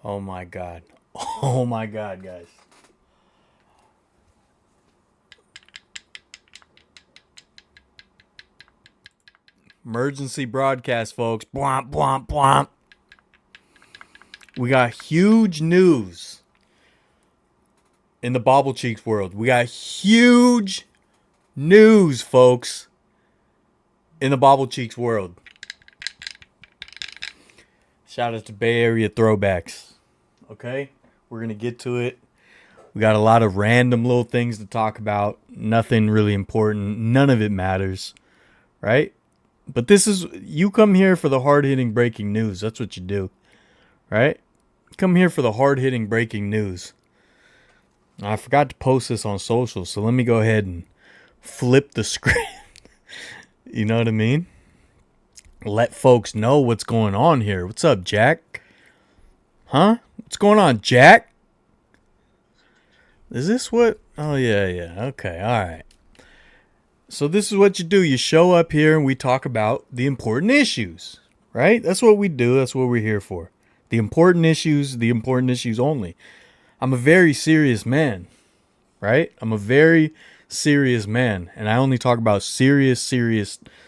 Oh my god. Oh my god, guys. Emergency broadcast, folks. Bwomp, bwomp, bwomp. We got huge news in the Bobblecheeks world. We got huge news, folks, in the Bobblecheeks world. Shout out to Bay Area throwbacks. Okay? We're going to get to it. We got a lot of random little things to talk about. Nothing really important. None of it matters. Right? But this is, you come here for the hard-hitting breaking news. That's what you do. Right? Come here for the hard-hitting breaking news. I forgot to post this on social, so let me go ahead and flip the script. You know what I mean? Let folks know what's going on here. What's up, Jack? Huh? What's going on, Jack? Is this what? Oh, yeah. Okay, all right. So this is what you do. You show up here and we talk about the important issues, right? That's what we do. That's what we're here for. The important issues only. I'm a very serious man, right? I'm a very serious man, and I only talk about serious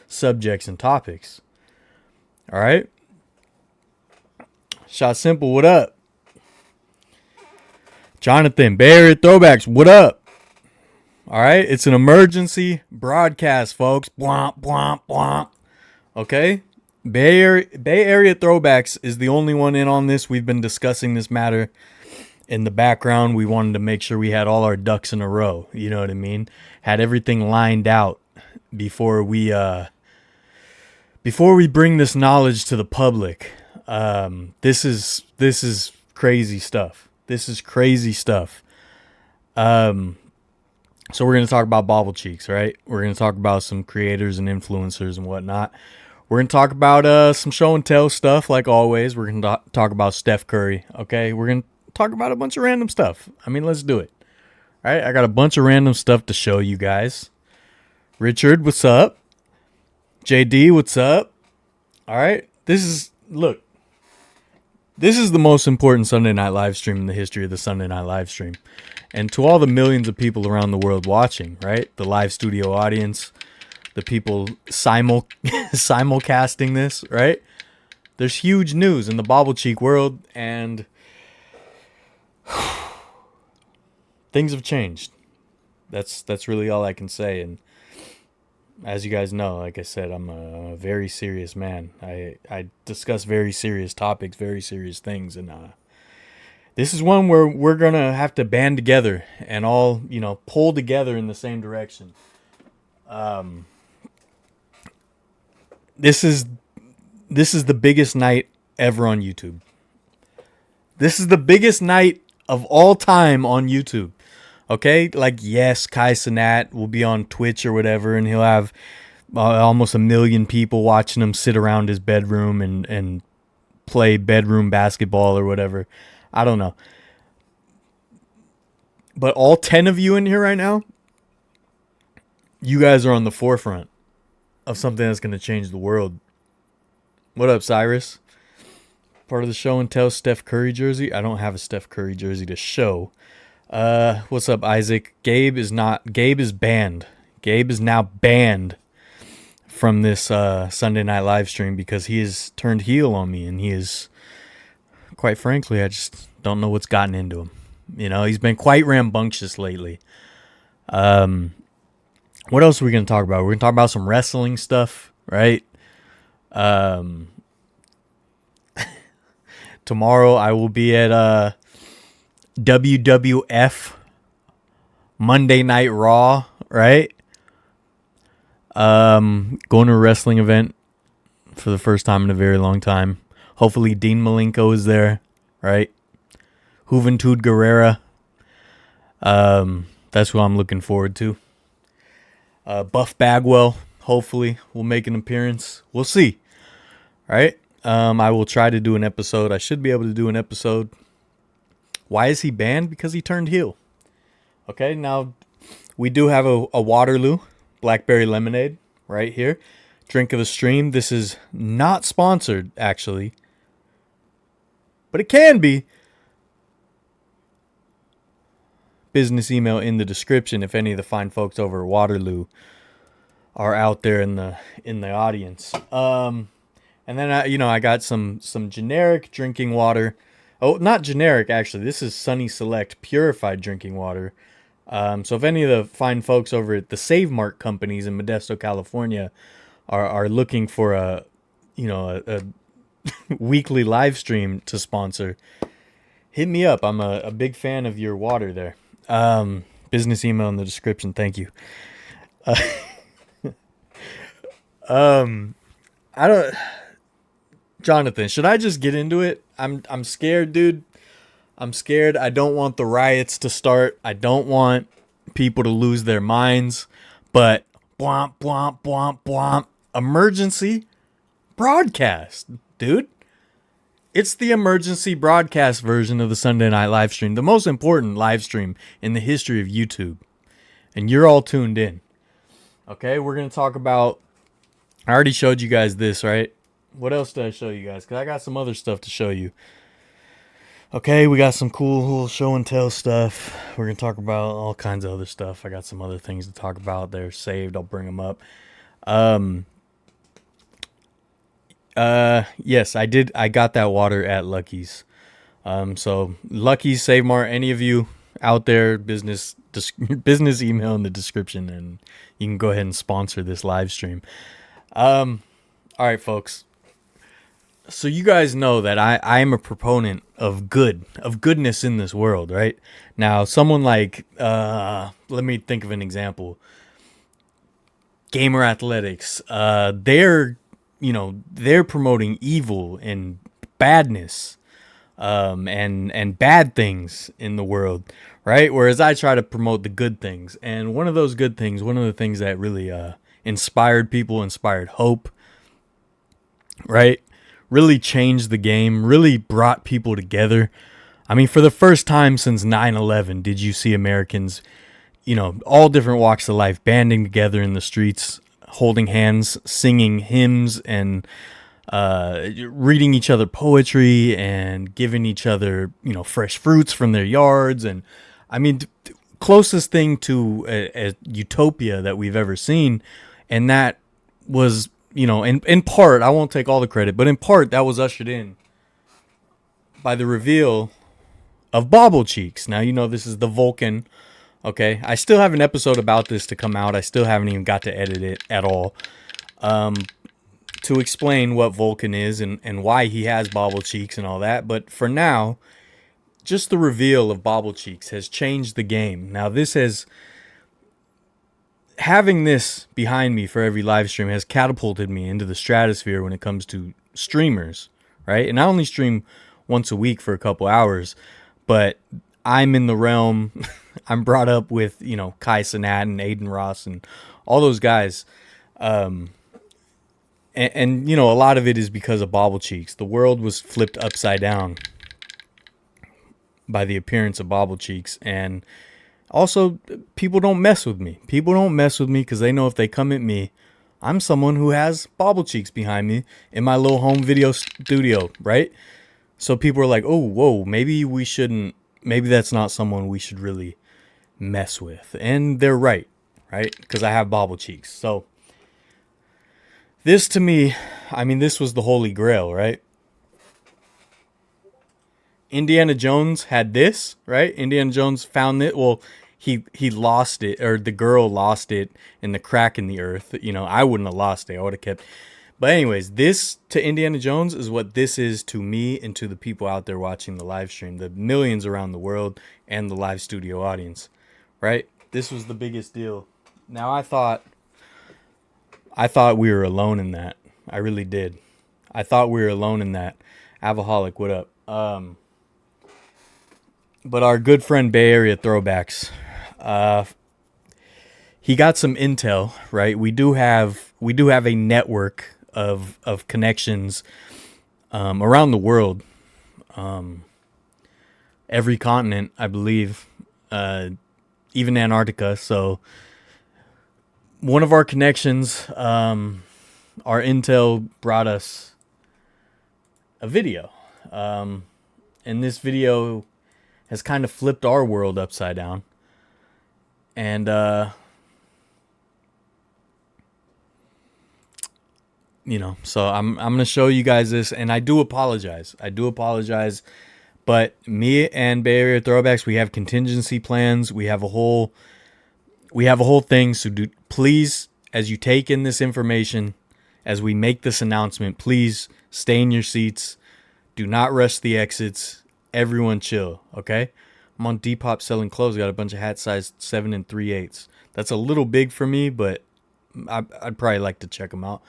subjects and topics. All right? Shot Simple, what up? Jonathan, Bay Area Throwbacks, what up? All right? It's an emergency broadcast, folks. Bwomp, bwomp, bwomp. Okay? Bay Area Throwbacks is the only one in on this. We've been discussing this matter in the background. We wanted to make sure we had all our ducks in a row. You know what I mean? Had everything lined out before we bring this knowledge to the public. This is crazy stuff. This is crazy stuff. So we're going to talk about Bobblecheeks, right? We're going to talk about some creators and influencers and whatnot. We're going to talk about some show and tell stuff, like always. We're going to talk about Steph Curry, okay? We're going to talk about a bunch of random stuff. I mean, let's do it. All right, I got a bunch of random stuff to show you guys. Richard, what's up? JD, what's up? All right, this is the most important Sunday night live stream in the history of the Sunday night live stream. And to all the millions of people around the world watching, right? The live studio audience, the people simulcasting this, right? There's huge news in the Bobblecheek world, and things have changed. That's really all I can say. And as you guys know, like I said, I'm a very serious man. I discuss very serious topics, very serious things, and this is one where we're gonna have to band together and all, pull together in the same direction. This is the biggest night ever on YouTube. This is the biggest night of all time on YouTube. Okay? Like, yes, Kai Cenat will be on Twitch or whatever, and he'll have almost 1 million people watching him sit around his bedroom and play bedroom basketball or whatever. I don't know. But all 10 of you in here right now, you guys are on the forefront of something that's going to change the world. What up, Cyrus? Part of the show and tell Steph Curry jersey. I don't have a Steph Curry jersey to show. What's up, Isaac? Gabe is banned. Gabe is now banned from this Sunday night live stream because he has turned heel on me, and he is, quite frankly, I just don't know what's gotten into him. He's been quite rambunctious lately. What else are we going to talk about? We're going to talk about some wrestling stuff, right? Tomorrow I will be at WWF Monday Night Raw, right? Going to a wrestling event for the first time in a very long time. Hopefully Dean Malenko is there, right? Juventud Guerrera. That's what I'm looking forward to. Buff Bagwell, hopefully, will make an appearance. We'll see, right? I will try to do an episode. I should be able to do an episode. Why is he banned? Because he turned heel. Okay, now we do have a Waterloo Blackberry Lemonade right here. Drink of the stream. This is not sponsored, actually. But it can be. business email in the description if any of the fine folks over at Waterloo are out there in the audience. And then I got some generic drinking water. Oh, not generic actually. This is Sunny Select purified drinking water. So if any of the fine folks over at the Save Mart companies in Modesto, California, are looking for a weekly live stream to sponsor, hit me up. I'm a big fan of your water there. Business email in the description. Thank you. I don't. Jonathan, should I just get into it? I'm scared, dude. I'm scared. I don't want the riots to start. I don't want people to lose their minds. But bwomp, bwomp, bwomp, bwomp. Emergency broadcast, dude. It's the emergency broadcast version of the Sunday night live stream, the most important live stream in the history of YouTube. And you're all tuned in. Okay, we're going to talk about... I already showed you guys this, right? What else did I show you guys? Because I got some other stuff to show you. Okay, we got some cool show and tell stuff. We're going to talk about all kinds of other stuff. I got some other things to talk about. They're saved. I'll bring them up. Yes, I did. I got that water at Lucky's. So Lucky's, Save Mart, any of you out there, business email in the description, and you can go ahead and sponsor this live stream. All right, folks. So you guys know that I am a proponent of goodness in this world, right? Now, someone like, let me think of an example. Gamer Athletics, they're promoting evil and badness, and bad things in the world, right? Whereas I try to promote the good things. And one of those good things, one of the things that really, inspired people, inspired hope, right? Really changed the game, really brought people together. I mean, for the first time since 9/11, did you see Americans, all different walks of life banding together in the streets, holding hands, singing hymns, and reading each other poetry and giving each other, fresh fruits from their yards. And I mean, closest thing to a utopia that we've ever seen. And that was, in part, I won't take all the credit, but in part that was ushered in by the reveal of Bobblecheeks. Now, this is the Vulcan. Okay. I still have an episode about this to come out. I still haven't even got to edit it at all. To explain what Vulcan is and why he has Bobblecheeks and all that. But for now, just the reveal of Bobblecheeks has changed the game. Now, having this behind me for every live stream has catapulted me into the stratosphere when it comes to streamers, right? And I only stream once a week for a couple hours, but I'm in the realm. I'm brought up with, Kai Cenat and Aiden Ross and all those guys. And a lot of it is because of Bobblecheeks. The world was flipped upside down by the appearance of Bobblecheeks. And also, people don't mess with me. People don't mess with me because they know if they come at me, I'm someone who has Bobblecheeks behind me in my little home video studio, right? So people are like, oh, whoa, maybe that's not someone we should really mess with. And they're right? Because I have Bobblecheeks. So this to me, this was the Holy Grail, right? Indiana Jones had this, right? Indiana Jones found it. Well, he lost it, or the girl lost it in the crack in the earth. I wouldn't have lost it. I would have kept. But anyways, this to Indiana Jones is what this is to me and to the people out there watching the live stream, the millions around the world and the live studio audience, right? This was the biggest deal. Now, I thought we were alone in that. I really did. I thought we were alone in that. Avaholic, what up? But our good friend Bay Area Throwbacks, he got some intel, right? We do have a network of connections around the world, every continent, I believe, even Antarctica. So one of our connections, our intel brought us a video, and this video has kind of flipped our world upside down. And you know, so I'm gonna show you guys this, and I do apologize. But me and Bay Area Throwbacks, we have contingency plans. We have a whole thing. So please, as you take in this information, as we make this announcement, please stay in your seats. Do not rush the exits. Everyone chill, okay? I'm on Depop selling clothes. Got a bunch of hat size 7 3/8. That's a little big for me, but I'd probably like to check them out.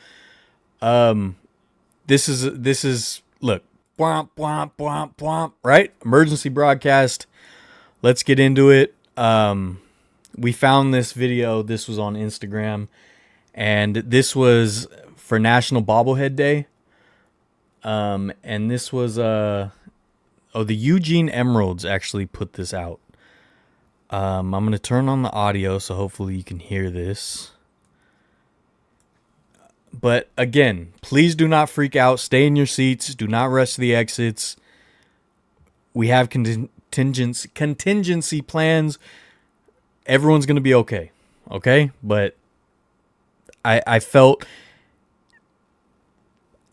This is look, bwomp, bwomp, bwomp, bwomp, right? Emergency broadcast. Let's get into it. We found this video. This was on Instagram, and this was for National Bobblehead Day. And this was the Eugene Emeralds actually put this out. I'm gonna turn on the audio so hopefully you can hear this. But again, please do not freak out. Stay in your seats. Do not rush the exits. We have contingency plans. Everyone's going to be okay. Okay? But I felt,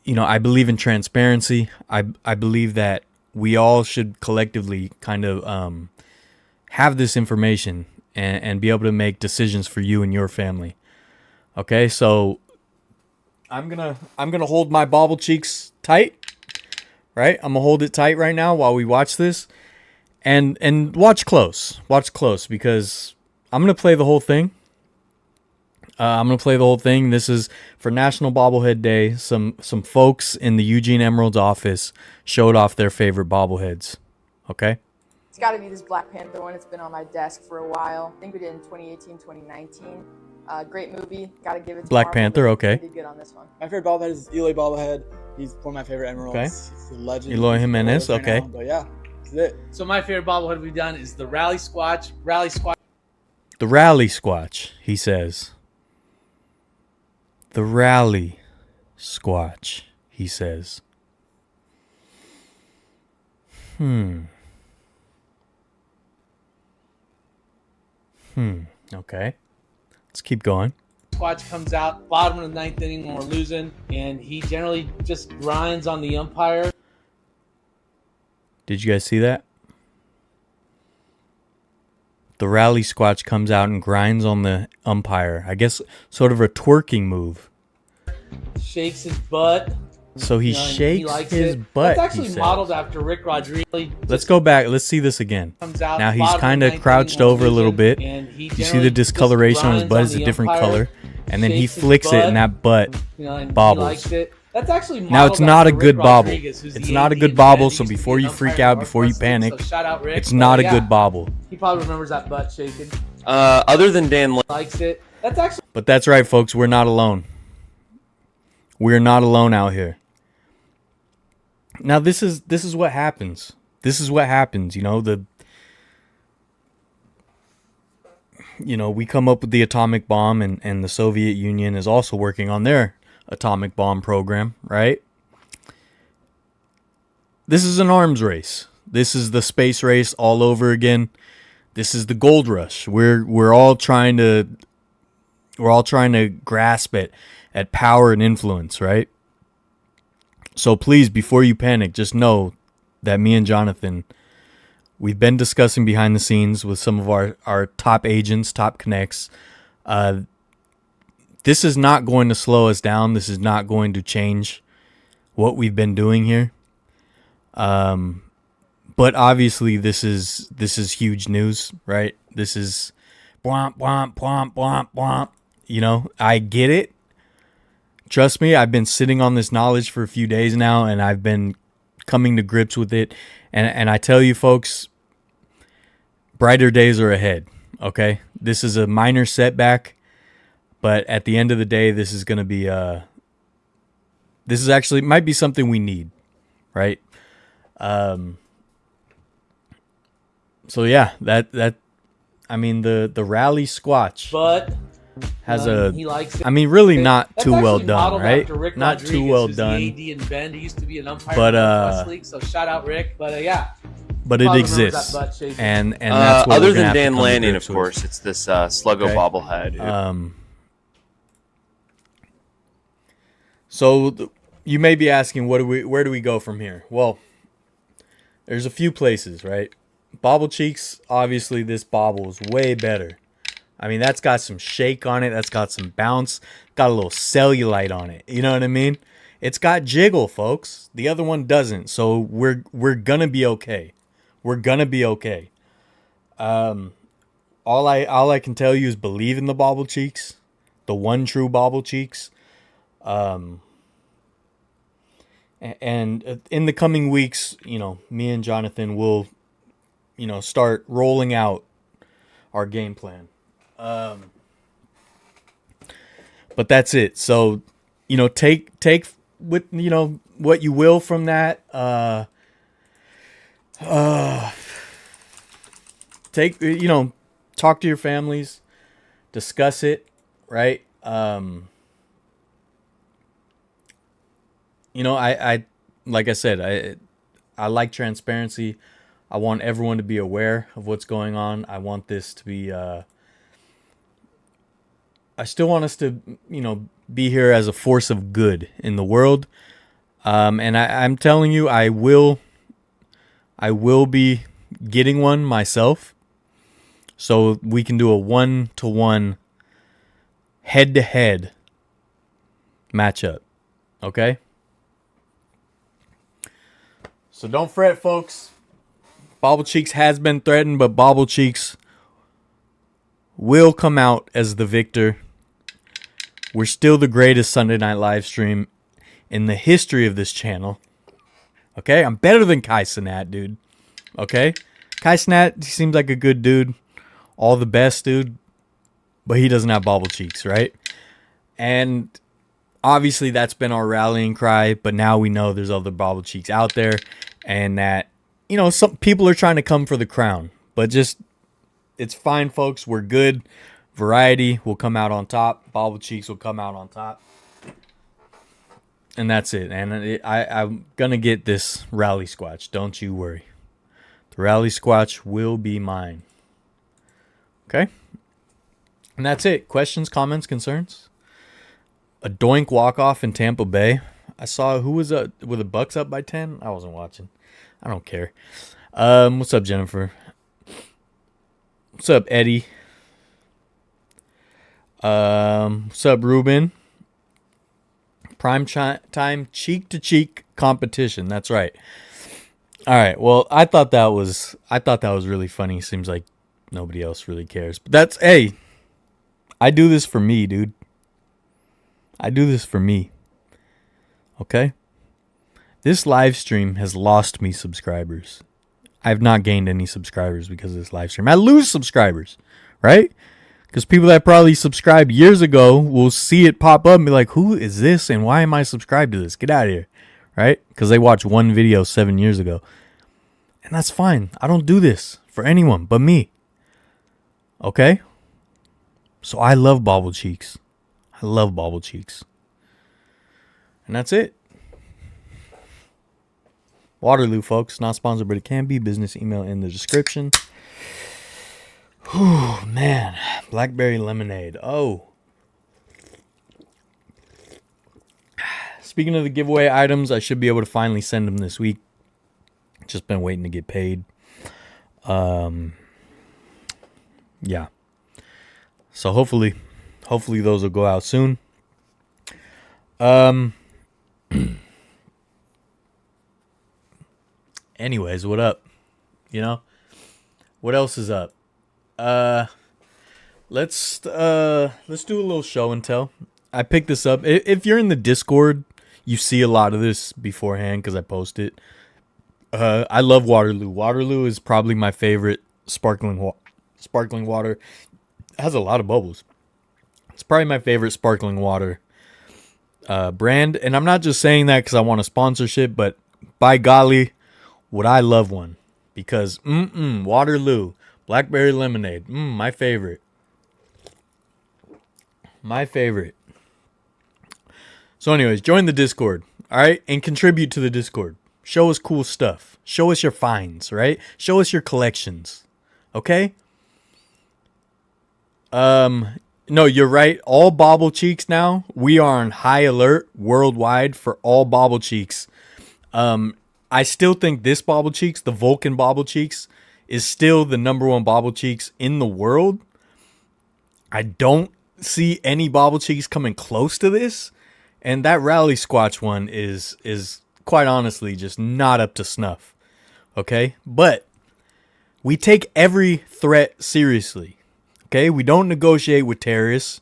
you know, I believe in transparency. I believe that we all should collectively kind of have this information and be able to make decisions for you and your family. Okay? So I'm gonna hold my Bobblecheeks tight, right? I'm gonna hold it tight right now while we watch this, and watch close, because I'm gonna play the whole thing. This is for National Bobblehead Day. Some folks in the Eugene Emeralds office showed off their favorite bobbleheads. Okay. It's got to be this Black Panther one. It's been on my desk for a while. I think we did in 2018, 2019. Great movie. Got to give it to Black Marvel. Panther, okay. Did good on this one. My favorite bobblehead is Eloy Bobblehead. He's one of my favorite emeralds. Okay. He's a legend. Eloy Jimenez, Right okay. now, but yeah, that's it. So my favorite bobblehead we've done is the Rally Squatch. The Rally Squatch, he says. The Rally Squatch, he says. Okay. Let's keep going. Squatch comes out bottom of the 9th inning when we're losing, and he generally just grinds on the umpire. Did you guys see that? The Rally Squatch comes out and grinds on the umpire. I guess sort of a twerking move. Shakes his butt. So he shakes his butt. That's actually modeled after Rick Rodriguez. Let's go back. Let's see this again. Comes out Now he's bottom kind of of the 9th crouched inning when over a we're little losing, bit. and he You see generally the discoloration on his just butt is a grinds different on the color. umpire, And then he shakes his flicks it butt, and that butt and he bobbles. likes it. That's actually Now it's modeled not a after good Rick bobble. Rodriguez, who's It's the not a AD good in bobble, Japan. so He used to before be you an freak umpire out, in before you North Wrestling, panic, so shout out Rick. it's not a Yeah, good bobble. He probably remembers that butt shaking. Other than Dan, Likes it. That's actually But that's right, folks. We're not alone. We're not alone out here. Now this is what happens. This is what happens. You know, we come up with the atomic bomb, and the Soviet Union is also working on their atomic bomb program, right? This is an arms race. This is the space race all over again. This is the gold rush. We're all trying to grasp at power and influence, right? So please, before you panic, just know that me and Jonathan, we've been discussing behind the scenes with some of our top agents, top connects. This is not going to slow us down. This is not going to change what we've been doing here. But obviously this is huge news, right? This is womp, womp, womp, womp, womp. You know, I get it. Trust me, I've been sitting on this knowledge for a few days now, and I've been coming to grips with it. And I tell you, folks, brighter days are ahead, okay? This is a minor setback, but at the end of the day, this is going to be this is actually might be something we need, right? So yeah, that I mean the Rally Squatch but has he likes it. I mean really not That's too well actually done, modeled right? after Rick Not too Rodriguez, well who's done. The AD in Bend. He used to be an umpire But, in the Northwest League, so shout out Rick. But yeah, but it Bob remembers that exists, butt shaking. and that's what other we're gonna than have to Dan come to Lanning, grips of with. course, it's this Sluggo Okay. bobblehead. So you may be asking, where do we go from here? Well, there's a few places, right? Bobblecheeks, obviously this bobble is way better. I mean, that's got some shake on it. That's got some bounce. Got a little cellulite on it. You know what I mean? It's got jiggle, folks. The other one doesn't. So we're gonna be okay. We're gonna be okay. All I can tell you is believe in the Bobblecheeks, the one true Bobblecheeks. And in the coming weeks, me and Jonathan will, start rolling out our game plan. But that's it. So, take with what you will from that. Take talk to your families, discuss it, right? I like I said, I like transparency. I want everyone to be aware of what's going on. I want this to be I still want us to, be here as a force of good in the world. And I'm telling you, I will be getting one myself, so we can do a 1-to-1 head-to-head matchup. Okay? So don't fret, folks. Bobblecheeks has been threatened, but Bobblecheeks will come out as the victor. We're still the greatest Sunday night live stream in the history of this channel. Okay? I'm better than Kai Cenat, dude. Okay? Kai Cenat, he seems like a good dude. All the best, dude. But he doesn't have Bobblecheeks, right? And obviously that's been our rallying cry, but now we know there's other Bobblecheeks out there, and that, some people are trying to come for the crown. But just, it's fine, folks. We're good. Variety will come out on top. Bobblecheeks will come out on top. And that's it. And I'm going to get this rally squatch. Don't you worry. The rally squatch will be mine. Okay? And that's it. Questions, comments, concerns? A doink walk-off in Tampa Bay. I saw who was were the Bucks up by 10? I wasn't watching. I don't care. What's up, Jennifer? What's up, Eddie? What's up, Ruben? Prime time cheek-to-cheek competition. That's right. All right. Well, I thought that was really funny. Seems like nobody else really cares. But hey, I do this for me, dude. I do this for me. Okay? This live stream has lost me subscribers. I've not gained any subscribers because of this live stream. I lose subscribers, right? Because people that probably subscribed years ago will see it pop up and be like, who is this and why am I subscribed to this? Get out of here, right? Because they watched one video 7 years ago. And that's fine. I don't do this for anyone but me. Okay? So I love Bobblecheeks. I love Bobblecheeks. And that's it. Waterloo, folks. Not sponsored, but it can be. Business email in the description. Whew, man. Blackberry lemonade. Oh. Speaking of the giveaway items, I should be able to finally send them this week. Just been waiting to get paid. Yeah. So hopefully those will go out soon. Anyways, what up? What else is up? Let's do a little show and tell. I picked this up. If you're in the Discord, you see a lot of this beforehand because I post it. I love Waterloo. Waterloo is probably my favorite sparkling water. It has a lot of bubbles. It's probably my favorite sparkling water brand. And I'm not just saying that because I want a sponsorship, but by golly, would I love one. Because, Waterloo, blackberry lemonade, my favorite. My favorite. So anyways, join the Discord, all right? And contribute to the Discord, Show us cool stuff. Show us your finds, right? Show us your collections. Okay? No, you're right. All Bobblecheeks now, we are on high alert worldwide for all Bobblecheeks. I still think this Bobblecheeks, the Vulcan Bobblecheeks, is still the number one Bobblecheeks in the world. I don't see any Bobblecheeks coming close to this. And that Rally Squatch one is quite honestly just not up to snuff. Okay? But we take every threat seriously. Okay? We don't negotiate with terrorists.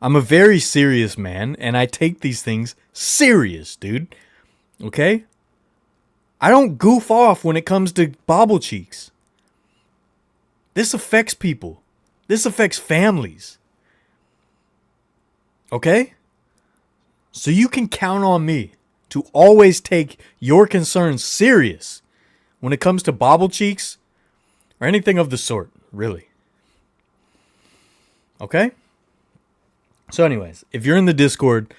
I'm a very serious man, and I take these things serious, dude. Okay? I don't goof off when it comes to Bobblecheeks. This affects people. This affects families. Okay? So you can count on me to always take your concerns serious when it comes to Bobblecheeks or anything of the sort, really. Okay? So anyways, if you're in the Discord,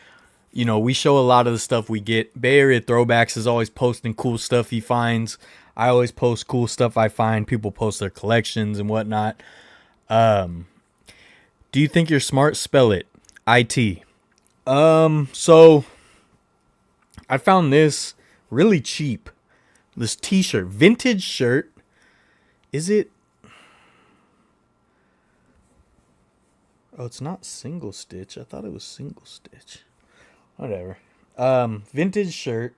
you know, we show a lot of the stuff we get. Bay Area Throwbacks is always posting cool stuff he finds. I always post cool stuff I find. People post their collections and whatnot. Do you think you're smart? Spell it. IT. So I found this really cheap. This t-shirt, vintage shirt. Is it? Oh, it's not single stitch. I thought it was single stitch. Whatever. Vintage shirt.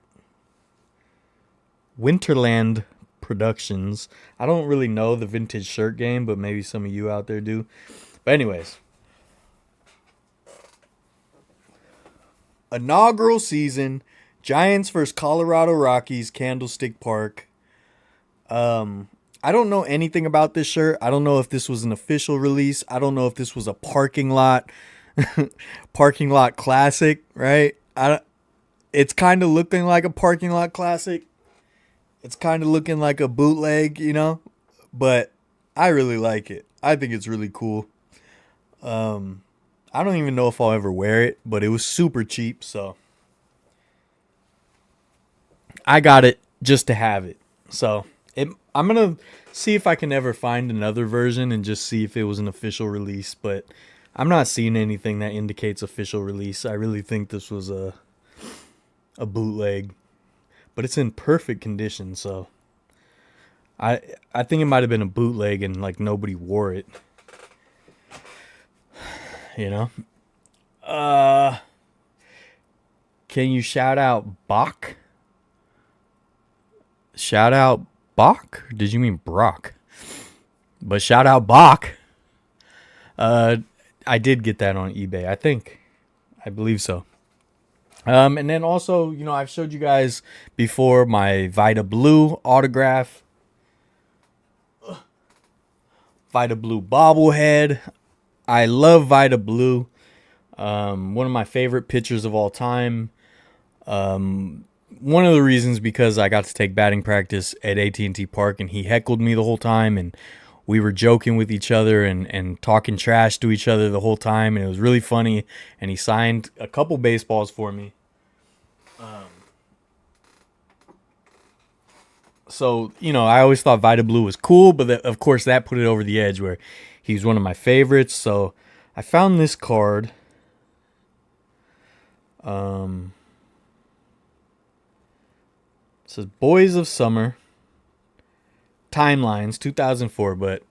Winterland Productions. I don't really know the vintage shirt game, but maybe some of you out there do. But anyways. Inaugural season. Giants versus Colorado Rockies, Candlestick Park. I don't know anything about this shirt. I don't know if this was an official release. I don't know if this was a parking lot classic, right? It's kind of looking like a parking lot classic. It's kind of looking like a bootleg, you know? But I really like it. I think it's really cool. I don't even know if I'll ever wear it, but it was super cheap, so I got it just to have it. So I'm going to see if I can ever find another version and just see if it was an official release. But I'm not seeing anything that indicates official release. I really think this was a bootleg. But it's in perfect condition, so I think it might have been a bootleg and like nobody wore it. You know? Can you shout out Bach? Shout out Bach? Did you mean Brock? But shout out Bach. I did get that on eBay, I think. I believe so. And then also, you know, I've showed you guys before my Vita Blue autograph. Vita Blue bobblehead. I love Vita Blue. One of my favorite pitchers of all time. One of the reasons because I got to take batting practice at AT&T Park and he heckled me the whole time and we were joking with each other and talking trash to each other the whole time and it was really funny and he signed a couple baseballs for me. So, you know, I always thought Vita Blue was cool, but of course that put it over the edge where he's one of my favorites. So I found this card. It says Boys of Summer. Timelines, 2004, but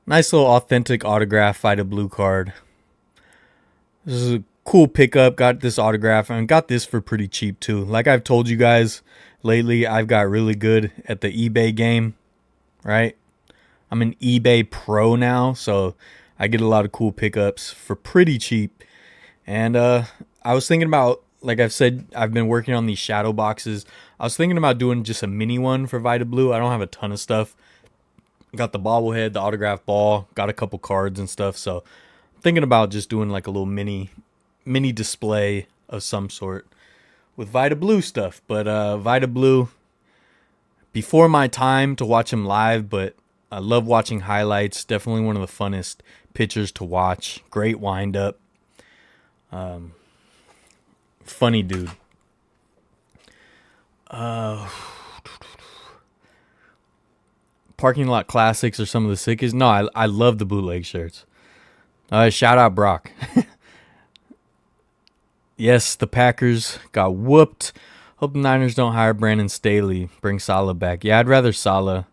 nice little authentic autograph Vita Blue card. This is a cool pickup. Got this autograph and got this for pretty cheap too. Like I've told you guys lately, I've got really good at the eBay game, right? I'm an eBay pro now, so I get a lot of cool pickups for pretty cheap. And I was thinking about, like I've said, I've been working on these shadow boxes. I was thinking about doing just a mini one for Vita Blue. I don't have a ton of stuff. Got the bobblehead, the autograph ball, got a couple cards and stuff. So I'm thinking about just doing like a little mini display of some sort with Vita Blue stuff. But Vita Blue, before my time to watch him live, but I love watching highlights. Definitely one of the funnest pitchers to watch. Great wind-up. Funny dude. Parking lot classics are some of the sickest. No, I love the bootleg shirts. Shout out Brock. Yes, the Packers got whooped. Hope the Niners don't hire Brandon Staley. Bring Salah back. Yeah, I'd rather Salah,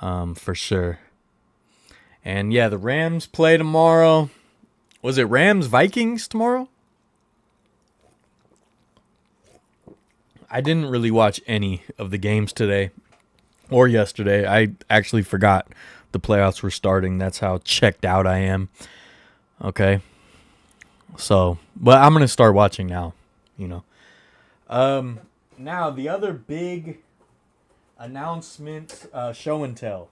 for sure. And yeah, the Rams play tomorrow. Was it Rams Vikings tomorrow? I didn't really watch any of the games today or yesterday. I actually forgot the playoffs were starting. That's how checked out I am. Okay. So, but I'm going to start watching now, you know. Now, the other big announcement, show and tell.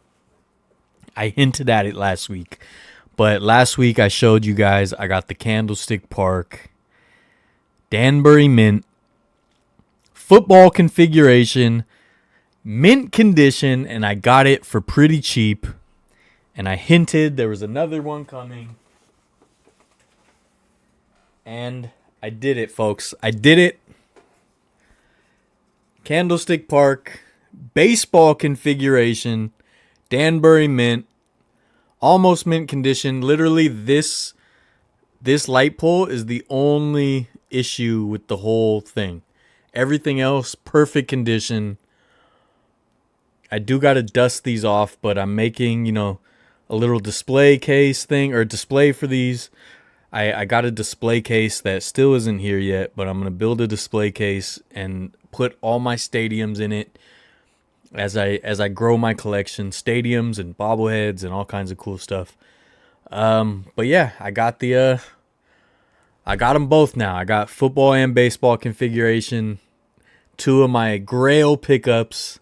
I hinted at it last week. But last week I showed you guys I got the Candlestick Park Danbury Mint football configuration, mint condition, and I got it for pretty cheap. And I hinted there was another one coming. And I did it, folks. I did it. Candlestick Park, baseball configuration, Danbury Mint, almost mint condition. Literally, this light pole is the only issue with the whole thing. Everything else, perfect condition. I do got to dust these off, but I'm making, you know, a little display case thing or display for these. I got a display case that still isn't here yet, but I'm going to build a display case and put all my stadiums in it as I grow my collection, stadiums and bobbleheads and all kinds of cool stuff. But yeah, I got them both now. I got football and baseball configuration, 2 of my Grail pickups.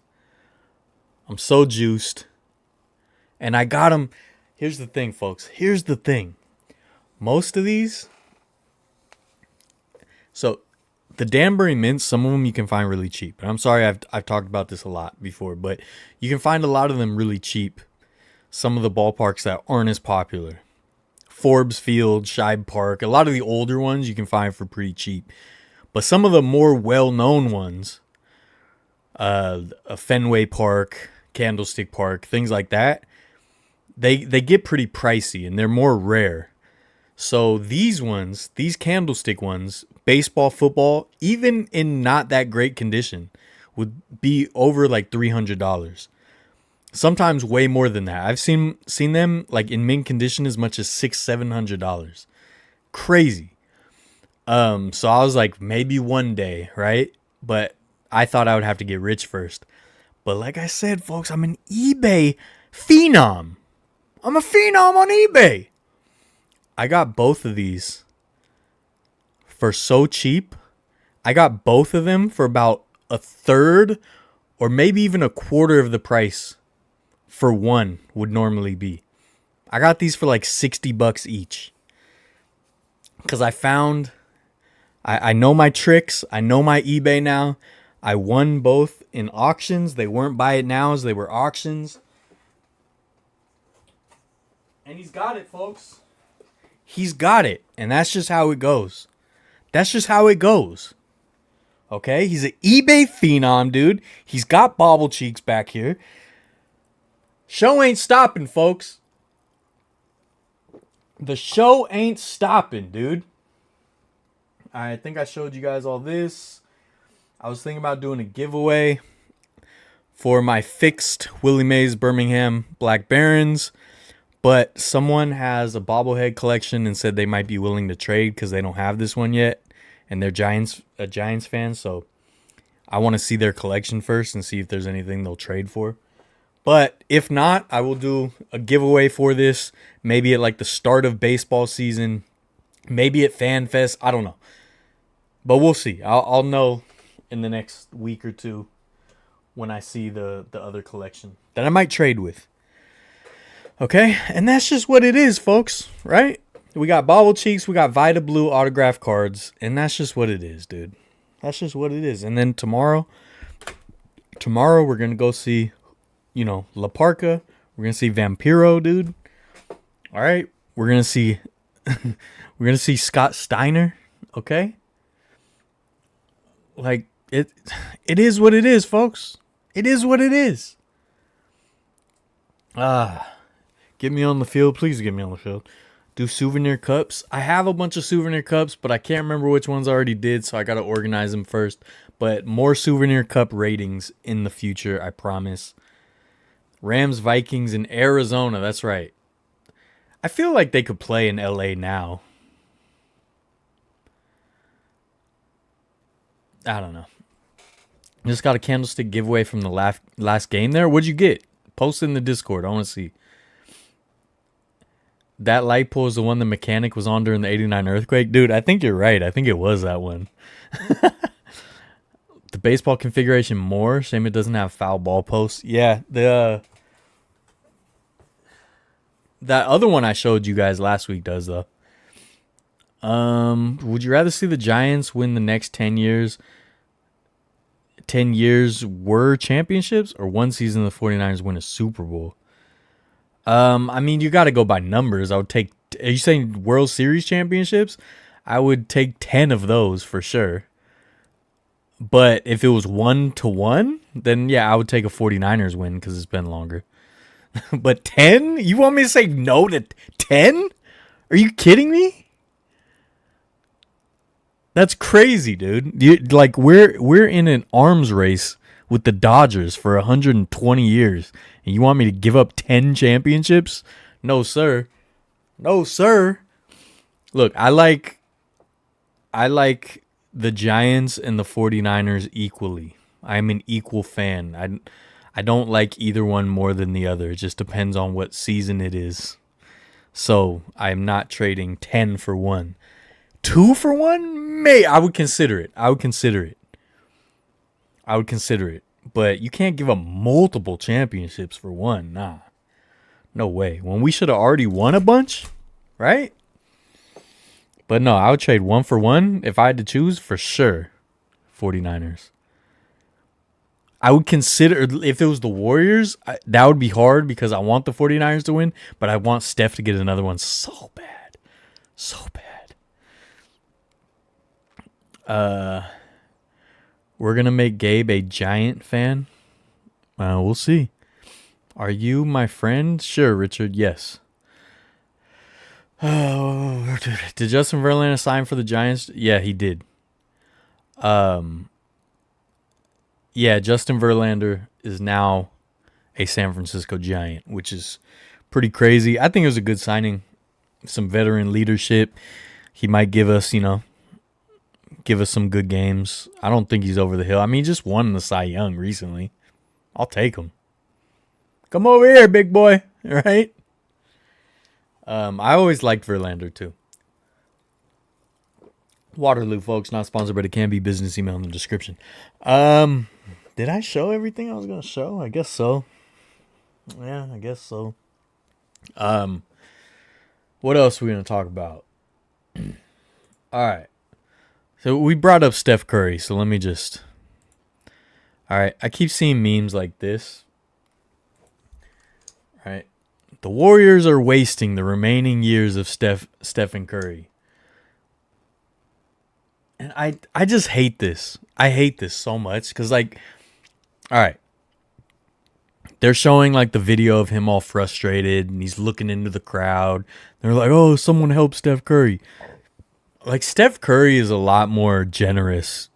I'm so juiced. And I got them. Here's the thing, folks. Here's the thing. Most of these, so the Danbury Mints, some of them you can find really cheap. And I'm sorry I've talked about this a lot before, but you can find a lot of them really cheap. Some of the ballparks that aren't as popular. Forbes Field, Shibe Park, a lot of the older ones you can find for pretty cheap. But some of the more well-known ones, Fenway Park, Candlestick Park, things like that, they get pretty pricey and they're more rare. So these ones, these Candlestick ones, baseball, football, even in not that great condition, would be over like $300. Sometimes way more than that. I've seen them like in mint condition as much as $600-700. Crazy. So I was like, maybe one day, right? But I thought I would have to get rich first. But like I said, folks, I'm an eBay phenom. I'm a phenom on eBay. I got both of these for so cheap. I got both of them for about a third or maybe even a quarter of the price for one would normally be. I got these for like $60 each. Because I found, I know my tricks. I know my eBay now. I won both in auctions. They weren't buy it nows. They were auctions. And he's got it, folks. He's got it. And that's just how it goes. That's just how it goes. Okay? He's an eBay phenom, dude. He's got Bobblecheeks back here. Show ain't stopping, folks. The show ain't stopping, dude. I think I showed you guys all this. I was thinking about doing a giveaway for my fixed Willie Mays Birmingham Black Barons. But someone has a bobblehead collection and said they might be willing to trade because they don't have this one yet. And they're a Giants fan, so I want to see their collection first and see if there's anything they'll trade for. But if not, I will do a giveaway for this. Maybe at like the start of baseball season. Maybe at Fan Fest. I don't know. But we'll see. I'll know in the next week or two when I see the other collection that I might trade with. Okay, and that's just what it is, folks, right? We got Bobblecheeks, we got Vita Blue autograph cards, and that's just what it is, dude. That's just what it is. And then tomorrow we're going to go see, you know, La Parca. We're going to see Vampiro, dude. All right, we're going to see Scott Steiner, okay? Like, it is what it is, folks. It is what it is. Get me on the field. Please get me on the field. Do souvenir cups. I have a bunch of souvenir cups, but I can't remember which ones I already did, so I got to organize them first. But more souvenir cup ratings in the future, I promise. Rams, Vikings in Arizona. That's right. I feel like they could play in LA now. I don't know. Just got a candlestick giveaway from the last game there. What'd you get? Post it in the Discord. I want to see. That light pole is the one the mechanic was on during the 89 earthquake. Dude, I think you're right. I think it was that one. The baseball configuration more. Shame it doesn't have foul ball posts. Yeah, that other one I showed you guys last week does, though. Would you rather see the Giants win the next 10 years? 10 years were championships, or one season the 49ers win a Super Bowl? I mean, you got to go by numbers. I would take. Are you saying World Series championships? I would take 10 of those for sure. But if it was 1-1, then yeah, I would take a 49ers win because it's been longer. But 10? You want me to say no to 10? Are you kidding me? That's crazy, dude. Like we're in an arms race with the Dodgers for 120 years, and you want me to give up 10 championships? No, sir. No, sir. Look, I like the Giants and the 49ers equally. I'm an equal fan. I don't like either one more than the other. It just depends on what season it is. So I'm not trading 10 for 1. 2 for 1? I would consider it. But you can't give up multiple championships for 1. Nah. No way. When we should have already won a bunch, right? But no, I would trade 1 for 1 if I had to choose, for sure. 49ers. I would consider, if it was the Warriors, that would be hard because I want the 49ers to win, but I want Steph to get another one so bad. So bad. We're going to make Gabe a Giant fan. We'll see. Are you my friend? Sure, Richard. Yes. Oh, did Justin Verlander sign for the Giants? Yeah, he did. Yeah, Justin Verlander is now a San Francisco Giant, which is pretty crazy. I think it was a good signing. Some veteran leadership. He might give us, some good games. I don't think he's over the hill. I mean, he just won the Cy Young recently. I'll take him. Come over here, big boy. All right? I always liked Verlander, too. Waterloo, folks, not sponsored, but it can be. Business email in the description. Did I show everything I was going to show? I guess so. Yeah, I guess so. What else are we going to talk about? All right. So we brought up Steph Curry, so let me just... All right, I keep seeing memes like this. All right. The Warriors are wasting the remaining years of Stephen Curry. And I just hate this. I hate this so much because, all right. They're showing, the video of him all frustrated, and he's looking into the crowd. They're like, oh, someone help Steph Curry. Steph Curry is a lot more generous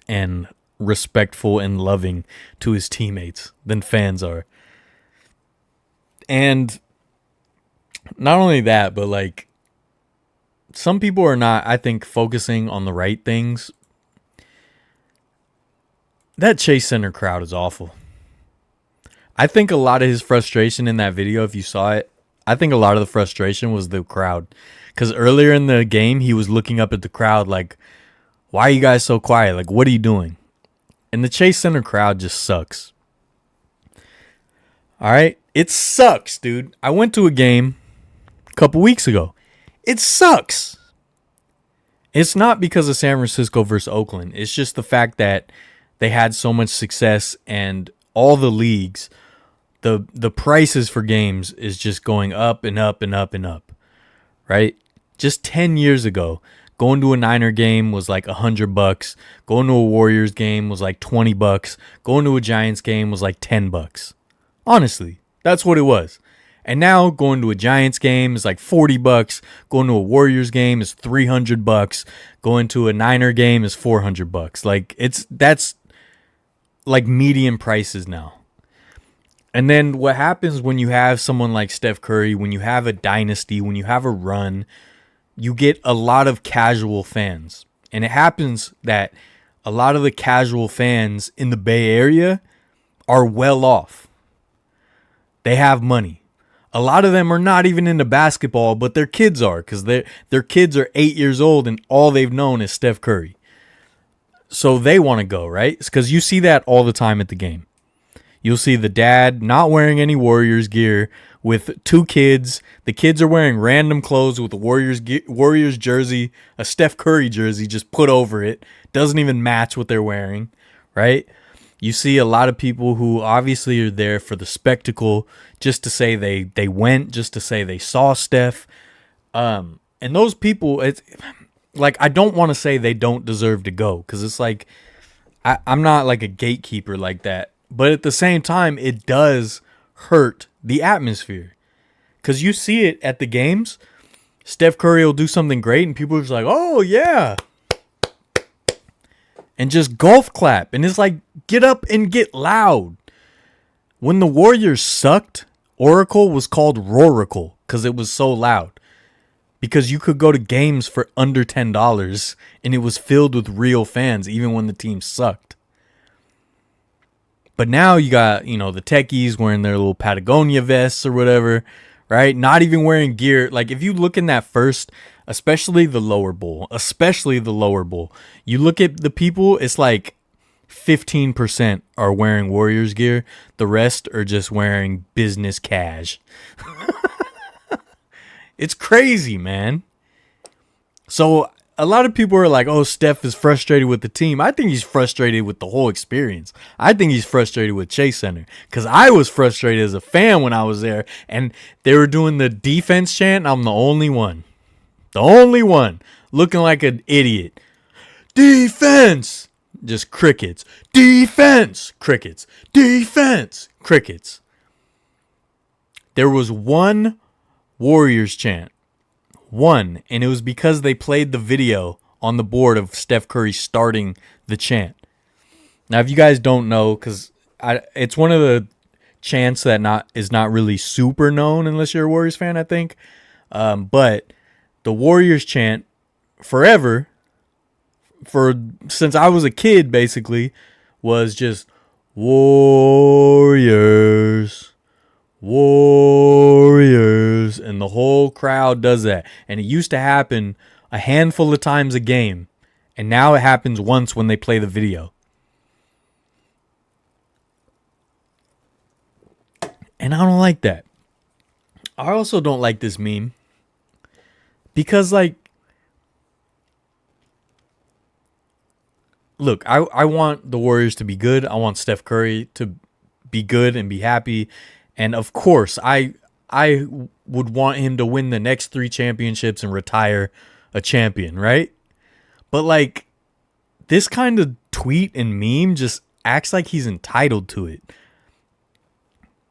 and respectful and loving to his teammates than fans are. And not only that, but, some people are not, I think, focusing on the right things. That Chase Center crowd is awful. I think a lot of his frustration in that video, if you saw it, I think a lot of the frustration was the crowd. Because earlier in the game, he was looking up at the crowd like, why are you guys so quiet? What are you doing? And the Chase Center crowd just sucks. All right? It sucks, dude. I went to a game a couple weeks ago. It sucks. It's not because of San Francisco versus Oakland. It's just the fact that they had so much success and all the leagues, the prices for games is just going up and up and up and up. Right? Just 10 years ago, Going to a Niner game was like $100. Going to a Warriors game was like $20. Going to a Giants game was like $10. Honestly, that's what it was. And now going to a Giants game is like $40. Going to a Warriors game is $300. Going to a Niner game is $400. Like that's like median prices now. And then what happens when you have someone like Steph Curry, when you have a dynasty, when you have a run, you get a lot of casual fans. And it happens that a lot of the casual fans in the Bay Area are well off. They have money. A lot of them are not even into basketball, but their kids are, because their kids are 8 years old and all they've known is Steph Curry. So they want to go, right? Because you see that all the time at the game. You'll see the dad not wearing any Warriors gear with 2 kids. The kids are wearing random clothes with a Warriors jersey, a Steph Curry jersey just put over it. Doesn't even match what they're wearing, right? You see a lot of people who obviously are there for the spectacle, just to say they went, just to say they saw Steph. And those people, it's like, I don't want to say they don't deserve to go, because it's like, I'm not like a gatekeeper like that. But at the same time, it does hurt the atmosphere. Because you see it at the games. Steph Curry will do something great, and people are just like, oh, yeah. And just golf clap. And it's like, get up and get loud. When the Warriors sucked, Oracle was called Roracle because it was so loud. Because you could go to games for under $10 and it was filled with real fans even when the team sucked. But now you got, the techies wearing their little Patagonia vests or whatever, right? Not even wearing gear. Like, if you look in that first, especially the lower bowl, you look at the people, it's like 15% are wearing Warriors gear. The rest are just wearing business cash. It's crazy, man. So a lot of people are like, oh, Steph is frustrated with the team. I think he's frustrated with the whole experience. I think he's frustrated with Chase Center, because I was frustrated as a fan when I was there and they were doing the defense chant. And I'm the only one looking like an idiot. Defense, just crickets. Defense, crickets. Defense, crickets. There was one Warriors chant. One, and it was because they played the video on the board of Steph Curry starting the chant. Now, if you guys don't know, because it's one of the chants that is not really super known unless you're a Warriors fan, I think. But the Warriors chant forever, since I was a kid, basically, was just Warriors. Warriors, and the whole crowd does that. And it used to happen a handful of times a game, and now it happens once when they play the video. And I don't like that. I also don't like this meme because, like, look, I want the Warriors to be good. I want Steph Curry to be good and be happy. And of course, I would want him to win the next 3 championships and retire a champion, right? But like, this kind of tweet and meme just acts like he's entitled to it.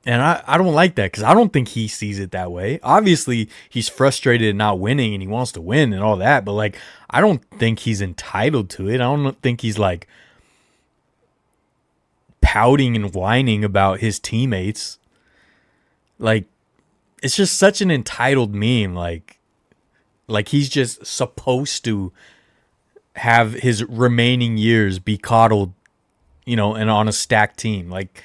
And I don't like that, because I don't think he sees it that way. Obviously, he's frustrated at not winning and he wants to win and all that. But like, I don't think he's entitled to it. I don't think he's like pouting and whining about his teammates. Like, it's just such an entitled meme. Like he's just supposed to have his remaining years be coddled, and on a stacked team. Like,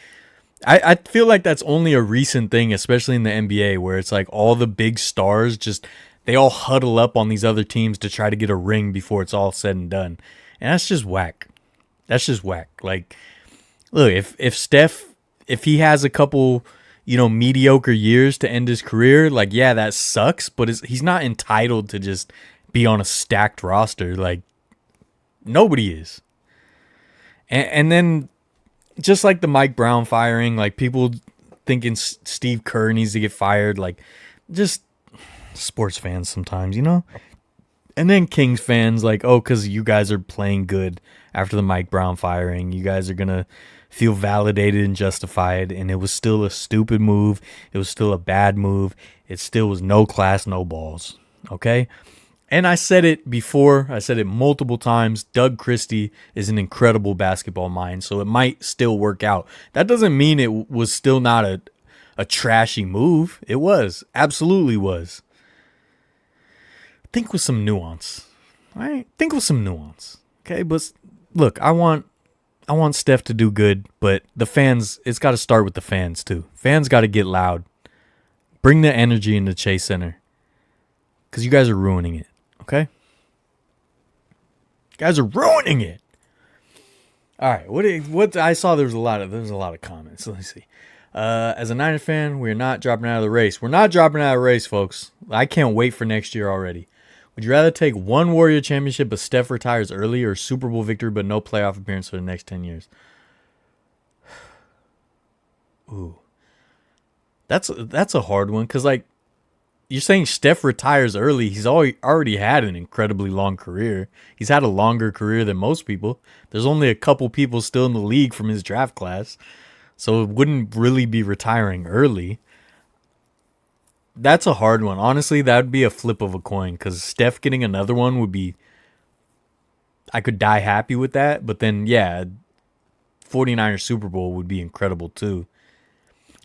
I feel like that's only a recent thing, especially in the NBA, where it's like all the big stars they all huddle up on these other teams to try to get a ring before it's all said and done. And that's just whack. Like, look, if Steph, if he has a couple, mediocre years to end his career, like, yeah, that sucks, but he's not entitled to just be on a stacked roster. Like, nobody is. And then, just like the Mike Brown firing, like, people thinking Steve Kerr needs to get fired, like, just sports fans sometimes, And then Kings fans like, oh, because you guys are playing good after the Mike Brown firing. You guys are going to feel validated and justified. And it was still a stupid move. It was still a bad move. It still was no class, no balls. Okay? And I said it before. I said it multiple times. Doug Christie is an incredible basketball mind, so it might still work out. That doesn't mean it was still not a trashy move. It was. Absolutely was. Think with some nuance. All right? Think with some nuance. Okay? But look, I want Steph to do good, but the fans, it's got to start with the fans too. Fans got to get loud. Bring the energy into Chase Center. Because you guys are ruining it. Okay? You guys are ruining it. All right. What I saw there's a lot of comments. Let me see. As a Niner fan, we're not dropping out of the race. We're not dropping out of the race, folks. I can't wait for next year already. Would you rather take one Warrior championship but Steph retires early, or Super Bowl victory but no playoff appearance for the next 10 years? Ooh. That's a hard one, because like, you're saying Steph retires early. He's already had an incredibly long career. He's had a longer career than most people. There's only a couple people still in the league from his draft class. So it wouldn't really be retiring early. That's a hard one. Honestly, that would be a flip of a coin, because Steph getting another one would be... I could die happy with that. But then, yeah, 49ers Super Bowl would be incredible too.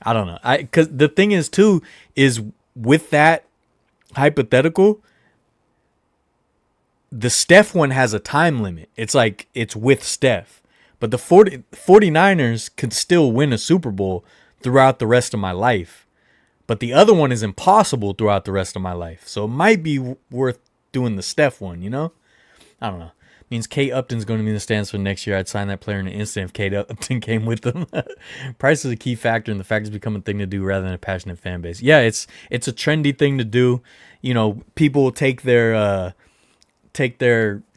I don't know. Because the thing is, too, is... with that hypothetical, the Steph one has a time limit. It's like it's with Steph. But the 49ers could still win a Super Bowl throughout the rest of my life. But the other one is impossible throughout the rest of my life. So it might be worth doing the Steph one, you know? I don't know. Means Kate Upton's going to be in the stands for next year. I'd sign that player in an instant if Kate Upton came with them. Price is a key factor, and the fact it's become a thing to do rather than a passionate fan base. Yeah, it's a trendy thing to do. You know, people will take their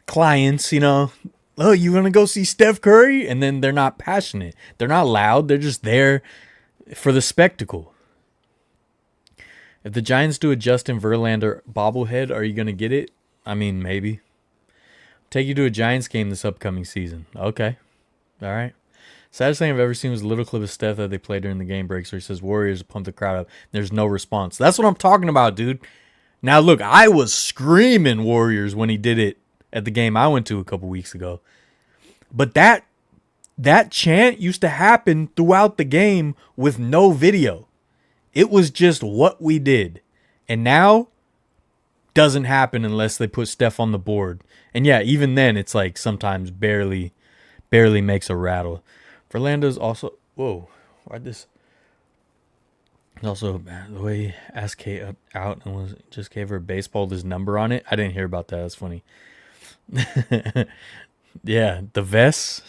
clients, you know, oh, you want to go see Steph Curry? And then they're not passionate. They're not loud. They're just there for the spectacle. If the Giants do a Justin Verlander bobblehead, are you going to get it? I mean, maybe. Take you to a Giants game this upcoming season. Okay. All right. Saddest thing I've ever seen was a little clip of Steph that they played during the game breaks where he says Warriors pump the crowd up. There's no response. That's what I'm talking about, dude. Now, look, I was screaming Warriors when he did it at the game I went to a couple weeks ago. But that chant used to happen throughout the game with no video. It was just what we did. And now, doesn't happen unless they put Steph on the board. And yeah, even then, it's like sometimes barely makes a rattle. Verlander's also... Whoa, why'd this... Also, the way he asked Kate out and just gave her a baseball with his number on it. I didn't hear about that. That's funny. Yeah, the vests.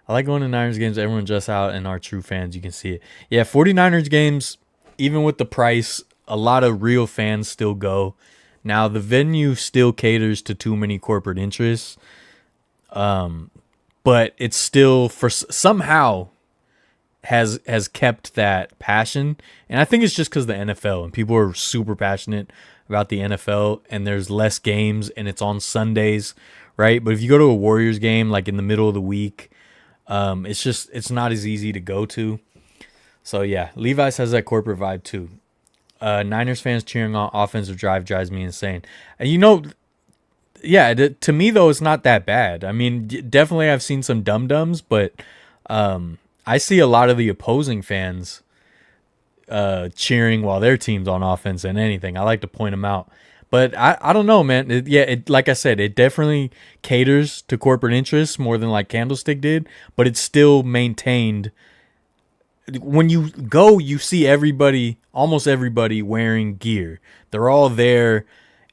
I like going to Niners games. Everyone just out and are true fans. You can see it. Yeah, 49ers games, even with the price, a lot of real fans still go. Now, the venue still caters to too many corporate interests. But it's still, for somehow, has kept that passion. And I think it's just because the NFL. And people are super passionate about the NFL. And there's less games. And it's on Sundays, right? But if you go to a Warriors game, like in the middle of the week, it's not as easy to go to. So, yeah, Levi's has that corporate vibe, too. Niners fans cheering on offensive drive drives me insane. And you know, yeah, to me though, it's not that bad. I mean, definitely I've seen some dum-dums, but I see a lot of the opposing fans cheering while their team's on offense and anything. I like to point them out. But I don't know, man. Like I said, it definitely caters to corporate interests more than like Candlestick did, but it's still maintained. When you go, you see almost everybody wearing gear. They're all there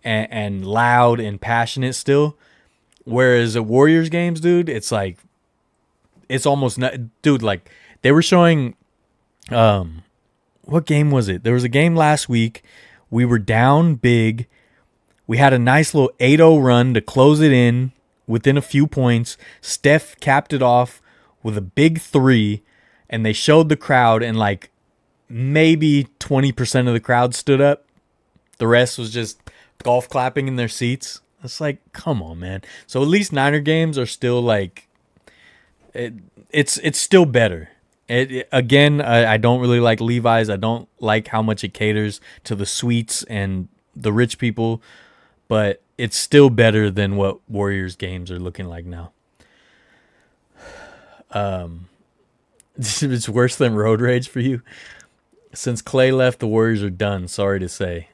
and loud and passionate still. Whereas at Warriors games, dude, it's like, it's almost not, dude, like they were showing, what game was it? There was a game last week. We were down big. We had a nice little 8-0 run to close it in within a few points. Steph capped it off with a big 3. And they showed the crowd, and like maybe 20% of the crowd stood up. The rest was just golf clapping in their seats. It's like, come on, man. So at least Niner games are still like, it's still better. Again, I don't really like Levi's. I don't like how much it caters to the suites and the rich people, but it's still better than what Warriors games are looking like now. It's worse than road rage for you. Since Clay left, the Warriors are done. Sorry to say.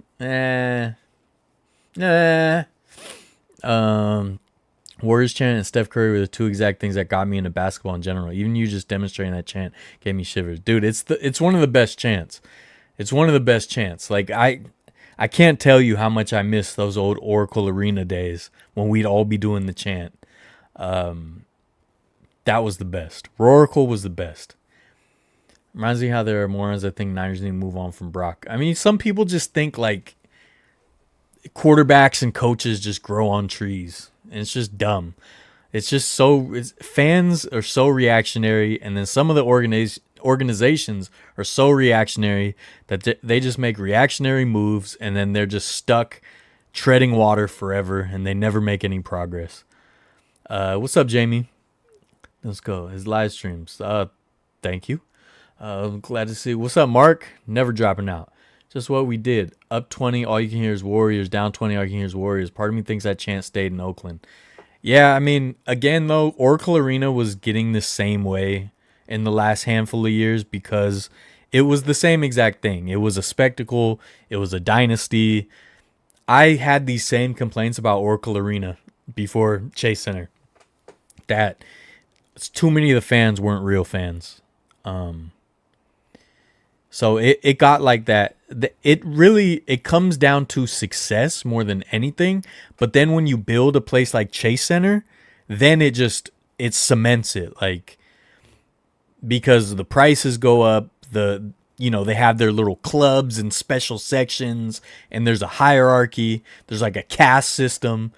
Warriors chant and Steph Curry were the two exact things that got me into basketball in general. Even you just demonstrating that chant gave me shivers, dude. It's one of the best chants. It's one of the best chants. Like I can't tell you how much I miss those old Oracle Arena days when we'd all be doing the chant. That was the best. Oracle was the best. Reminds me how there are morons that think Niners need to move on from Brock. I mean, some people just think like quarterbacks and coaches just grow on trees. And it's just dumb. It's just fans are so reactionary, and then some of the organizations are so reactionary that they just make reactionary moves, and then they're just stuck treading water forever, and they never make any progress. What's up, Jamie? Let's go. His live streams. Thank you. I'm glad to see. What's up, Mark? Never dropping out. Just what we did. Up 20, all you can hear is Warriors. Down 20, all you can hear is Warriors. Part of me thinks that chant stayed in Oakland. Yeah, I mean, again, though, Oracle Arena was getting the same way in the last handful of years because it was the same exact thing. It was a spectacle. It was a dynasty. I had these same complaints about Oracle Arena before Chase Center. That too many of the fans weren't real fans. So it got like that. It comes down to success more than anything. But then when you build a place like Chase Center, then it cements it. Like, because the prices go up, they have their little clubs and special sections, and there's a hierarchy. There's like a caste system.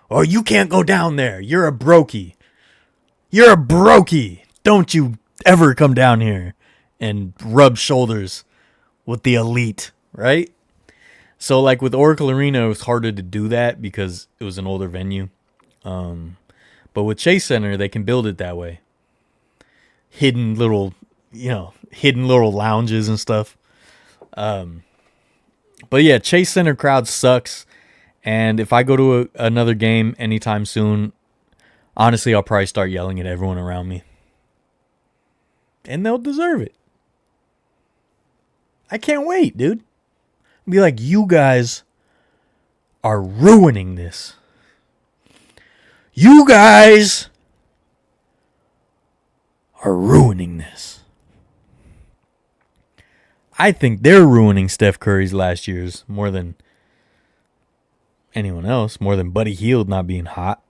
Oh, you can't go down there. You're a brokey. You're a brokey. Don't you ever come down here and rub shoulders with the elite, right? So like with Oracle Arena, it was harder to do that because it was an older venue. But with Chase Center, they can build it that way. Hidden little lounges and stuff. But yeah, Chase Center crowd sucks. And if I go to another game anytime soon, honestly, I'll probably start yelling at everyone around me. And they'll deserve it. I can't wait, dude. I'll be like, you guys are ruining this. You guys are ruining this. I think they're ruining Steph Curry's last year's more than anyone else, more than Buddy Hield not being hot.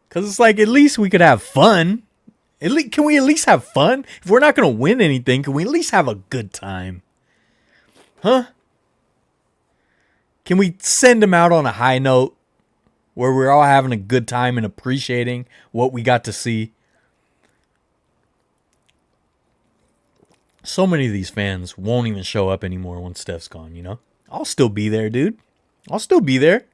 Because it's like, at least we could have fun. Can we at least have fun? If we're not going to win anything, can we at least have a good time? Huh? Can we send them out on a high note where we're all having a good time and appreciating what we got to see? So many of these fans won't even show up anymore once Steph's gone, you know? I'll still be there, dude. I'll still be there.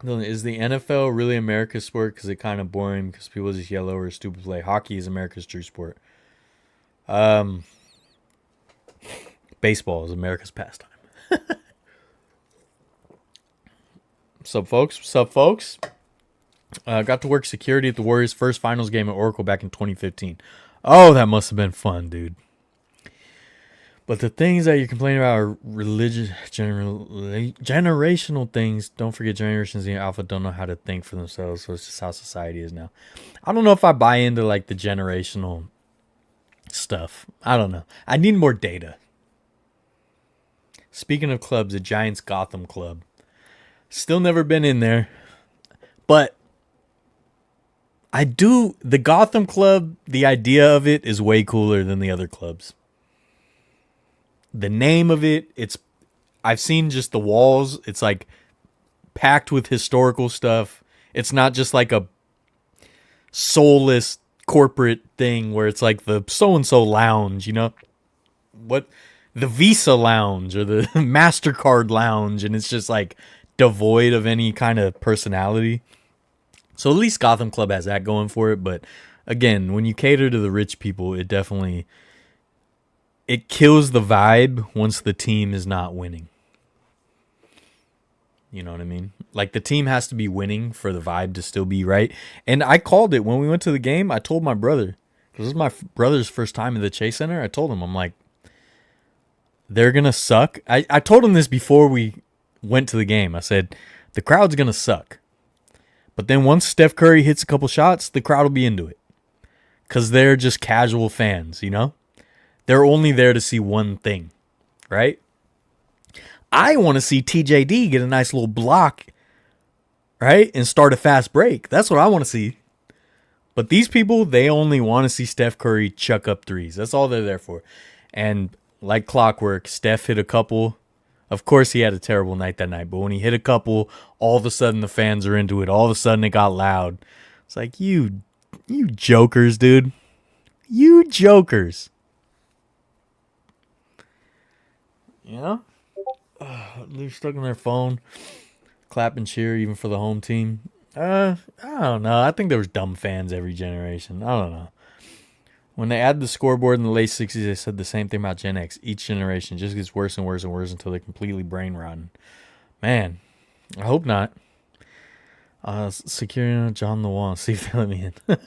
Is the NFL really America's sport? Because it's kind of boring because people just yell over stupid play. Hockey is America's true sport. Baseball is America's pastime. Sup, folks? Got to work security at the Warriors' first finals game at Oracle back in 2015. Oh, that must have been fun, dude. But the things that you're complaining about are religious, generational things. Don't forget, generations in Alpha don't know how to think for themselves. So it's just how society is now. I don't know if I buy into like the generational stuff. I don't know. I need more data. Speaking of clubs, the Giants Gotham Club. Still never been in there. But I do. The Gotham Club, the idea of it is way cooler than the other clubs. The name of it, I've seen just the walls. It's like packed with historical stuff. It's not just like a soulless corporate thing where it's like the so-and-so lounge, you know? What? the Visa Lounge or the MasterCard Lounge, and it's just like devoid of any kind of personality. So at least Gotham Club has that going for it. But again, when you cater to the rich people, it kills the vibe once the team is not winning. You know what I mean? Like, the team has to be winning for the vibe to still be right. And I called it when we went to the game. I told my brother, because this is my brother's first time at the Chase Center. I told him, I'm like, they're going to suck. I told him this before we went to the game. I said, the crowd's going to suck. But then once Steph Curry hits a couple shots, the crowd will be into it. Because they're just casual fans, you know? They're only there to see one thing, right? I want to see TJD get a nice little block, right? And start a fast break. That's what I want to see. But these people, they only want to see Steph Curry chuck up threes. That's all they're there for. And like clockwork, Steph hit a couple. Of course, he had a terrible night that night. But when he hit a couple, all of a sudden the fans are into it. All of a sudden it got loud. It's like, you jokers, dude. You jokers. You know? They're stuck on their phone, clap and cheer even for the home team. I don't know. I think there was dumb fans every generation. I don't know. When they add the scoreboard in the late 60s, they said the same thing about Gen X. Each generation just gets worse and worse and worse until they're completely brain rotten. Man, I hope not. Security John the Wall. See if they let me in.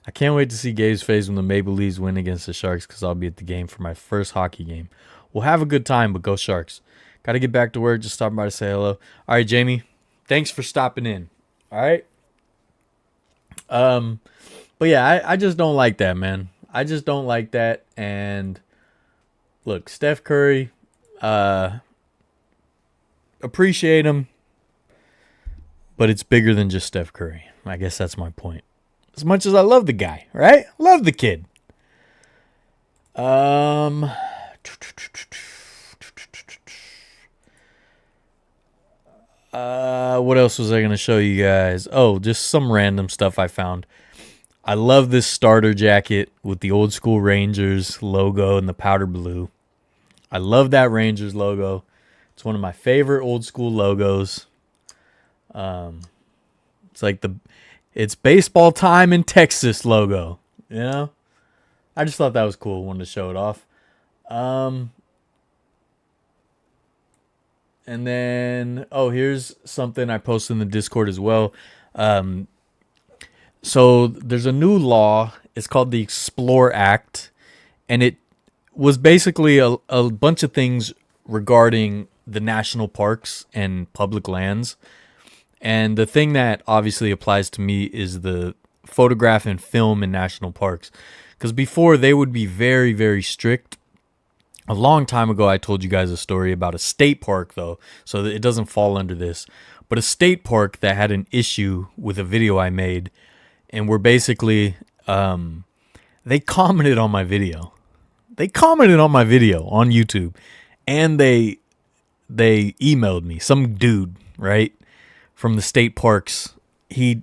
I can't wait to see Gabe's face when the Maple Leafs win against the Sharks because I'll be at the game for my first hockey game. We'll have a good time, but go Sharks. Got to get back to work. Just stopping by to say hello. All right, Jamie. Thanks for stopping in. All right. But yeah, I just don't like that, man. I just don't like that. And look, Steph Curry, appreciate him, but it's bigger than just Steph Curry. I guess that's my point. As much as I love the guy, right? Love the kid. What else was I going to show you guys? Oh, just some random stuff I found. I love this starter jacket with the old school Rangers logo and the powder blue. I love that Rangers logo. It's one of my favorite old school logos. It's like it's baseball time in Texas logo, you know? I just thought that was cool. Wanted to show it off. And then, here's something I posted in the Discord as well. So there's a new law. It's called the Explore Act. And it was basically a bunch of things regarding the national parks and public lands. And the thing that obviously applies to me is the photograph and film in national parks. Because before, they would be very, very strict. A long time ago, I told you guys a story about a state park, though, so that it doesn't fall under this. But a state park that had an issue with a video I made, and were basically, they commented on my video. They commented on my video on YouTube, and they emailed me. Some dude, right, from the state parks, he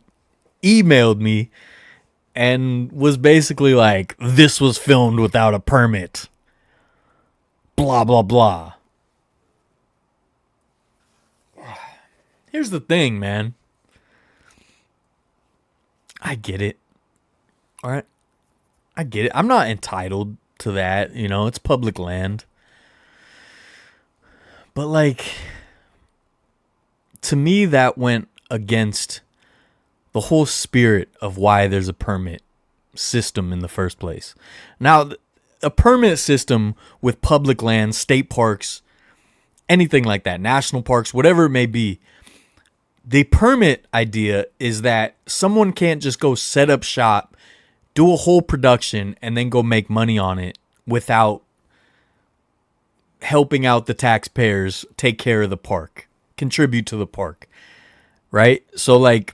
emailed me and was basically like, this was filmed without a permit. Blah, blah, blah. Here's the thing, man. I get it. All right? I get it. I'm not entitled to that. You know, it's public land. But, like, to me, that went against the whole spirit of why there's a permit system in the first place. Now, a permit system with public lands, state parks, anything like that, national parks, whatever it may be, the permit idea is that someone can't just go set up shop, do a whole production, and then go make money on it without helping out the taxpayers take care of the park, contribute to the park, right? So, like,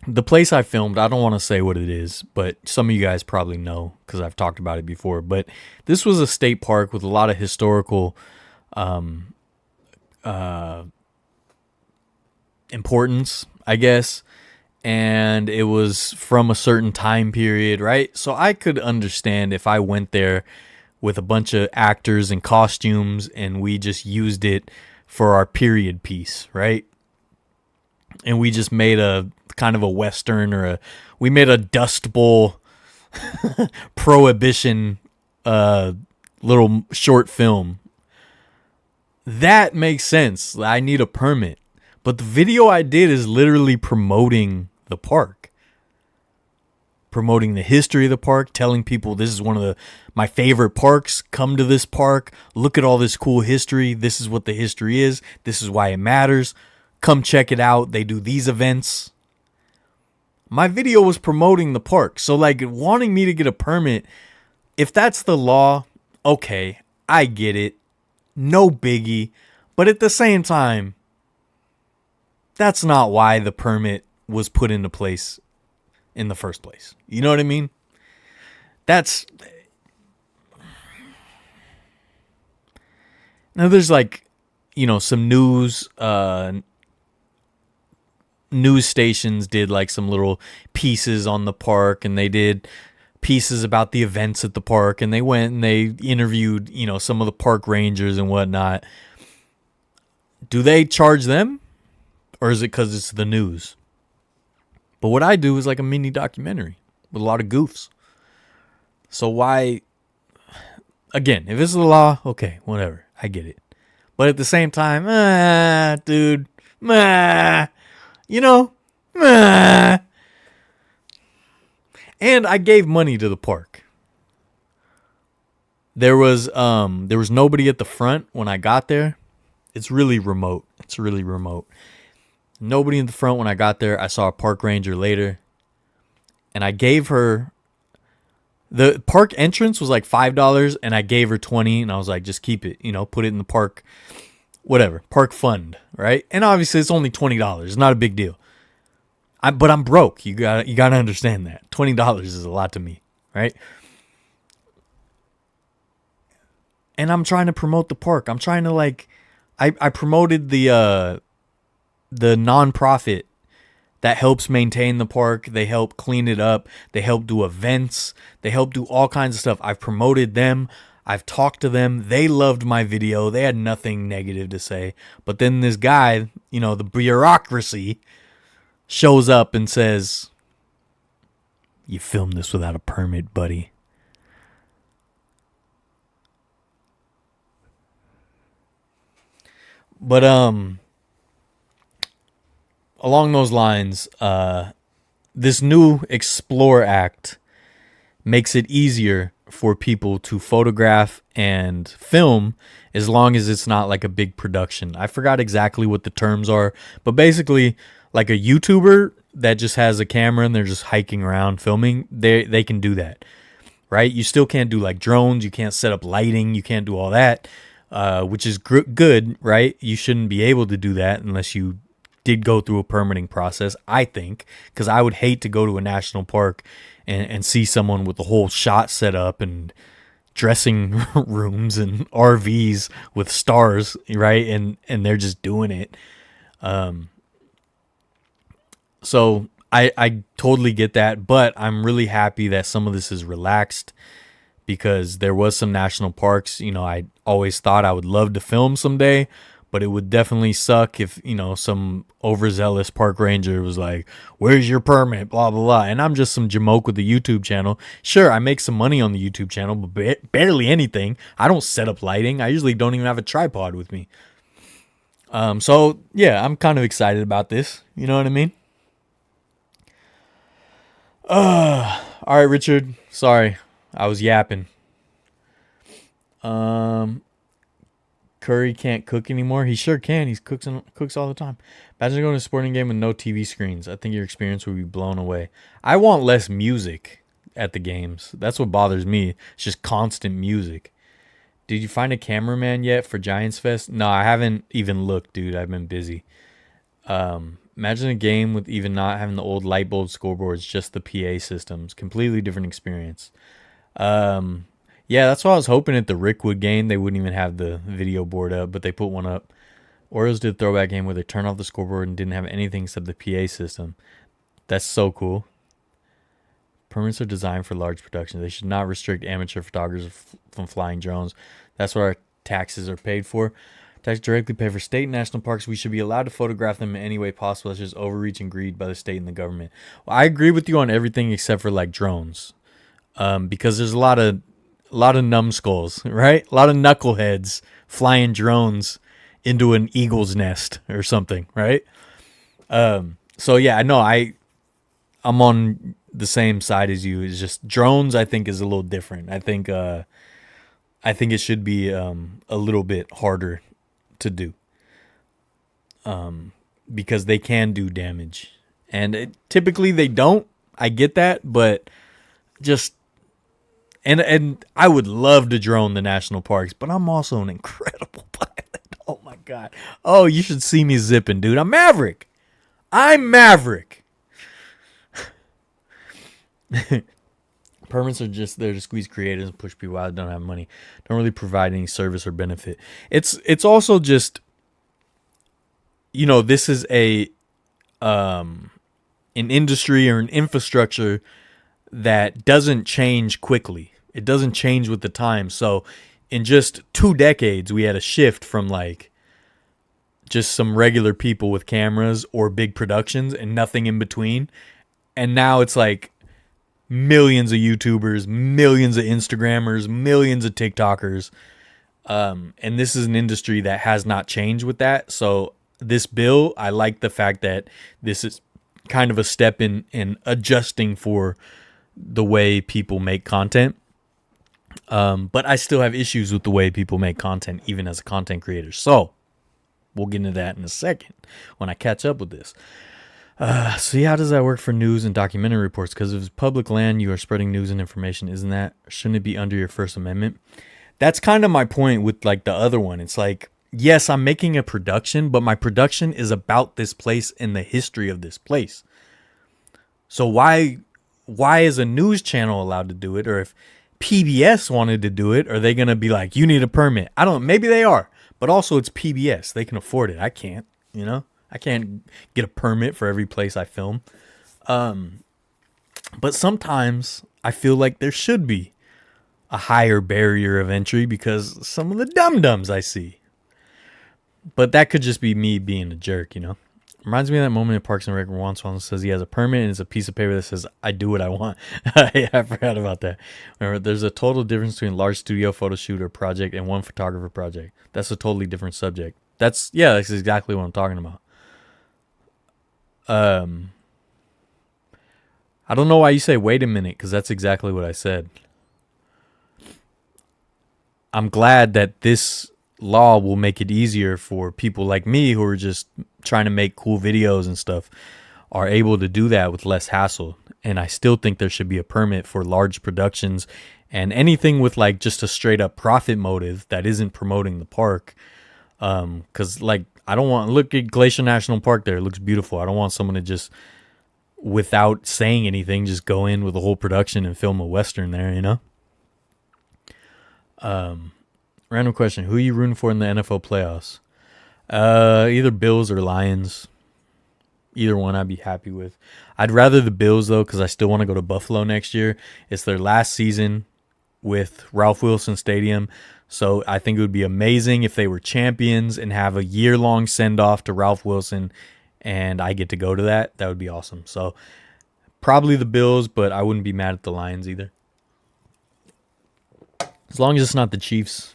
the place I filmed, I don't want to say what it is, but some of you guys probably know because I've talked about it before. But this was a state park with a lot of historical importance, I guess. And it was from a certain time period, right? So I could understand if I went there with a bunch of actors and costumes, and we just used it for our period piece, right? And we just made a kind of a Western, we made a Dust Bowl prohibition little short film. That makes sense. I need a permit. But the video I did is literally promoting the park. Promoting the history of the park, telling people this is one of my favorite parks. Come to this park. Look at all this cool history. This is what the history is. This is why it matters. Come check it out. They do these events. My video was promoting the park. So like wanting me to get a permit, if that's the law, okay, I get it. No biggie. But at the same time, that's not why the permit was put into place in the first place. You know what I mean? Now there's like, some news stations did like some little pieces on the park, and they did pieces about the events at the park, and they went and they interviewed, some of the park rangers and whatnot. Do they charge them? Or is it because it's the news? But what I do is like a mini documentary with a lot of goofs. So why, again, if it's the law, okay, whatever, I get it. But at the same time, dude, And I gave money to the park. There was nobody at the front when I got there. It's really remote. Nobody in the front when I got there. I saw a park ranger later, and I gave her, the park entrance was like $5, and I gave her $20, and I was like, just keep it, put it in the park, whatever, park fund, right? And obviously it's only $20. It's not a big deal. But I'm broke. You gotta understand that. $20 is a lot to me, right? And I'm trying to promote the park. I'm trying to I promoted the nonprofit that helps maintain the park. They help clean it up. They help do events. They help do all kinds of stuff. I've promoted them. I've talked to them. They loved my video. They had nothing negative to say. But then this guy, the bureaucracy, shows up and says, "You filmed this without a permit, buddy." But along those lines, this new Explore Act makes it easier for people to photograph and film as long as it's not like a big production. I forgot exactly what the terms are, but basically like a YouTuber that just has a camera and they're just hiking around filming, they can do that, right? You still can't do like drones. You can't set up lighting. You can't do all that, which is good, right? You shouldn't be able to do that unless you did go through a permitting process, I think, because I would hate to go to a national park and see someone with the whole shot set up and dressing rooms and RVs with stars, right? And they're just doing it. So I totally get that, but I'm really happy that some of this is relaxed, because there was some national parks, I always thought I would love to film someday, but it would definitely suck if, some overzealous park ranger was like, "Where's your permit?" Blah, blah, blah. And I'm just some jamoke with the YouTube channel. Sure, I make some money on the YouTube channel, but barely anything. I don't set up lighting. I usually don't even have a tripod with me. So yeah, I'm kind of excited about this. You know what I mean? All right, Richard. Sorry, I was yapping. Curry can't cook anymore. He sure can. He cooks all the time. Imagine going to a sporting game with no TV screens. I think your experience would be blown away. I want less music at the games. That's what bothers me. It's just constant music. Did you find a cameraman yet for Giants Fest? No, I haven't even looked, dude. I've been busy. Imagine a game with even not having the old light bulb scoreboards, just the PA systems. Completely different experience. Yeah, that's what I was hoping at the Rickwood game. They wouldn't even have the video board up, but they put one up. Orioles did a throwback game where they turned off the scoreboard and didn't have anything except the PA system. That's so cool. Permits are designed for large production. They should not restrict amateur photographers from flying drones. That's what our taxes are paid for. Taxes directly pay for state and national parks. We should be allowed to photograph them in any way possible. It's just overreach and greed by the state and the government. Well, I agree with you on everything except for like drones, because there's a lot of numbskulls, right? A lot of knuckleheads flying drones into an eagle's nest or something, right? So yeah, I know I'm on the same side as you. It's just drones, I think, is a little different. I think it should be a little bit harder to do, because they can do damage, and typically they don't. I get that, but just and I would love to drone the national parks, but I'm also an incredible pilot. Oh my god! Oh, you should see me zipping, dude. I'm Maverick. Permits are just there to squeeze creators and push people out that don't have money. Don't really provide any service or benefit. It's also just, this is an industry or an infrastructure that doesn't change quickly. It doesn't change with the time. So in just 2 decades, we had a shift from like just some regular people with cameras or big productions and nothing in between. And now it's like millions of YouTubers, millions of Instagrammers, millions of TikTokers. And this is an industry that has not changed with that. So this bill, I like the fact that this is kind of a step in adjusting for the way people make content. But I still have issues with the way people make content, even as a content creator. So we'll get into that in a second when I catch up with this. So how does that work for news and documentary reports? Because if it's public land, you are spreading news and information. Isn't that, shouldn't it be under your First Amendment? That's kind of my point with like the other one. It's like, yes, I'm making a production, but my production is about this place and the history of this place. So why is a news channel allowed to do it? Or if PBS wanted to do it, are they going to be like, you need a permit? I don't know. Maybe they are, but also it's PBS. They can afford it. I can't, I can't get a permit for every place I film. But sometimes I feel like there should be a higher barrier of entry because some of the dum-dums I see. But that could just be me being a jerk, Reminds me of that moment in Parks and Rec where Juan Swan says he has a permit and it's a piece of paper that says, I do what I want. I forgot about that. Remember, there's a total difference between a large studio photo shoot or project and one photographer project. That's a totally different subject. That's exactly what I'm talking about. I don't know why you say wait a minute, because that's exactly what I said. I'm glad that this law will make it easier for people like me who are just trying to make cool videos and stuff, are able to do that with less hassle. And I still think there should be a permit for large productions and anything with like just a straight up profit motive that isn't promoting the park. Because like, I don't want, look at Glacier National Park there. It looks beautiful. I don't want someone to just, without saying anything, just go in with a whole production and film a Western there, Random question. Who are you rooting for in the NFL playoffs? Either Bills or Lions. Either one I'd be happy with. I'd rather the Bills, though, because I still want to go to Buffalo next year. It's their last season with Ralph Wilson Stadium. So I think it would be amazing if they were champions and have a year-long send-off to Ralph Wilson, and I get to go to that. That would be awesome. So probably the Bills, but I wouldn't be mad at the Lions either. As long as it's not the Chiefs.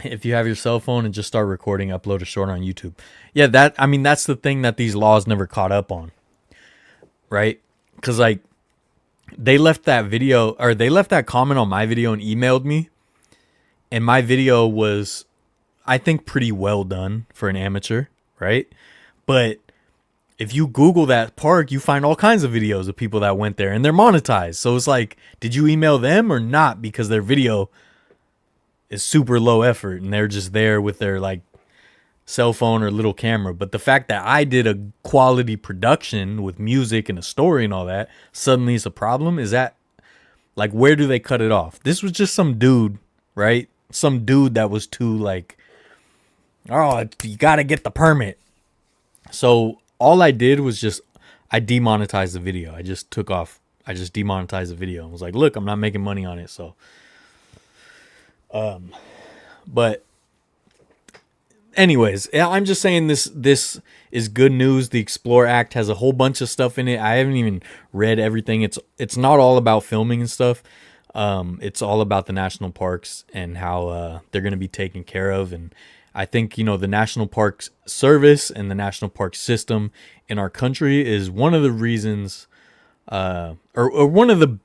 If you have your cell phone and just start recording, upload a short on YouTube. Yeah, that's the thing that these laws never caught up on. Right? Because, like, they left that video, or they left that comment on my video and emailed me. And my video was, I think, pretty well done for an amateur, right? But if you Google that park, you find all kinds of videos of people that went there, and they're monetized. So it's like, did you email them or not? Because their video is super low effort, and they're just there with their like cell phone or little camera. But the fact that I did a quality production with music and a story and all that, suddenly it's a problem. Is that like, where do they cut it off? This was just some dude, right? Some dude that was too like, oh, you got to get the permit. So all I did was just, I demonetized the video. I just took off I just demonetized the video. I was like, look, I'm not making money on it. So, but anyways, I'm just saying this is good news. The Explore Act has a whole bunch of stuff in it. I haven't even read everything. It's not all about filming and stuff. It's all about the national parks and how they're going to be taken care of. And I think, the National Parks Service and the National Park System in our country is one of the reasons, or one of the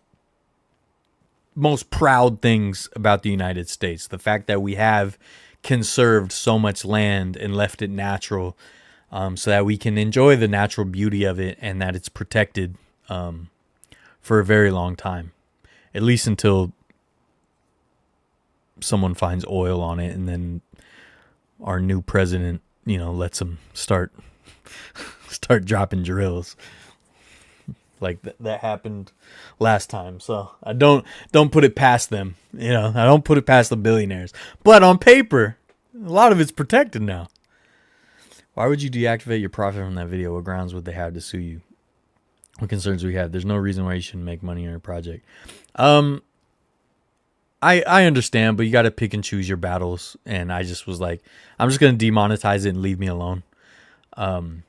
most proud things about the United States. The fact that we have conserved so much land and left it natural, so that we can enjoy the natural beauty of it and that it's protected for a very long time, at least until someone finds oil on it, and then our new president, lets them start dropping drills like that happened last time. So I don't put it past them. I don't put it past the billionaires. But on paper, a lot of it's protected now. Why would you deactivate your profit from that video? What grounds would they have to sue you? What concerns we have? There's no reason why you shouldn't make money on your project. I understand, but you got to pick and choose your battles. And I just was like, I'm just going to demonetize it and leave me alone. And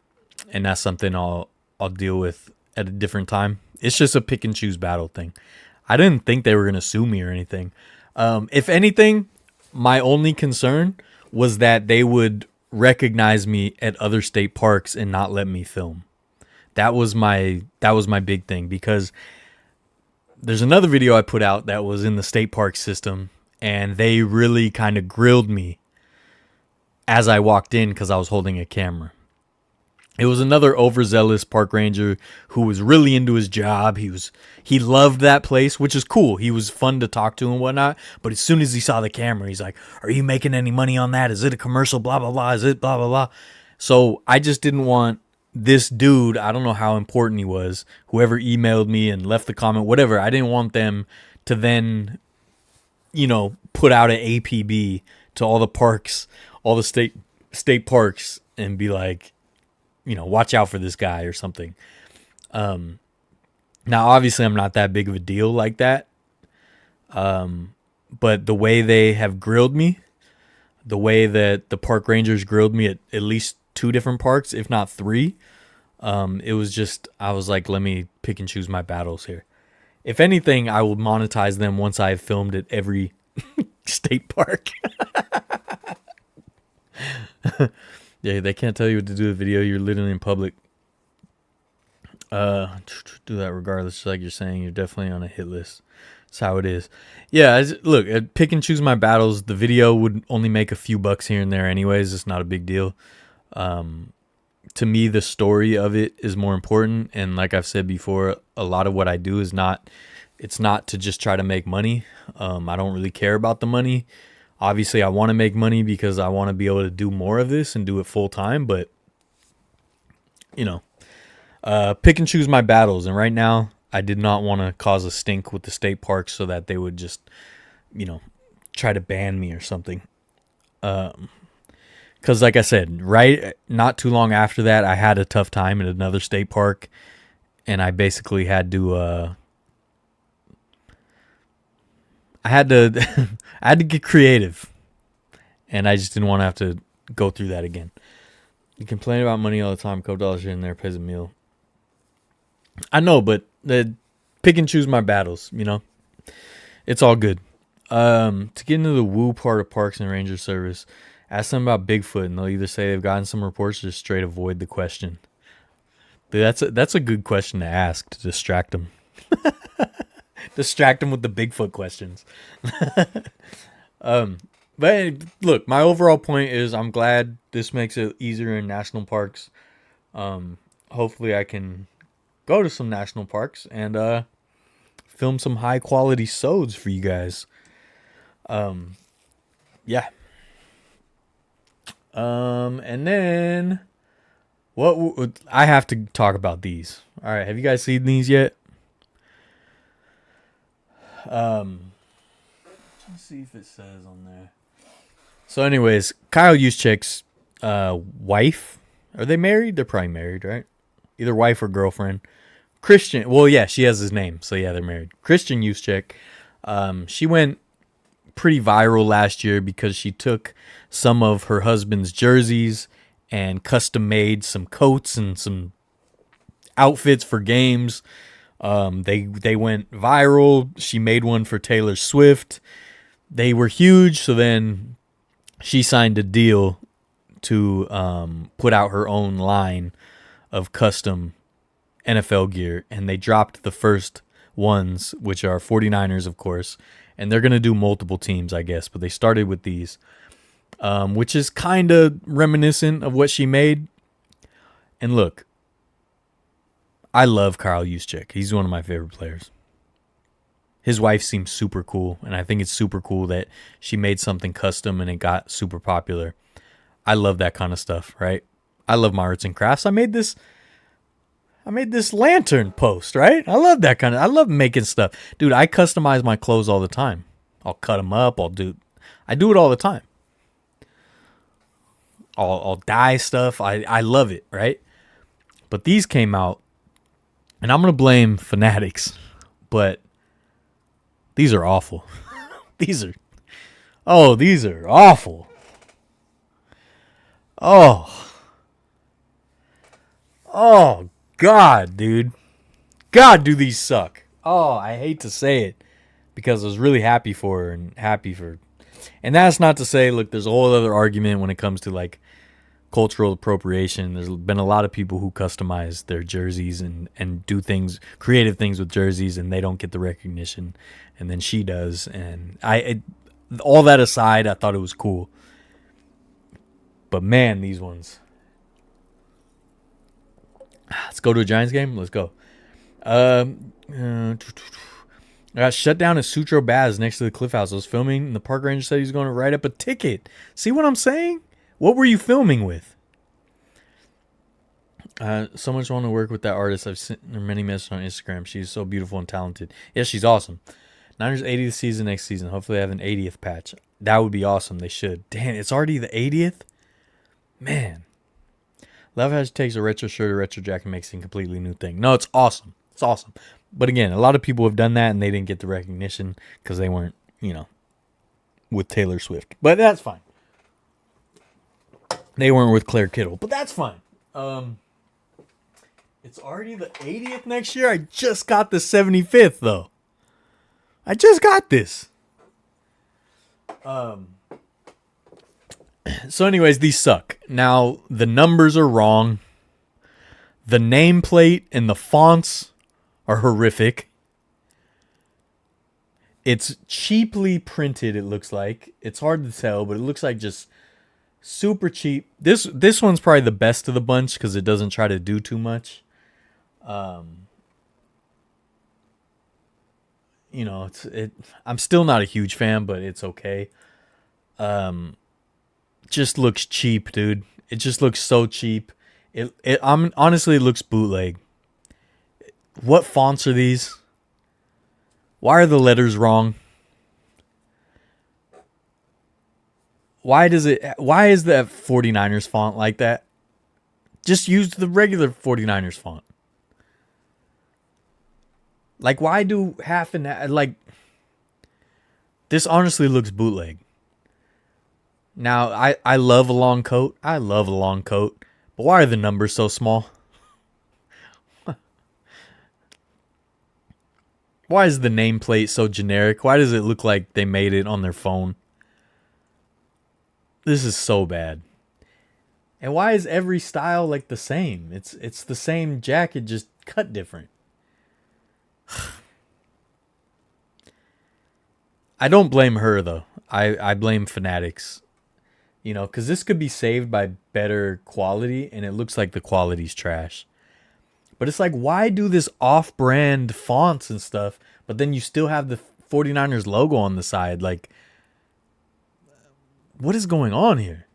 that's something I'll deal with at a different time. It's just a pick and choose battle thing. I didn't think they were going to sue me or anything. If anything, my only concern was that they would recognize me at other state parks and not let me film. That was my big thing, because there's another video I put out that was in the state park system, and they really kind of grilled me as I walked in because I was holding a camera. It was another overzealous park ranger who was really into his job. He loved that place, which is cool. He was fun to talk to and whatnot. But as soon as he saw the camera, he's like, "Are you making any money on that? Is it a commercial? Blah, blah, blah. Is it blah, blah, blah?" So I just didn't want this dude, I don't know how important he was, whoever emailed me and left the comment, whatever, I didn't want them to then, put out an APB to all the parks, all the state parks, and be like, watch out for this guy or something. Now, obviously, I'm not that big of a deal like that. But the way they have grilled me, the way that the park rangers grilled me at least 2 different parks, if not 3, it was just, I was like, let me pick and choose my battles here. If anything, I will monetize them once I've filmed at every state park. Yeah, they can't tell you what to do with the video. You're literally in public. Do that regardless. Just like you're saying, you're definitely on a hit list. That's how it is. Yeah, look, pick and choose my battles. The video would only make a few bucks here and there anyways. It's not a big deal. To me, the story of it is more important. And like I've said before, a lot of what I do is it's not to just try to make money. I don't really care about the money. Obviously, I want to make money because I want to be able to do more of this and do it full time. But, pick and choose my battles. And right now, I did not want to cause a stink with the state parks so that they would just, try to ban me or something. Because like I said, not too long after that, I had a tough time at another state park. And I basically had to... I had to get creative, and I just didn't want to have to go through that again. You complain about money all the time. Couple dollars here and there pays a meal. I know, but pick and choose my battles. It's all good. To get into the woo part of Parks and Ranger Service, ask them about Bigfoot, and they'll either say they've gotten some reports or just straight avoid the question. Dude, that's a good question to ask to distract them. Distract them with the Bigfoot questions. But look, my overall point is I'm glad this makes it easier in national parks. Hopefully I can go to some national parks and film some high quality sods for you guys. Yeah. And then I have to talk about these. All right, have you guys seen these yet? Let's see if it says on there. So anyways, Kyle Juszczyk's wife, are they married? They're probably married, right? Either wife or girlfriend. Christian. Well, yeah, she has his name, so yeah, they're married. Christian Juszczyk. She went pretty viral last year because she took some of her husband's jerseys and custom made some coats and some outfits for games. They went viral. She made one for Taylor Swift. They were huge. So then she signed a deal to put out her own line of custom NFL gear, and they dropped the first ones, which are 49ers, of course, and they're going to do multiple teams, I guess, but they started with these, which is kind of reminiscent of what she made. And look, I love Kyle Juszczyk. He's one of my favorite players. His wife seems super cool, and I think it's super cool that she made something custom and it got super popular. I love that kind of stuff, right? I love my arts and crafts. I made this lantern post, right? I love that I love making stuff. Dude, I customize my clothes all the time. I'll cut them up. I do it all the time. I'll dye stuff. I love it, right? But these came out, and I'm going to blame Fanatics, but these are awful. These are awful. Oh, God, dude. God, do these suck. Oh, I hate to say it because I was really happy for her and that's not to say, look, there's a whole other argument when it comes to like cultural appropriation. There's been a lot of people who customize their jerseys and do things, creative things with jerseys, and they don't get the recognition, and then she does. And all that aside, I thought it was cool. But man, these ones. Let's go to a Giants game. Let's go. I got shut down at Sutro Baz next to the Cliff House. I was filming, and the park ranger said he was going to write up a ticket. See what I'm saying? What were you filming with? So much want to work with that artist. I've sent her many messages on Instagram. She's so beautiful and talented. Yeah, she's awesome. Niners 80th season next season. Hopefully they have an 80th patch. That would be awesome. They should. Damn, it's already the 80th? Man. Love how she takes a retro shirt or retro jacket and makes it a completely new thing. No, it's awesome. It's awesome. But again, a lot of people have done that and they didn't get the recognition because they weren't, with Taylor Swift. But that's fine. They weren't with Claire Kittle. But that's fine. It's already the 80th next year. I just got the 75th, though. I just got this. So anyways, these suck. Now, the numbers are wrong. The nameplate and the fonts are horrific. It's cheaply printed, it looks like. It's hard to tell, but it looks like just super cheap. This one's probably the best of the bunch because it doesn't try to do too much. I'm still not a huge fan, but it's okay. Just looks cheap, dude. It just looks so cheap. Honestly, it looks bootleg. What fonts are these? Why are the letters wrong? Why is the 49ers font like that? Just use the regular 49ers font. Like, why do half and half? Like, this honestly looks bootleg. Now, I love a long coat. But why are the numbers so small? Why is the nameplate so generic? Why does it look like they made it on their phone? This is so bad. And why is every style like the same? It's the same jacket, just cut different. I don't blame her, though. I blame Fanatics. Because this could be saved by better quality, and it looks like the quality's trash. But it's like, why do this off-brand fonts and stuff, but then you still have the 49ers logo on the side? Like, what is going on here?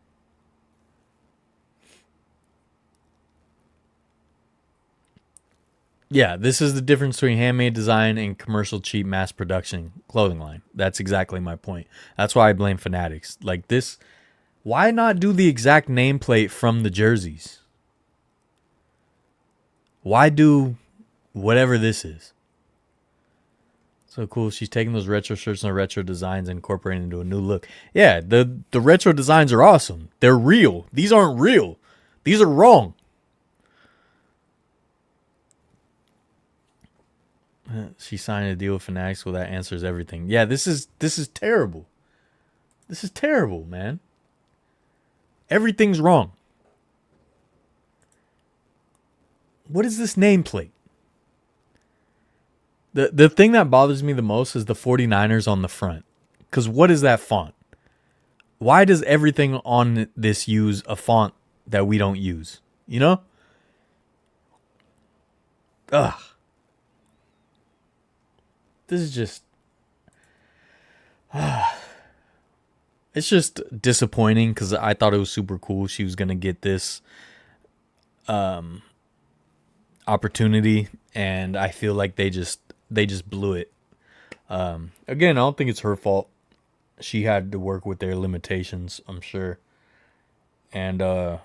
Yeah, this is the difference between handmade design and commercial cheap mass production clothing line. That's exactly my point. That's why I blame Fanatics. Like this, why not do the exact nameplate from the jerseys? Why do Whatever this is. So cool. She's taking those retro shirts and the retro designs and incorporating into a new look. Yeah, the retro designs are awesome. They're real. These aren't real. These are wrong. She signed a deal with Fanatics. Well, that answers everything. Yeah, this is terrible. This is terrible, man. Everything's wrong. What is this nameplate? The thing that bothers me the most is the 49ers on the front. Because what is that font? Why does everything on this use a font that we don't use? You know? Ugh. This is just... It's just disappointing because I thought it was super cool. She was going to get this opportunity, and I feel like they just blew it. Again, I don't think it's her fault. She had to work with their limitations, I'm sure. And I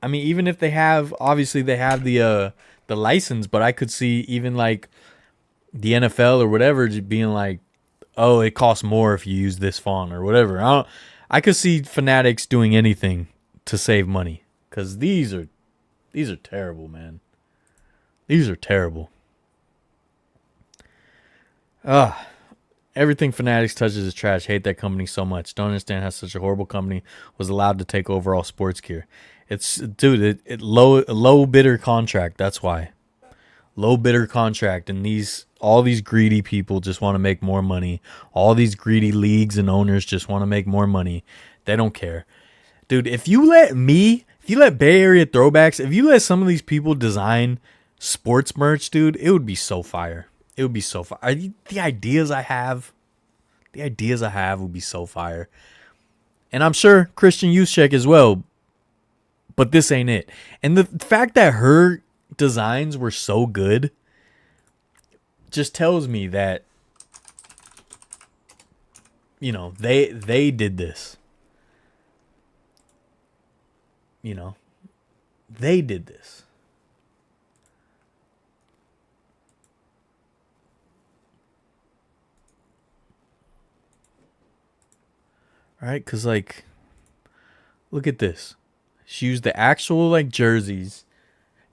mean, even if they have, obviously they have the license, but I could see even like the NFL or whatever just being like, oh, it costs more if you use this font or whatever. I could see Fanatics doing anything to save money because these are terrible, man. These are terrible. Everything Fanatics touches is trash. Hate that company so much. Don't understand how such a horrible company was allowed to take over all sports gear. It's, dude, low bidder contract. That's why. Low bidder contract, and all these greedy people just want to make more money. All these greedy leagues and owners just want to make more money. They don't care. Dude, if you let Bay Area Throwbacks, if you let some of these people design sports merch, dude, it would be so fire. It would be so fire. The ideas I have would be so fire. And I'm sure Christian Juszczyk as well, but this ain't it. And the fact that her designs were so good just tells me that, you know, they did this. You know, they did this. All right, because, like, look at this. She used the actual, like, jerseys.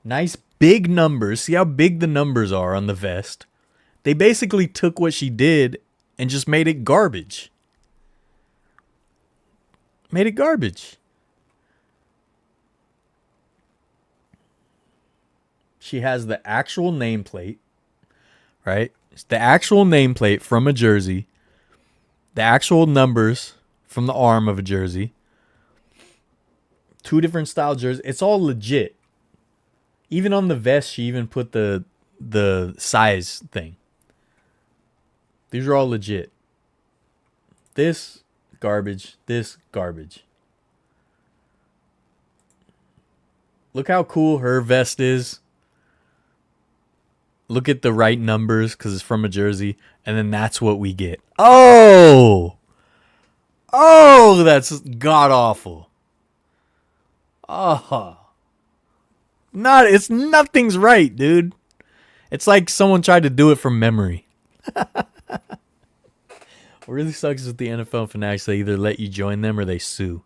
Nice big numbers. See how big the numbers are on the vest. They basically took what she did and just made it garbage. Made it garbage. She has the actual nameplate, right? It's the actual nameplate from a jersey. The actual numbers from the arm of a jersey. Two different style jerseys. It's all legit. Even on the vest, she even put the size thing. These are all legit. This garbage. This garbage. Look how cool her vest is. Look at the right numbers because it's from a jersey. And then that's what we get. Oh! Oh, that's god-awful. Oh. Nothing's right, dude. It's like someone tried to do it from memory. What really sucks with the NFL Fanatics, they either let you join them or they sue.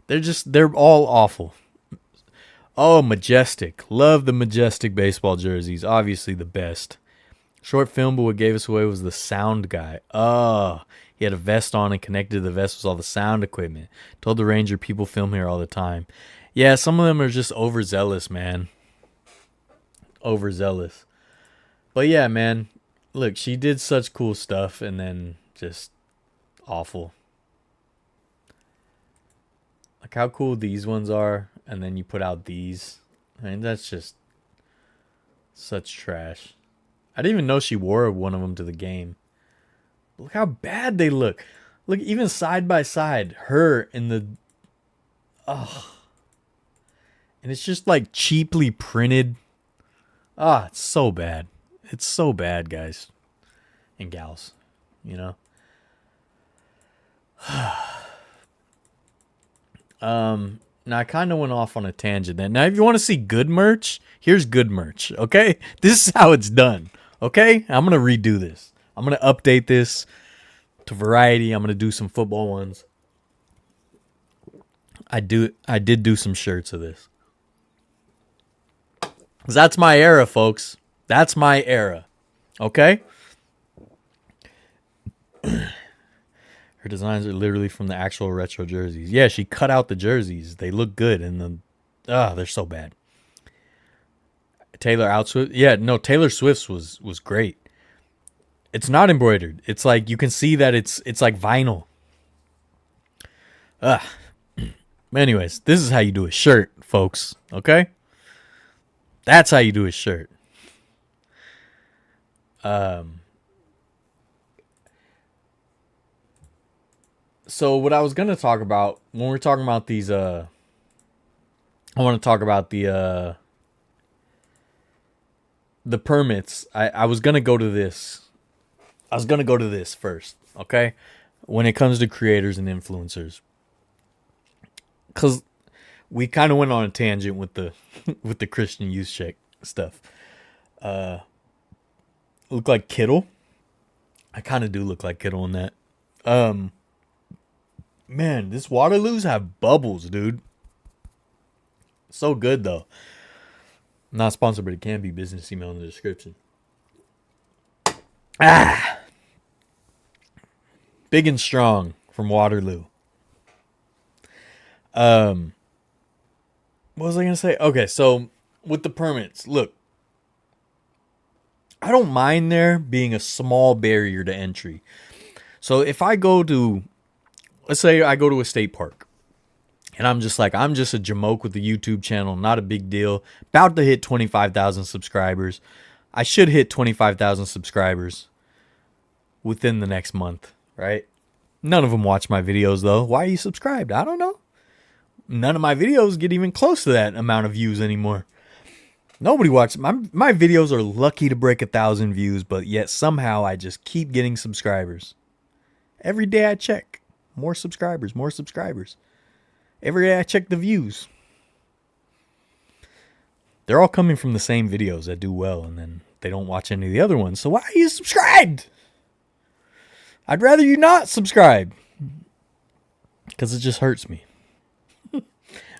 They're all awful. Oh, Majestic. Love the Majestic baseball jerseys. Obviously the best. Short film, but what gave us away was the sound guy. Oh, he had a vest on and connected to the vest was all the sound equipment. Told the Ranger people film here all the time. Yeah, some of them are just overzealous, man. Overzealous. But yeah, man. Look, she did such cool stuff and then just awful. Like how cool these ones are. And then you put out these. I mean, that's just such trash. I didn't even know she wore one of them to the game. Look how bad they look. Look, even side by side. Her in the... Oh. And it's just like cheaply printed. Ah, it's so bad. It's so bad, guys. And gals. You know? Now, I kind of went off on a tangent then. Now, if you want to see good merch, here's good merch, okay? This is how it's done, okay? I'm going to redo this. I'm going to update this to variety. I'm going to do some football ones. I did do some shirts of this. 'Cause that's my era, folks. That's my era, okay? Her designs are literally from the actual retro jerseys. Yeah, she cut out the jerseys. They look good, and they're so bad. Taylor Swift. Yeah, no, Taylor Swift's was great. It's not embroidered. It's like you can see that it's like vinyl. Anyways, this is how you do a shirt, folks. Okay? That's how you do a shirt. So what I was gonna talk about when we're talking about these, I want to talk about the permits. I was gonna go to this. I was gonna go to this first, okay? When it comes to creators and influencers, because we kind of went on a tangent with the with the Christian Youth Check stuff. Look like Kittle. I kind of do look like Kittle in that. Man, this Waterloos have bubbles, dude. So good, though. Not sponsored, but it can be. Business email in the description. Big and strong from Waterloo. What was I going to say? Okay, so with the permits, look. I don't mind there being a small barrier to entry. So if I go to... Let's say I go to a state park and I'm just a jamoke with the YouTube channel. Not a big deal. About to hit 25,000 subscribers. I should hit 25,000 subscribers within the next month, right? None of them watch my videos though. Why are you subscribed? I don't know. None of my videos get even close to that amount of views anymore. Nobody watches. My videos are lucky to break 1,000 views, but yet somehow I just keep getting subscribers. Every day I check. More subscribers, more subscribers. Every day I check the views. They're all coming from the same videos that do well, and then they don't watch any of the other ones. So why are you subscribed? I'd rather you not subscribe. Because it just hurts me.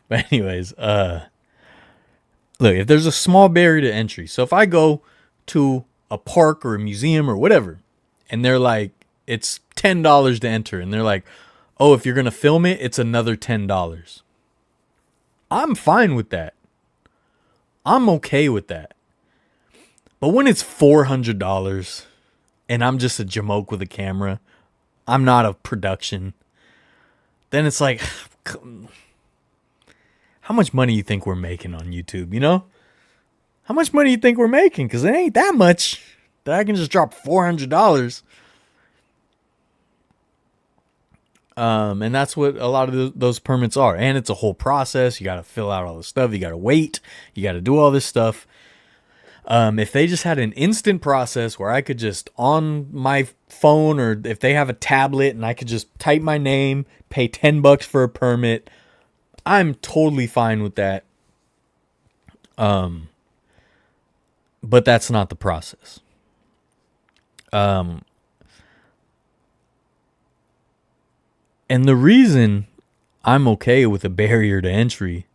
But anyways, look, if there's a small barrier to entry. So if I go to a park or a museum or whatever, and they're like, it's $10 to enter. And they're like, oh, if you're going to film it, it's another $10. I'm fine with that. I'm okay with that. But when it's $400 and I'm just a jamoke with a camera, I'm not a production, then it's like, how much money you think we're making on YouTube, you know? How much money you think we're making? Because it ain't that much that I can just drop $400. And that's what a lot of those permits are. And it's a whole process. You got to fill out all this stuff. You got to wait. You got to do all this stuff. If they just had an instant process where I could just on my phone, or if they have a tablet and I could just type my name, pay $10 for a permit, I'm totally fine with that. But that's not the process. And the reason I'm okay with a barrier to entry,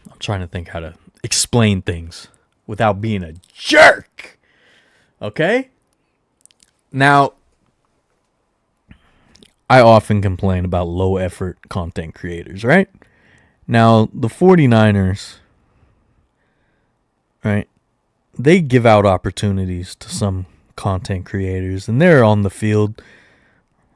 I'm trying to think how to explain things without being a jerk. Okay? Now, I often complain about low effort content creators, right? Now, the 49ers, right? They give out opportunities to some content creators, and they're on the field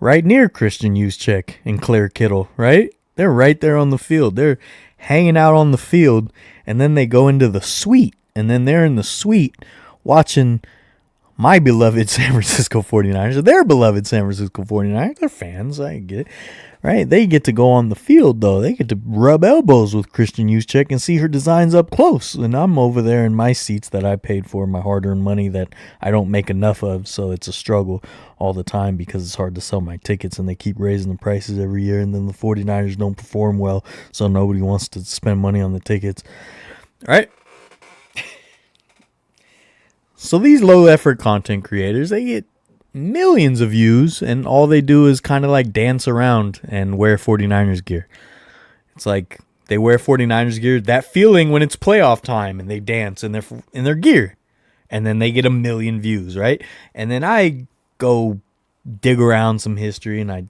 right near Christian Youth Check and Claire Kittle, right? They're right there on the field. They're hanging out on the field, and then they go into the suite, and then they're in the suite watching my beloved San Francisco 49ers, or their beloved San Francisco 49ers. They're fans, I get it. Right? They get to go on the field, though. They get to rub elbows with Christian Juszczyk and see her designs up close. And I'm over there in my seats that I paid for, my hard-earned money that I don't make enough of, so it's a struggle all the time because it's hard to sell my tickets, and they keep raising the prices every year, and then the 49ers don't perform well, so nobody wants to spend money on the tickets. All right? So these low-effort content creators, they get millions of views, and all they do is kind of like dance around and wear 49ers gear. It's like they wear 49ers gear, that feeling when it's playoff time, and they dance in their gear, and then they get 1 million views, right? And then I go dig around some history, and I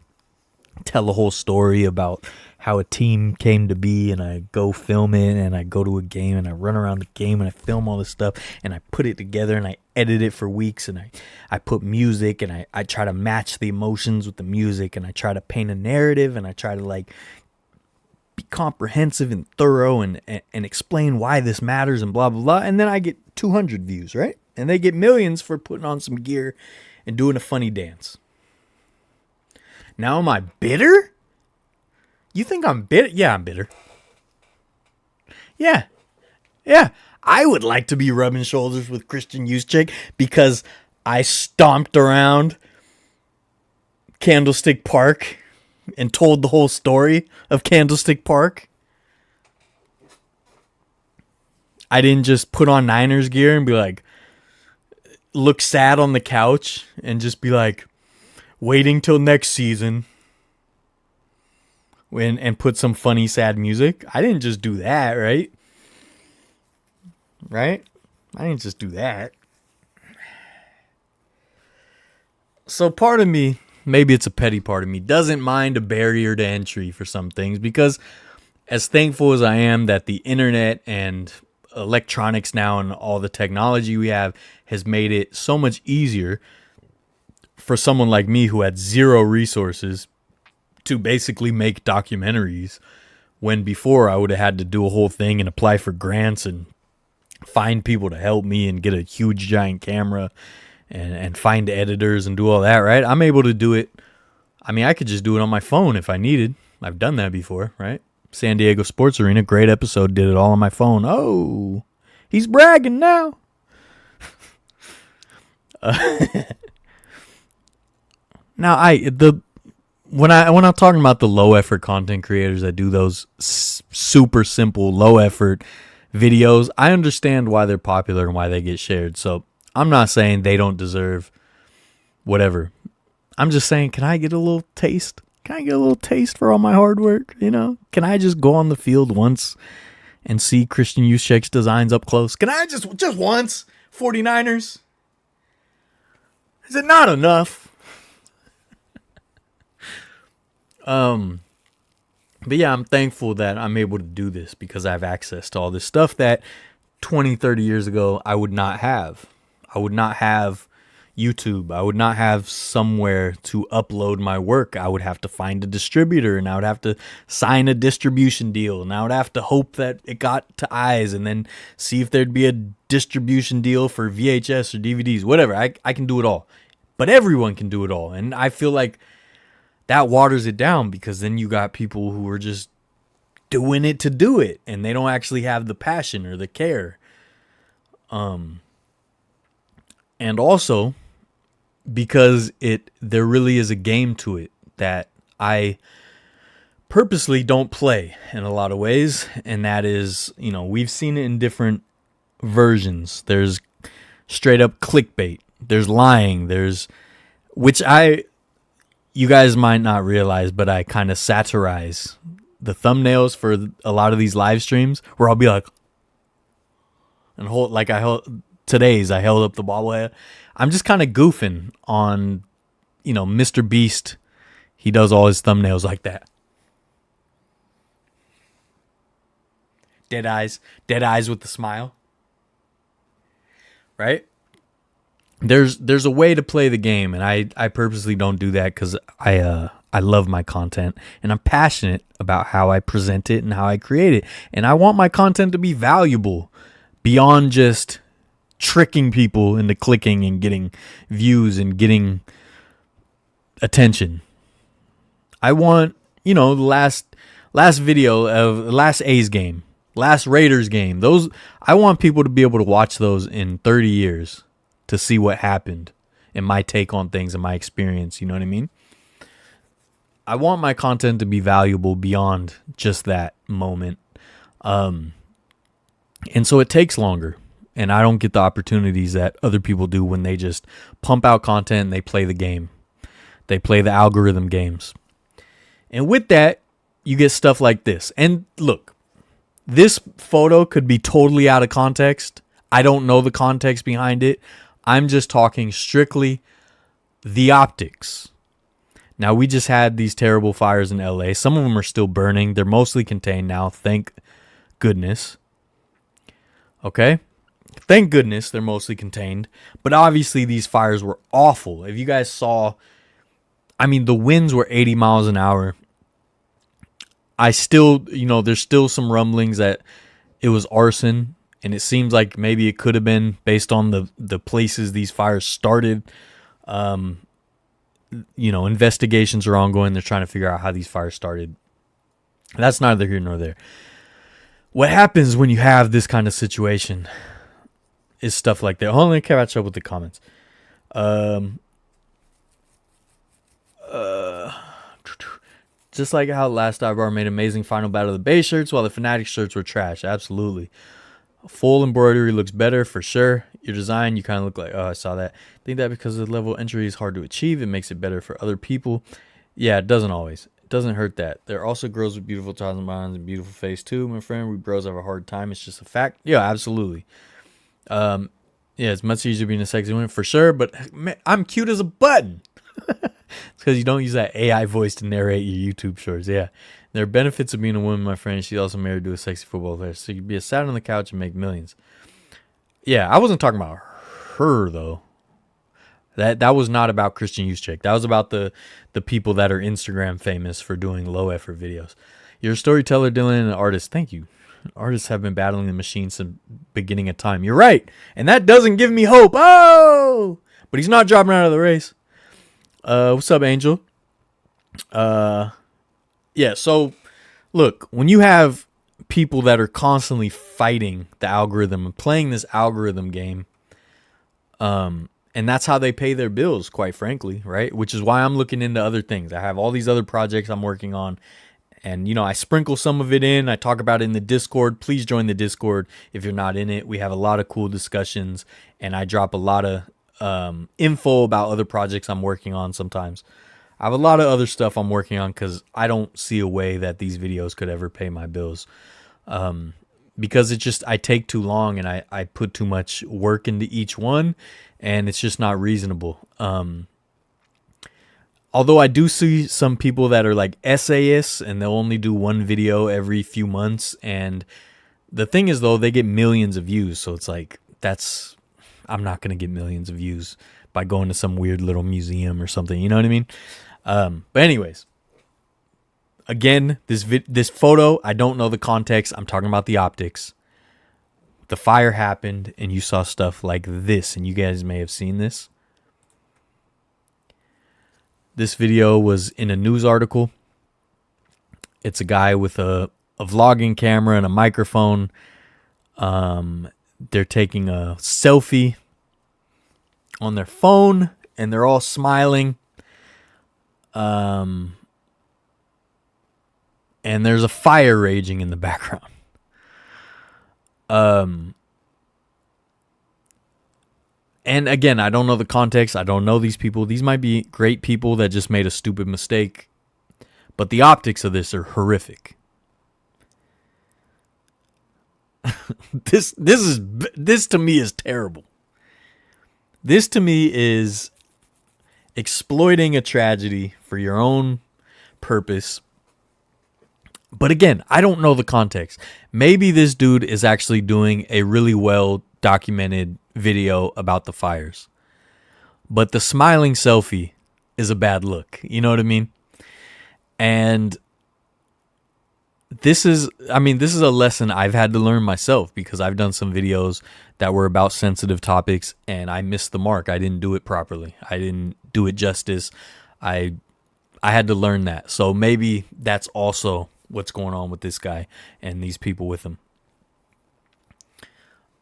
tell a whole story about how a team came to be, and I go film it, and I go to a game, and I run around the game, and I film all this stuff, and I put it together, and I edit it for weeks, and I put music, and I try to match the emotions with the music, and I try to paint a narrative, and I try to like be comprehensive and thorough and explain why this matters and blah, blah, blah, and then I get 200 views, right? And they get millions for putting on some gear and doing a funny dance. Now am I bitter? You think I'm bitter? Yeah, I'm bitter. Yeah. I would like to be rubbing shoulders with Christian Juszczyk because I stomped around Candlestick Park and told the whole story of Candlestick Park. I didn't just put on Niners gear and be like, look sad on the couch and just be like, waiting till next season. And put some funny, sad music. I didn't just do that, right? Right? I didn't just do that. So part of me, maybe it's a petty part of me, doesn't mind a barrier to entry for some things, because as thankful as I am that the internet and electronics now and all the technology we have has made it so much easier for someone like me who had zero resources to basically make documentaries, when before I would have had to do a whole thing and apply for grants and find people to help me and get a huge giant camera and find editors and do all that, right? I'm able to do it. I mean, I could just do it on my phone if I needed. I've done that before, right? San Diego Sports Arena, great episode, did it all on my phone. Oh, he's bragging now. Now, when I'm talking about the low effort content creators that do those super simple low effort videos, I understand why they're popular and why they get shared. So I'm not saying they don't deserve whatever. I'm just saying, can I get a little taste? Can I get a little taste for all my hard work? You know, can I just go on the field once and see Christian Juszczyk's designs up close? Can I just once? 49ers? Is it not enough? But yeah, I'm thankful that I'm able to do this because I have access to all this stuff that 20, 30 years ago I would not have. I would not have YouTube. I would not have somewhere to upload my work. I would have to find a distributor, and I would have to sign a distribution deal, and I would have to hope that it got to eyes, and then see if there'd be a distribution deal for VHS or DVDs, whatever. I can do it all. But everyone can do it all. And I feel like that waters it down, because then you got people who are just doing it to do it, and they don't actually have the passion or the care. And also because there really is a game to it that I purposely don't play in a lot of ways, and that is, we've seen it in different versions. There's straight up clickbait, there's lying, which you guys might not realize, but I kind of satirize the thumbnails for a lot of these live streams, where I'll be like, and I held up the bobblehead. I'm just kind of goofing on, Mr. Beast. He does all his thumbnails like that. Dead eyes with the smile. Right? There's a way to play the game, and I purposely don't do that because I love my content, and I'm passionate about how I present it and how I create it, and I want my content to be valuable beyond just tricking people into clicking and getting views and getting attention. I want, the last video of the last A's game, last Raiders game. Those, I want people to be able to watch those in 30 years to see what happened and my take on things and my experience. You know what I mean? I want my content to be valuable beyond just that moment. And so it takes longer. And I don't get the opportunities that other people do when they just pump out content and they play the game. They play the algorithm games. And with that, you get stuff like this. And look, this photo could be totally out of context. I don't know the context behind it. I'm just talking strictly the optics. Now, we just had these terrible fires in LA. Some of them are still burning. They're mostly contained now. Thank goodness. Okay? Thank goodness they're mostly contained. But obviously, these fires were awful. If you guys saw, the winds were 80 miles an hour. I still, there's still some rumblings that it was arson. And it seems like maybe it could have been based on the places these fires started. Investigations are ongoing. They're trying to figure out how these fires started. That's neither here nor there. What happens when you have this kind of situation is stuff like that. Hold on, let me catch up with the comments. Just like how Last Dive Bar made amazing Final Battle of the Bay shirts, while the Fnatic shirts were trash. Absolutely. Full embroidery looks better for sure. Your design, you kind of look like, oh, I saw that. I think that because the level of entry is hard to achieve, it makes it better for other people. Yeah, it doesn't always. It doesn't hurt that. There are also girls with beautiful tops and bottoms and beautiful face too, my friend. We bros have a hard time. It's just a fact. Yeah, absolutely. Yeah, it's much easier being a sexy woman for sure, but man, I'm cute as a button. It's because you don't use that AI voice to narrate your YouTube shorts. Yeah. There are benefits of being a woman, my friend. She's also married to a sexy football player. So you'd be a sat on the couch and make millions. Yeah, I wasn't talking about her, though. That was not about Christian Juszczyk. That was about the people that are Instagram famous for doing low-effort videos. You're a storyteller, Dylan, and an artist. Thank you. Artists have been battling the machine since the beginning of time. You're right. And that doesn't give me hope. Oh! But he's not dropping out of the race. What's up, Angel? Yeah, so look, when you have people that are constantly fighting the algorithm and playing this algorithm game, and that's how they pay their bills, quite frankly, right? Which is why I'm looking into other things. I have all these other projects I'm working on, and I sprinkle some of it in. I talk about it in the Discord. Please join the Discord if you're not in it. We have a lot of cool discussions, and I drop a lot of info about other projects I'm working on sometimes. I have a lot of other stuff I'm working on because I don't see a way that these videos could ever pay my bills. Because I take too long and I put too much work into each one, and it's just not reasonable. Although I do see some people that are like essayists and they'll only do one video every few months. And the thing is, though, they get millions of views. So it's like, I'm not going to get millions of views by going to some weird little museum or something. You know what I mean? But anyways, again, this photo, I don't know the context. I'm talking about the optics. The fire happened and you saw stuff like this, and you guys may have seen this. This video was in a news article. It's a guy with a vlogging camera and a microphone. They're taking a selfie on their phone and they're all smiling. And there's a fire raging in the background. And again, I don't know the context. I don't know these people. These might be great people that just made a stupid mistake. But the optics of this are horrific. This to me is terrible. This to me is exploiting a tragedy for your own purpose. But again, I don't know the context. Maybe this dude is actually doing a really well documented video about the fires. But the smiling selfie is a bad look. You know what I mean? And this is a lesson I've had to learn myself, because I've done some videos that were about sensitive topics and I missed the mark. I didn't do it properly. I didn't do it justice. I had to learn that. So maybe that's also what's going on with this guy and these people with him.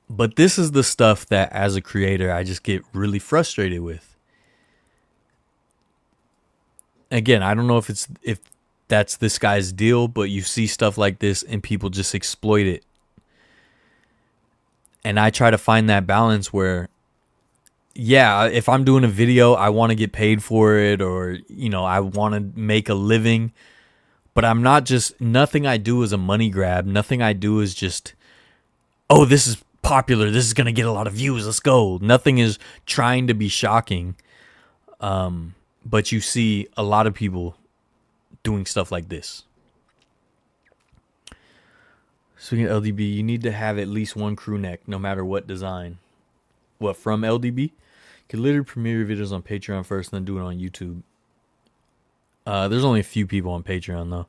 But this is the stuff that as a creator I just get really frustrated with. Again, I don't know if that's this guy's deal, but you see stuff like this and people just exploit it. And I try to find that balance where, yeah, if I'm doing a video, I want to get paid for it, or, you know, I want to make a living, but I'm not just, nothing I do is a money grab. Nothing I do is just, oh, this is popular, this is going to get a lot of views, let's go. Nothing is trying to be shocking. But you see a lot of people doing stuff like this. Speaking of LDB, you need to have at least one crew neck, no matter what design. What, from LDB? You can literally premiere your videos on Patreon first and then do it on YouTube. There's only a few people on Patreon, though.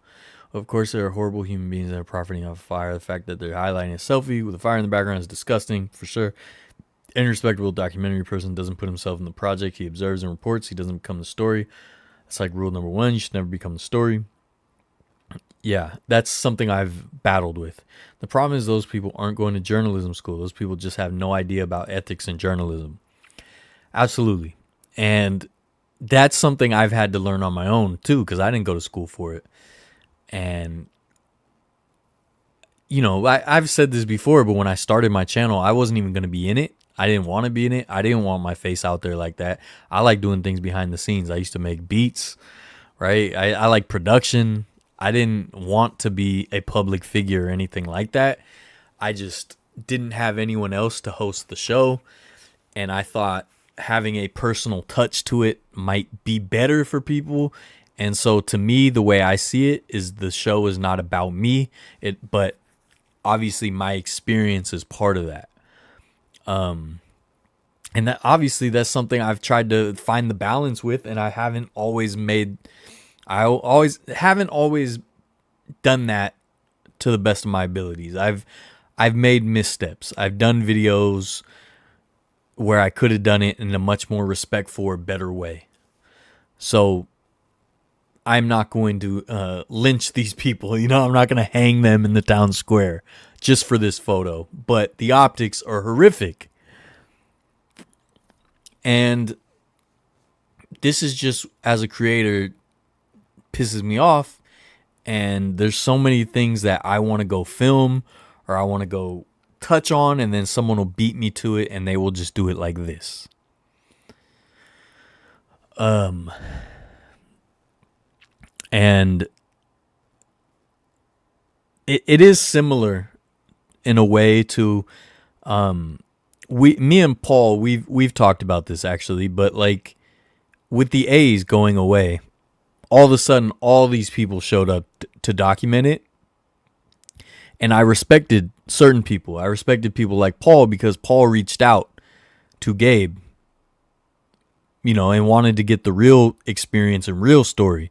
Of course, there are horrible human beings that are profiting off fire. The fact that they're highlighting a selfie with a fire in the background is disgusting, for sure. Any respectable documentary person doesn't put himself in the project. He observes and reports. He doesn't become the story. That's like rule number 1. You should never become the story. Yeah, that's something I've battled with. The problem is those people aren't going to journalism school. Those people just have no idea about ethics in journalism. Absolutely. And that's something I've had to learn on my own, too, because I didn't go to school for it. And, you know, I've said this before, but when I started my channel, I wasn't even going to be in it. I didn't want to be in it. I didn't want my face out there like that. I like doing things behind the scenes. I used to make beats, right? I like production. I didn't want to be a public figure or anything like that. I just didn't have anyone else to host the show. And I thought having a personal touch to it might be better for people. And so to me, the way I see it is the show is not about me, but obviously my experience is part of that. And that obviously that's something I've tried to find the balance with, and I haven't always done that to the best of my abilities. I've made missteps. I've done videos where I could have done it in a much more respectful or better way. So I'm not going to lynch these people. You know, I'm not going to hang them in the town square just for this photo. But the optics are horrific. And this is just, as a creator, pisses me off. And there's so many things that I want to go film or I want to go touch on, and then someone will beat me to it and they will just do it like this. And it is similar in a way to me and Paul, we've talked about this actually, but like with the A's going away, all of a sudden all these people showed up to document it. And I respected certain people. I respected people like Paul because Paul reached out to Gabe, you know, and wanted to get the real experience and real story.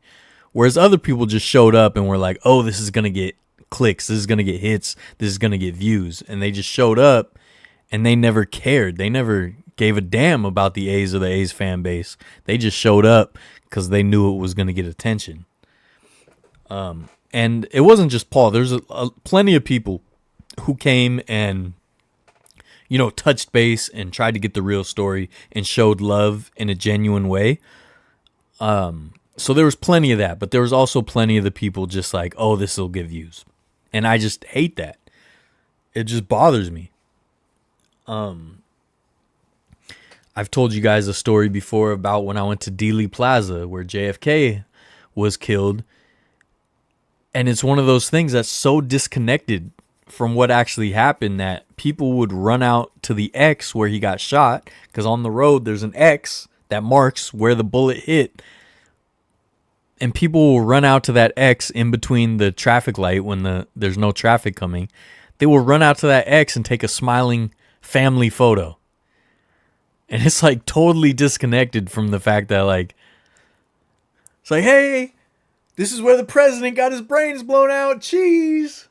Whereas other people just showed up and were like, oh, this is going to get clicks. This is going to get hits. This is going to get views. And they just showed up and they never cared. They never gave a damn about the A's or the A's fan base. They just showed up because they knew it was going to get attention. And it wasn't just Paul. There's plenty of people who came and, you know, touched base and tried to get the real story and showed love in a genuine way. So there was plenty of that, but there was also plenty of the people just like, oh, this will get views. And I just hate that. It just bothers me. I've told you guys a story before about when I went to Dealey Plaza where JFK was killed. And it's one of those things that's so disconnected from what actually happened that people would run out to the X where he got shot, because on the road there's an X that marks where the bullet hit. And people will run out to that X in between the traffic light when there's no traffic coming. They will run out to that X and take a smiling family photo. And it's like totally disconnected from the fact that like, it's like, hey, This is where the president got his brains blown out. Cheese.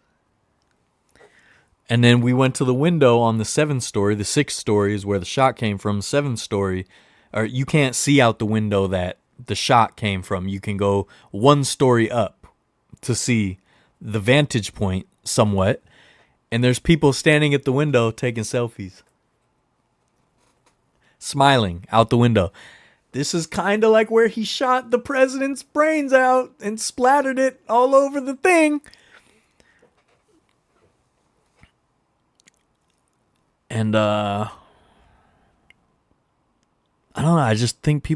And then we went to the window on the 7th story. The 6th story is where the shot came from. 7th story, or you can't see out the window that the shot came from. You can go 1 story up to see the vantage point somewhat. And there's people standing at the window taking selfies. Smiling out the window. This is kind of like where he shot the president's brains out and splattered it all over the thing. And I don't know, I just think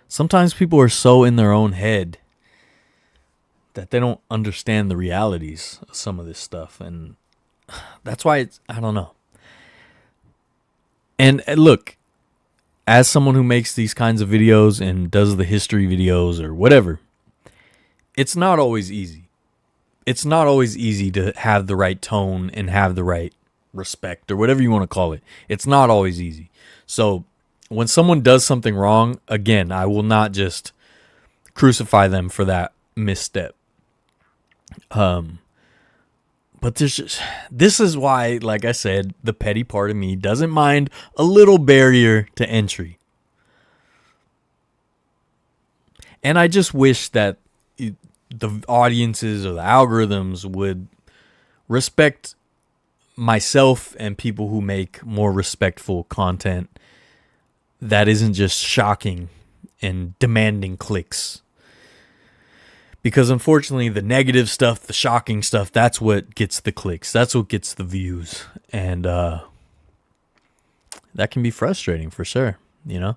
sometimes people are so in their own head that they don't understand the realities of some of this stuff. And that's why I don't know. And look, as someone who makes these kinds of videos and does the history videos or whatever, it's not always easy. It's not always easy to have the right tone and have the right respect or whatever you want to call it. It's not always easy. So when someone does something wrong, again, I will not just crucify them for that misstep. But this is why, like I said, the petty part of me doesn't mind a little barrier to entry. And I just wish that the audiences or the algorithms would respect myself and people who make more respectful content that isn't just shocking and demanding clicks. Because unfortunately, the negative stuff, the shocking stuff, that's what gets the clicks. That's what gets the views. And that can be frustrating for sure, you know?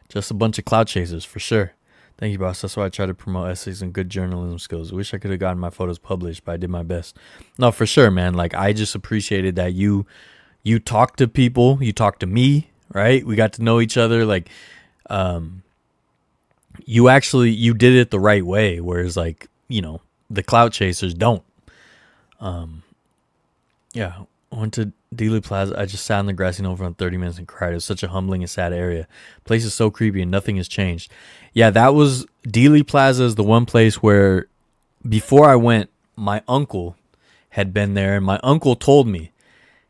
Just a bunch of clout chasers for sure. Thank you, boss. That's why I try to promote essays and good journalism skills. I wish I could have gotten my photos published, but I did my best. No, for sure, man. Like, I just appreciated that you talk to people. You talk to me, right? We got to know each other. Like, you did it the right way. Whereas, like, you know, the clout chasers don't. Yeah. I went to Dealey Plaza. I just sat on the grassy knoll for 30 minutes and cried. It was such a humbling and sad area. Place is so creepy and nothing has changed. Yeah, that was Dealey Plaza is the one place where before I went, my uncle had been there. And my uncle told me,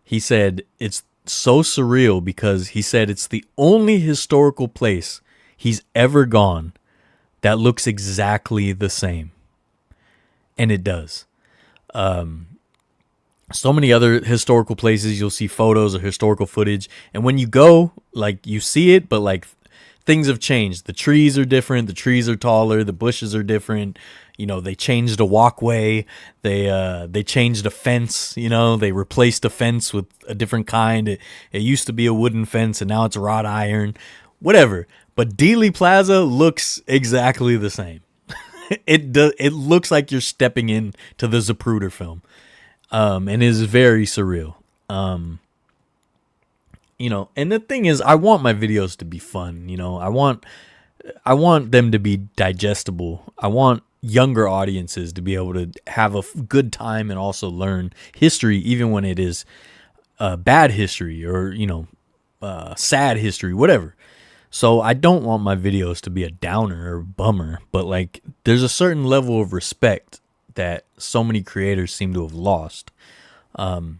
he said, it's so surreal because he said it's the only historical place he's ever gone that looks exactly the same. And it does. So many other historical places, you'll see photos or historical footage. And when you go, like, you see it, but, like, things have changed. The trees are different. The trees are taller. The bushes are different. You know, they changed a walkway. They changed a fence. You know, they replaced a fence with a different kind. It used to be a wooden fence, and now it's wrought iron. Whatever. But Dealey Plaza looks exactly the same. It looks like you're stepping into the Zapruder film. And is very surreal. You know, and the thing is, I want my videos to be fun. You know, I want them to be digestible. I want younger audiences to be able to have a good time and also learn history, even when it is bad history or, you know, sad history, whatever. So I don't want my videos to be a downer or bummer, but, like, there's a certain level of respect that so many creators seem to have lost. And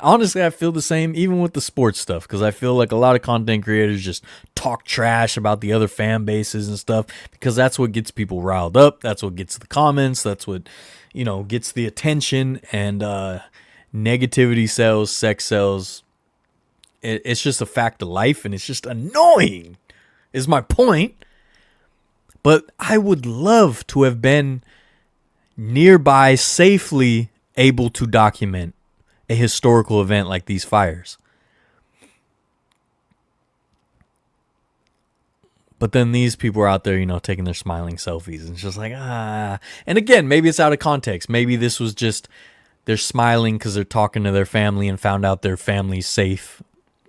honestly, I feel the same even with the sports stuff, because I feel like a lot of content creators just talk trash about the other fan bases and stuff, because that's what gets people riled up. That's what gets the comments. That's what, you know, gets the attention. And negativity sells, sex sells. It's just a fact of life, and it's just annoying, is my point. But I would love to have been nearby, safely able to document a historical event like these fires. But then these people are out there, you know, taking their smiling selfies, and it's just like, ah. And again, maybe it's out of context. Maybe this was just they're smiling because they're talking to their family and found out their family's safe,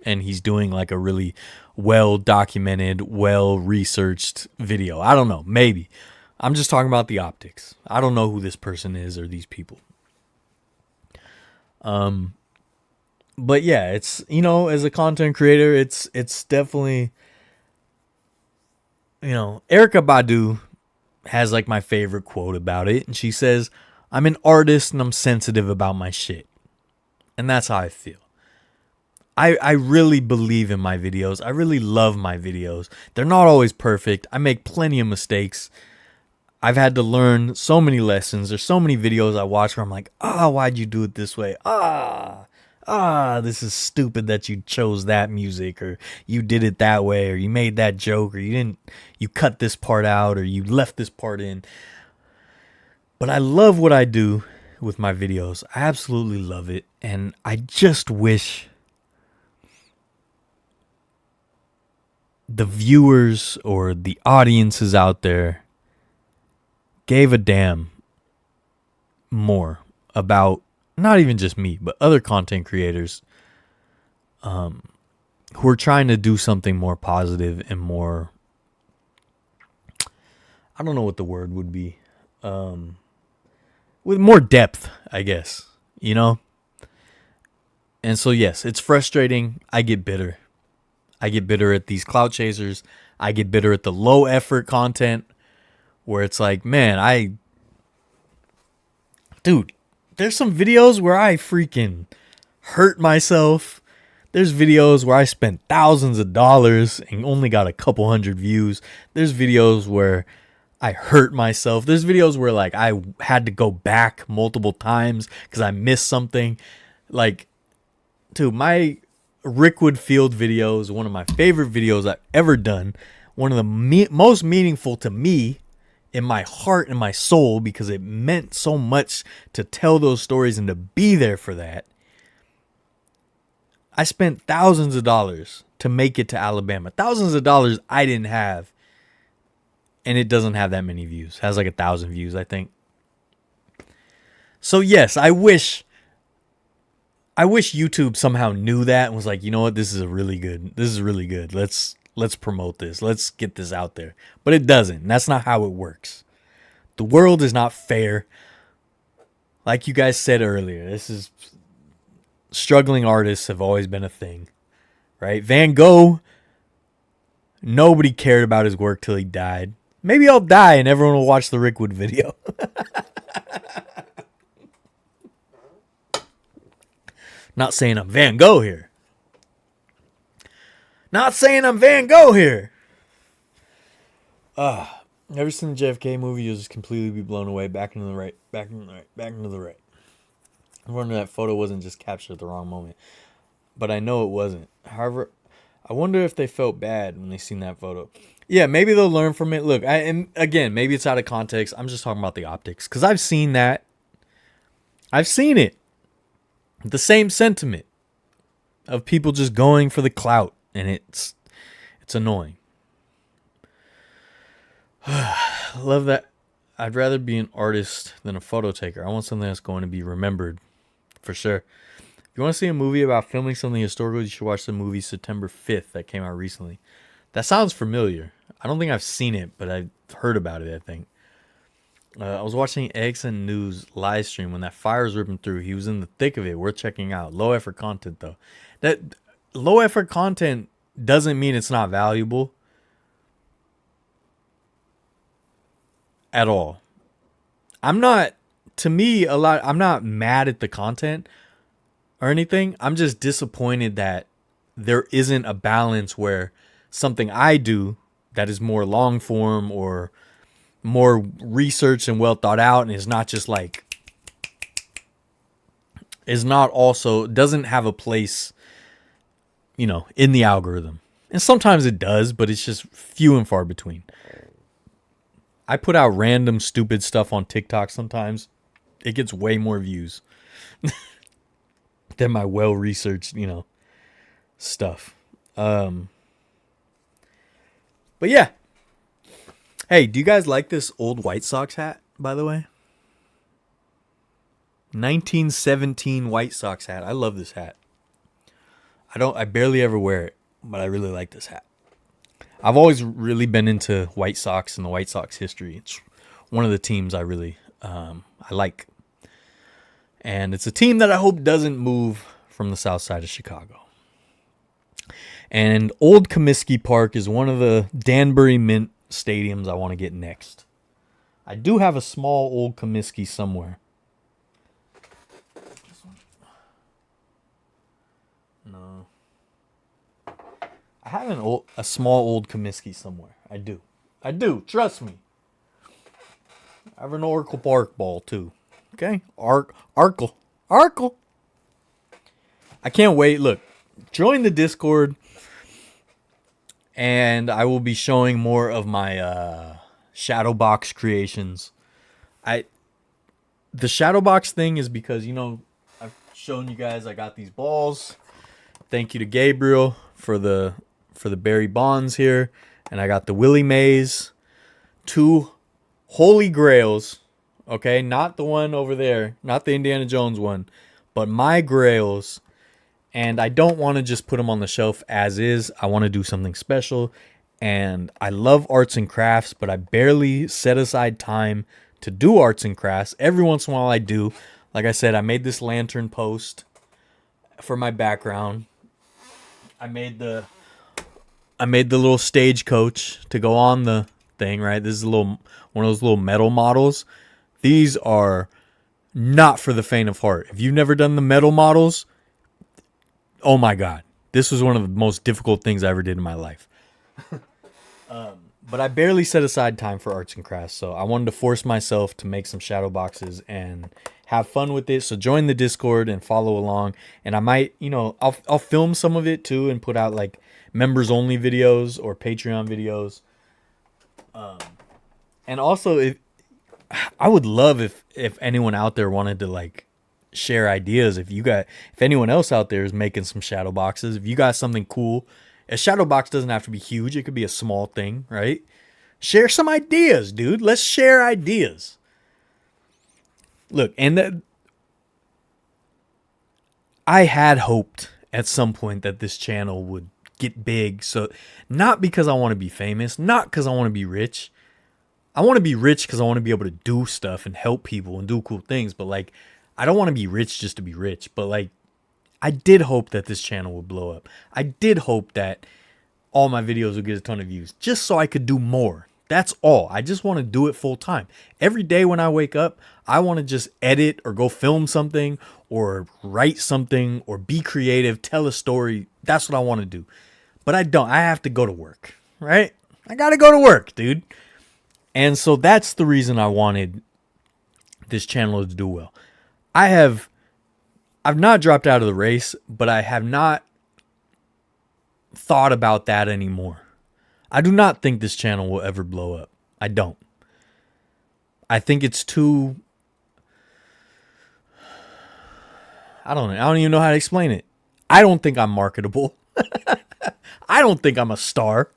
and he's doing like a really well-documented, well-researched video. I don't know. Maybe. I'm just talking about the optics. I don't know who this person is or these people. But yeah, it's, you know, as a content creator, it's definitely, you know, Erykah Badu has like my favorite quote about it. And she says, I'm an artist and I'm sensitive about my shit. And that's how I feel. I really believe in my videos. I really love my videos. They're not always perfect. I make plenty of mistakes. I've had to learn so many lessons. There's so many videos I watch where I'm like, why'd you do it this way? This is stupid that you chose that music, or you did it that way, or you made that joke, or you cut this part out, or you left this part in. But I love what I do with my videos. I absolutely love it. And I just wish the viewers or the audiences out there gave a damn more about not even just me, but other content creators who are trying to do something more positive and more, I don't know what the word would be, with more depth, I guess, you know? And so, yes, it's frustrating. I get bitter. I get bitter at these clout chasers. I get bitter at the low effort content where it's like, man, dude, there's some videos where I freaking hurt myself. There's videos where I spent thousands of dollars and only got a couple hundred views. There's videos where I hurt myself. There's videos where like I had to go back multiple times because I missed something. Like, dude, my Rickwood Field video is one of my favorite videos I've ever done. One of the most meaningful to me in my heart and my soul, because it meant so much to tell those stories and to be there for that. I spent thousands of dollars to make it to Alabama. Thousands of dollars I didn't have. And it doesn't have that many views. It has like 1,000 views, I think. So yes, I wish YouTube somehow knew that and was like, you know what, this is really good. Let's promote this. Let's get this out there. But it doesn't. And that's not how it works. The world is not fair. Like you guys said earlier, struggling artists have always been a thing, right? Van Gogh, nobody cared about his work till he died. Maybe I'll die and everyone will watch the Rickwood video. Not saying I'm Van Gogh here. Ever seen the JFK movie, you'll just completely be blown away. Back into the right. I wonder that photo wasn't just captured at the wrong moment. But I know it wasn't. However, I wonder if they felt bad when they seen that photo. Yeah, maybe they'll learn from it. Look, and again, maybe it's out of context. I'm just talking about the optics. Because I've seen that. I've seen it. The same sentiment of people just going for the clout. And it's annoying. Love that. I'd rather be an artist than a photo taker. I want something that's going to be remembered. For sure. If you want to see a movie about filming something historical, you should watch the movie September 5th that came out recently. That sounds familiar. I don't think I've seen it, but I've heard about it, I think. I was watching XN News live stream when that fire was ripping through. He was in the thick of it. Worth checking out. Low effort content, though. That low effort content doesn't mean it's not valuable. At all. I'm not mad at the content or anything. I'm just disappointed that there isn't a balance where something I do that is more long form or more researched and well thought out and is not just like, doesn't have a place, in the algorithm. And sometimes it does, but it's just few and far between. I put out random stupid stuff on TikTok sometimes. It gets way more views than my well-researched, stuff. But yeah. Hey, do you guys like this old White Sox hat, by the way? 1917 White Sox hat. I love this hat. I barely ever wear it, but I really like this hat. I've always really been into White Sox and the White Sox history. It's one of the teams I really I like. And it's a team that I hope doesn't move from the south side of Chicago. And Old Comiskey Park is one of the Danbury Mint stadiums I want to get next. I do have a small old Comiskey somewhere. No. I have a small old Comiskey somewhere. I do. Trust me. I have an Oracle Bark ball too. Okay? Arkle. I can't wait. Look, join the Discord, and I will be showing more of my shadow box creations. The shadow box thing is because, you know, I've shown you guys I got these balls. Thank you to Gabriel for the Barry Bonds here, and I got the Willie Mays, 2 holy grails. Okay, not the one over there, not the Indiana Jones one, but my grails. And I don't want to just put them on the shelf as is. I want to do something special. And I love arts and crafts, but I barely set aside time to do arts and crafts. Every once in a while I do. Like I said, I made this lantern post for my background. I made the little stagecoach to go on the thing, right? This is one of those little metal models. These are not for the faint of heart. If you've never done the metal models, oh my God. This was one of the most difficult things I ever did in my life. But I barely set aside time for arts and crafts, so I wanted to force myself to make some shadow boxes and have fun with it. So join the Discord and follow along. And I might, you know, I'll film some of it too and put out like members only videos or Patreon videos. And also, I would love if anyone out there wanted to like share ideas. If anyone else out there is making some shadow boxes, if you got something cool, a shadow box doesn't have to be huge. It could be a small thing, right? Share some ideas, dude. Let's share ideas. Look, I had hoped at some point that this channel would get big. So not because I want to be famous, not because I want to be rich. I want to be rich because I want to be able to do stuff and help people and do cool things. But like, I don't want to be rich just to be rich. But like, I did hope that this channel would blow up. I did hope that all my videos would get a ton of views just so I could do more. That's all. I just want to do it full time. Every day when I wake up, I want to just edit or go film something or write something or be creative, tell a story. That's what I want to do. But I don't. I have to go to work, right? I got to go to work, dude. And so that's the reason I wanted this channel to do well. I've not dropped out of the race, but I have not thought about that anymore. I do not think this channel will ever blow up. I don't. I think it's too... I don't even know how to explain it. I don't think I'm marketable. I don't think I'm a star.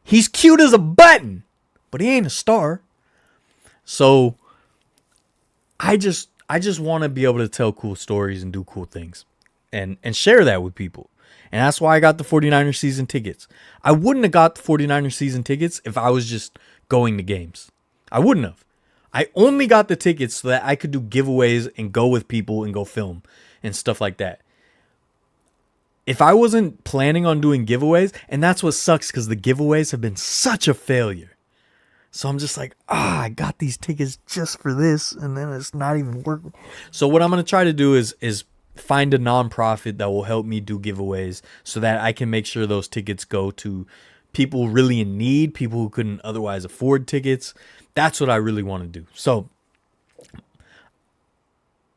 He's cute as a button, but he ain't a star. So I just want to be able to tell cool stories and do cool things and share that with people. And that's why I got the 49ers season tickets. I wouldn't have got the 49ers season tickets if I was just going to games. I wouldn't have. I only got the tickets so that I could do giveaways and go with people and go film and stuff like that. If I wasn't planning on doing giveaways, and that's what sucks because the giveaways have been such a failure. So I'm just like, I got these tickets just for this, and then it's not even working. So what I'm going to try to do is find a nonprofit that will help me do giveaways so that I can make sure those tickets go to people really in need, people who couldn't otherwise afford tickets. That's what I really want to do. So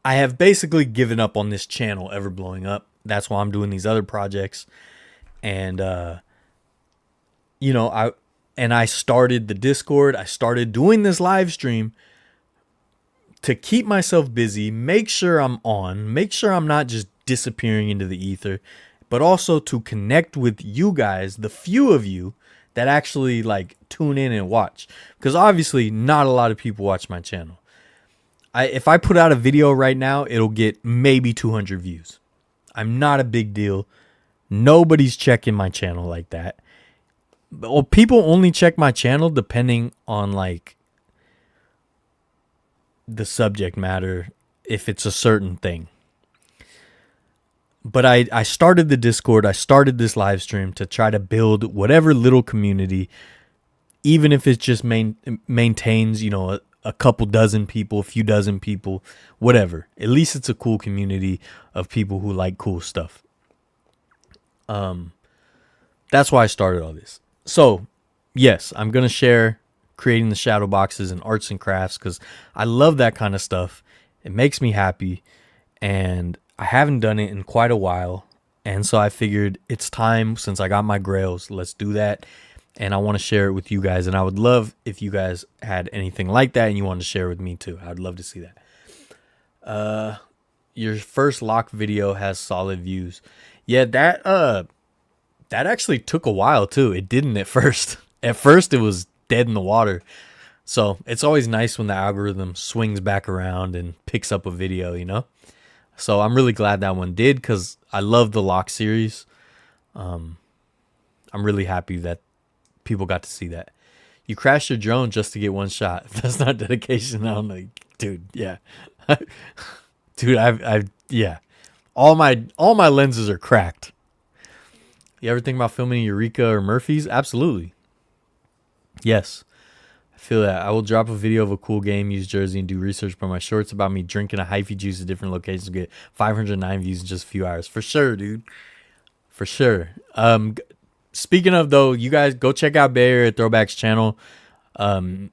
I have basically given up on this channel ever blowing up. That's why I'm doing these other projects. And, I started the Discord. I started doing this live stream to keep myself busy, make sure I'm on, make sure I'm not just disappearing into the ether, but also to connect with you guys, the few of you that actually like tune in and watch. Because obviously not a lot of people watch my channel. If I put out a video right now, it'll get maybe 200 views. I'm not a big deal. Nobody's checking my channel like that. Well, people only check my channel depending on like the subject matter, if it's a certain thing. But I started the Discord. I started this live stream to try to build whatever little community even if it just maintains, a couple dozen people, a few dozen people, whatever. At least it's a cool community of people who like cool stuff. That's why I started all this. So, yes, I'm going to share creating the shadow boxes and arts and crafts because I love that kind of stuff. It makes me happy, and I haven't done it in quite a while. And so I figured it's time, since I got my grails, let's do that. And I want to share it with you guys. And I would love if you guys had anything like that and you wanted to share with me too. I'd love to see that. Your first lock video has solid views. Yeah, that actually took a while too. It didn't at first. At first it was dead in the water. So it's always nice when the algorithm swings back around and picks up a video, So I'm really glad that one did because I love the lock series. I'm really happy that people got to see that. You crashed your drone just to get one shot. If that's not dedication, I'm like, dude, yeah. Dude, I've yeah. All my lenses are cracked. You ever think about filming Eureka or Murphy's? Absolutely. Yes. I feel that. I will drop a video of a cool game, use jersey, and do research for my shorts about me drinking a hyphy juice at different locations to get 509 views in just a few hours. For sure, dude. For sure. Speaking of, though, you guys go check out Bay Area Throwbacks channel.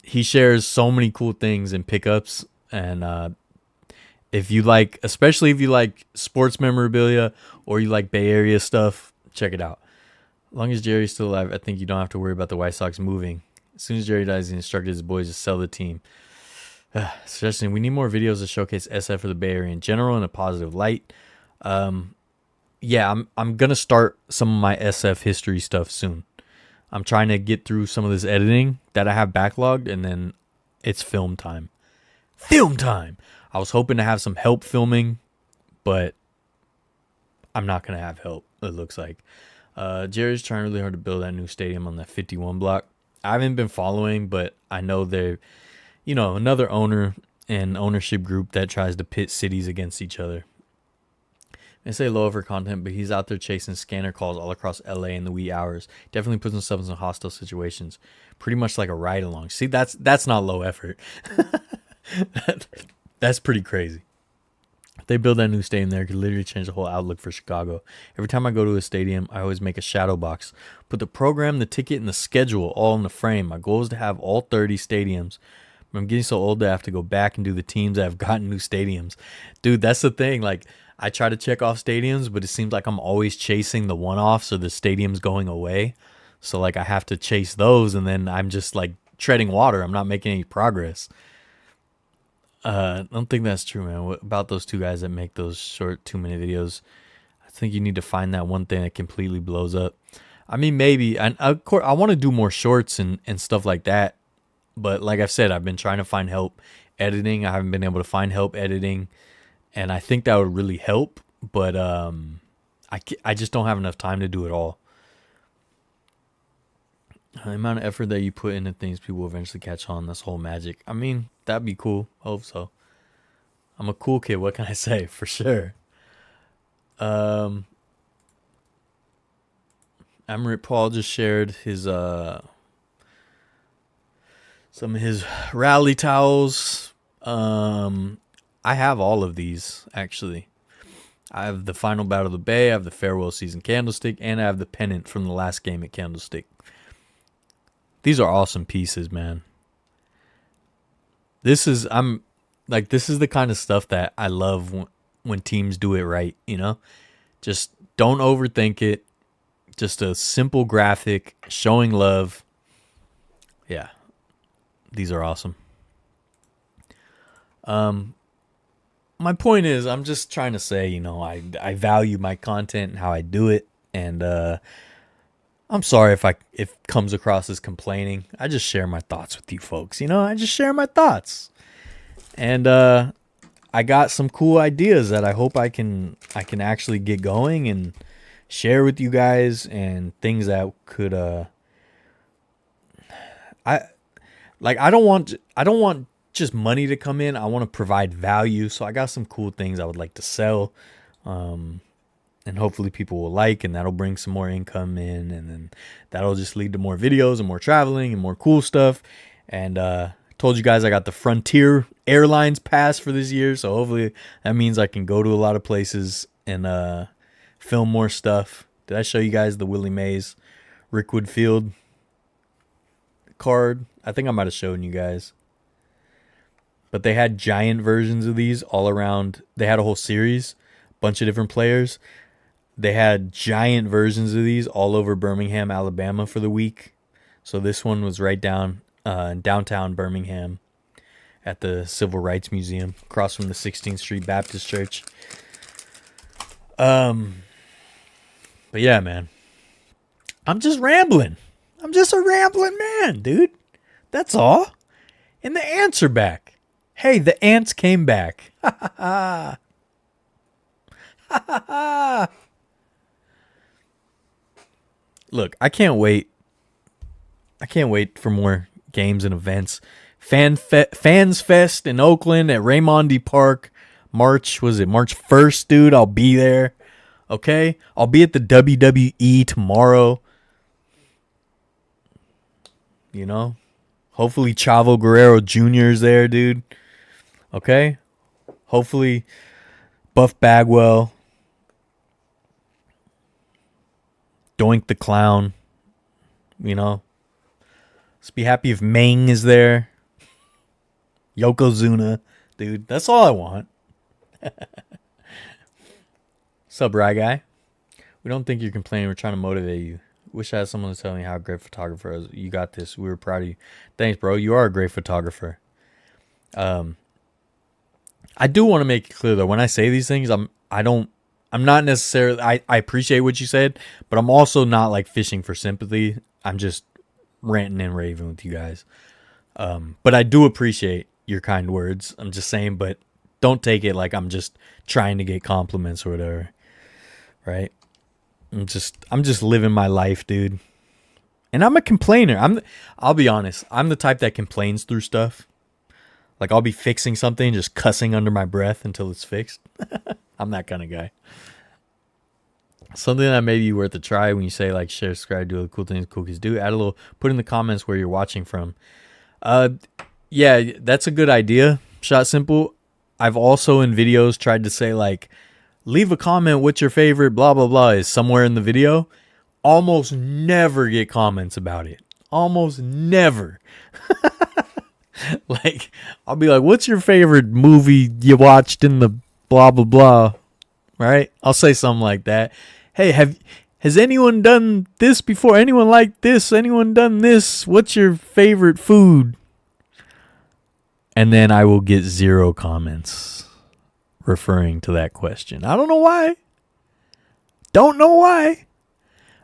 He shares so many cool things and pickups. And if you like, especially if you like sports memorabilia or you like Bay Area stuff, check it out. As long as Jerry's still alive, I think you don't have to worry about the White Sox moving. As soon as Jerry dies, he instructed his boys to sell the team. Suggesting we need more videos to showcase SF for the Bay Area in general in a positive light. Yeah, I'm gonna start some of my SF history stuff soon. I'm trying to get through some of this editing that I have backlogged, and then it's film time. Film time! I was hoping to have some help filming, but I'm not gonna have help, it looks like. Jerry's trying really hard to build that new stadium on that 51 block. I haven't been following, but I know they're, another owner and ownership group that tries to pit cities against each other. They say low for content, but he's out there chasing scanner calls all across LA in the wee hours. Definitely puts himself in some hostile situations. Pretty much like a ride along. See, that's not low effort. That's pretty crazy. If they build that new stadium there, it could literally change the whole outlook for Chicago. Every time I go to a stadium, I always make a shadow box. Put the program, the ticket, and the schedule all in the frame. My goal is to have all 30 stadiums. But I'm getting so old that I have to go back and do the teams that have gotten new stadiums. Dude, that's the thing. Like, I try to check off stadiums, but it seems like I'm always chasing the one-offs or the stadiums going away. So, like, I have to chase those, and then I'm just, like, treading water. I'm not making any progress. I don't think that's true, man. What about those two guys that make those short 2-minute videos? I think you need to find that one thing that completely blows up. I mean, maybe. And of course, I want to do more shorts and stuff like that. But like I've said, I've been trying to find help editing. I haven't been able to find help editing. And I think that would really help. But I just don't have enough time to do it all. The amount of effort that you put into things, people will eventually catch on. That's whole magic. I mean, that'd be cool. Hope so. I'm a cool kid. What can I say? For sure. Amarit Paul just shared his some of his rally towels. I have all of these actually. I have the final battle of the Bay. I have the farewell season candlestick, and I have the pennant from the last game at Candlestick. These are awesome pieces, man. This is the kind of stuff that I love when teams do it right, Just don't overthink it. Just a simple graphic showing love. Yeah. These are awesome. My point is, I'm just trying to say, I value my content and how I do it, and I'm sorry if it comes across as complaining. I just share my thoughts with you folks. I just share my thoughts. And I got some cool ideas that I hope I can actually get going and share with you guys, and things that could I don't want just money to come in. I want to provide value. So I got some cool things I would like to sell. and hopefully people will like, and that'll bring some more income in, and then that'll just lead to more videos and more traveling and more cool stuff. And told you guys I got the Frontier Airlines pass for this year, so hopefully that means I can go to a lot of places and film more stuff. Did I show you guys the Willie Mays Rickwood Field card? I think I might have shown you guys. But they had giant versions of these all around. They had a whole series, bunch of different players. They had giant versions of these all over Birmingham, Alabama for the week. So this one was right down in downtown Birmingham at the Civil Rights Museum, across from the 16th Street Baptist Church. But yeah, man. I'm just rambling. I'm just a rambling man, dude. That's all. And the ants are back. Hey, the ants came back. Ha ha ha. Ha ha ha. Look, I can't wait. I can't wait for more games and events. Fans Fest in Oakland at Raimondi Park. March 1st, dude? I'll be there. Okay? I'll be at the WWE tomorrow. You know? Hopefully Chavo Guerrero Jr. is there, dude. Okay? Hopefully Buff Bagwell. Doink the Clown. You know? Let's be happy if Meng is there. Yokozuna. Dude, that's all I want. Sup, Rye Guy? We don't think you're complaining. We're trying to motivate you. Wish I had someone to tell me how great photographer is. You got this. We were proud of you. Thanks, bro. You are a great photographer. I do want to make it clear though. When I say these things, I'm not necessarily. I appreciate what you said, but I'm also not like fishing for sympathy. I'm just ranting and raving with you guys. But I do appreciate your kind words. I'm just saying, but don't take it like I'm just trying to get compliments or whatever. Right? I'm just living my life, dude. And I'm a complainer. I'll be honest. I'm the type that complains through stuff. Like I'll be fixing something, just cussing under my breath until it's fixed. I'm that kind of guy. Something that may be worth a try when you say like, share, subscribe, do all the cool things cool kids do. Add a little, put in the comments where you're watching from. Yeah, that's a good idea. Shot Simple. I've also in videos tried to say like, leave a comment what your favorite blah, blah, blah is somewhere in the video. Almost never get comments about it. Almost never. Like, I'll be like, what's your favorite movie you watched in the blah, blah, blah, right? I'll say something like that. Hey, has anyone done this before? Anyone like this? Anyone done this? What's your favorite food? And then I will get 0 comments referring to that question. I don't know why. Don't know why.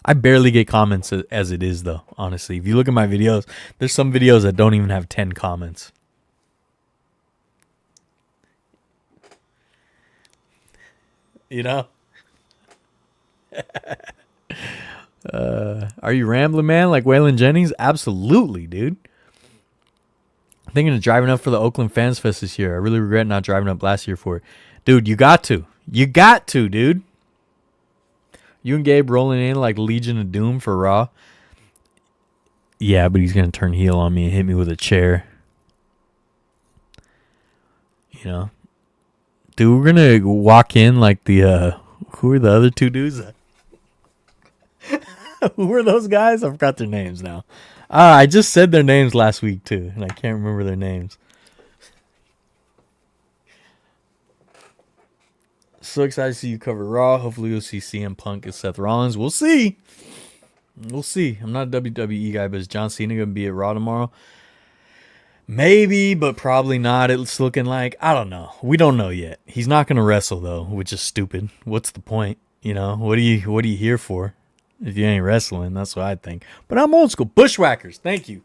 I barely get comments as it is, though, honestly. If you look at my videos, there's some videos that don't even have 10 comments. You know? Are you rambling, man? Like Waylon Jennings? Absolutely, dude. I'm thinking of driving up for the Oakland Fans Fest this year. I really regret not driving up last year for it. Dude, you got to. You got to, dude. You and Gabe rolling in like Legion of Doom for Raw. Yeah, but he's going to turn heel on me and hit me with a chair. You know? Dude, we're going to walk in like the, who are the other 2 dudes? Who were those guys? I forgot their names now. I just said their names last week too, and I can't remember their names. So excited to see you cover Raw. Hopefully you'll see CM Punk and Seth Rollins. We'll see. We'll see. I'm not a WWE guy, but is John Cena going to be at Raw tomorrow? Maybe, but probably not. It's looking like, I don't know. We don't know yet. He's not going to wrestle though, which is stupid. What's the point? You know, what are you here for? If you ain't wrestling, that's what I think. But I'm old school. Bushwhackers. Thank you.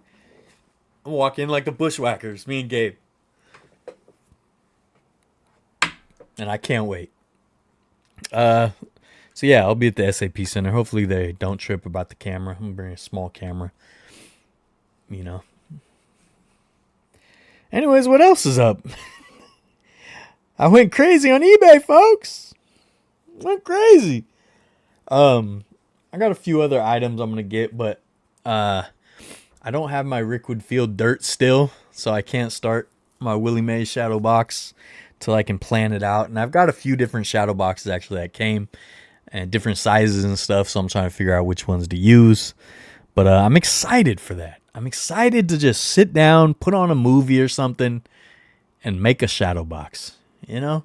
I'm walking like the Bushwhackers, me and Gabe. And I can't wait. So yeah, I'll be at the SAP Center. Hopefully they don't trip about the camera. I'm going to bring a small camera. You know. Anyways, what else is up? I went crazy on eBay, folks. Went crazy. I got a few other items I'm gonna get, but I don't have my Rickwood Field dirt still, so I can't start my Willie Mays shadow box till I can plan it out. And I've got a few different shadow boxes actually that came and different sizes and stuff, so I'm trying to figure out which ones to use. But I'm excited for that. I'm excited to just sit down, put on a movie or something, and make a shadow box. You know?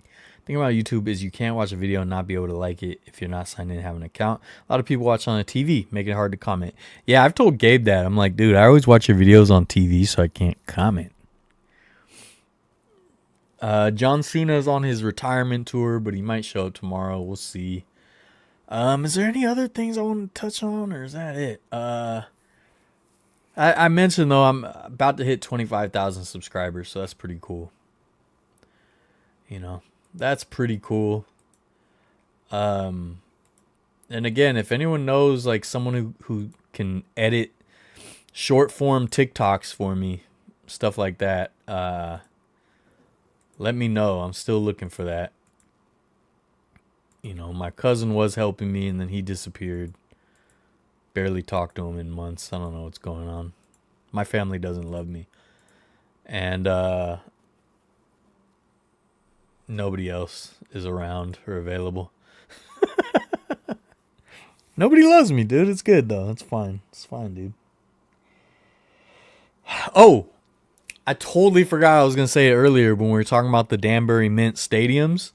The thing about YouTube is you can't watch a video and not be able to like it if you're not signed in and have an account. A lot of people watch on the TV, making it hard to comment. Yeah, I've told Gabe that. I'm like, dude, I always watch your videos on TV, so I can't comment. John Cena's on his retirement tour, but he might show up tomorrow. We'll see. Is there any other things I want to touch on, or is that it? I mentioned, though, I'm about to hit 25,000 subscribers, so that's pretty cool. You know, that's pretty cool. And again, if anyone knows, like, someone who can edit short form TikToks for me, stuff like that, let me know. I'm still looking for that. You know, my cousin was helping me and then he disappeared. Barely talked to him in months. I don't know what's going on. My family doesn't love me. And nobody else is around or available. Nobody loves me, dude. It's good, though. It's fine. It's fine, dude. Oh, I totally forgot I was going to say it earlier when we were talking about the Danbury Mint stadiums.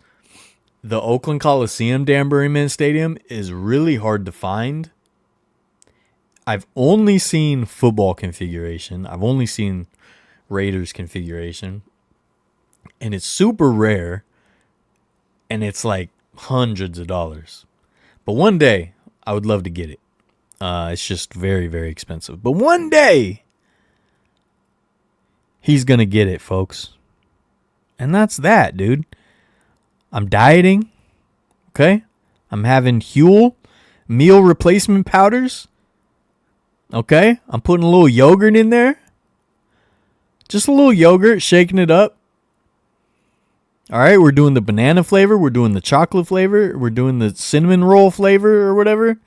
The Oakland Coliseum Danbury Mint Stadium is really hard to find. I've only seen football configuration. I've only seen Raiders configuration. And it's super rare. And it's like hundreds of dollars. But one day, I would love to get it. It's just very, very expensive. But one day, he's going to get it, folks. And that's that, dude. I'm dieting. Okay? I'm having Huel meal replacement powders. Okay? I'm putting a little yogurt in there. Just a little yogurt, shaking it up. All right, we're doing the banana flavor. We're doing the chocolate flavor. We're doing the cinnamon roll flavor or whatever.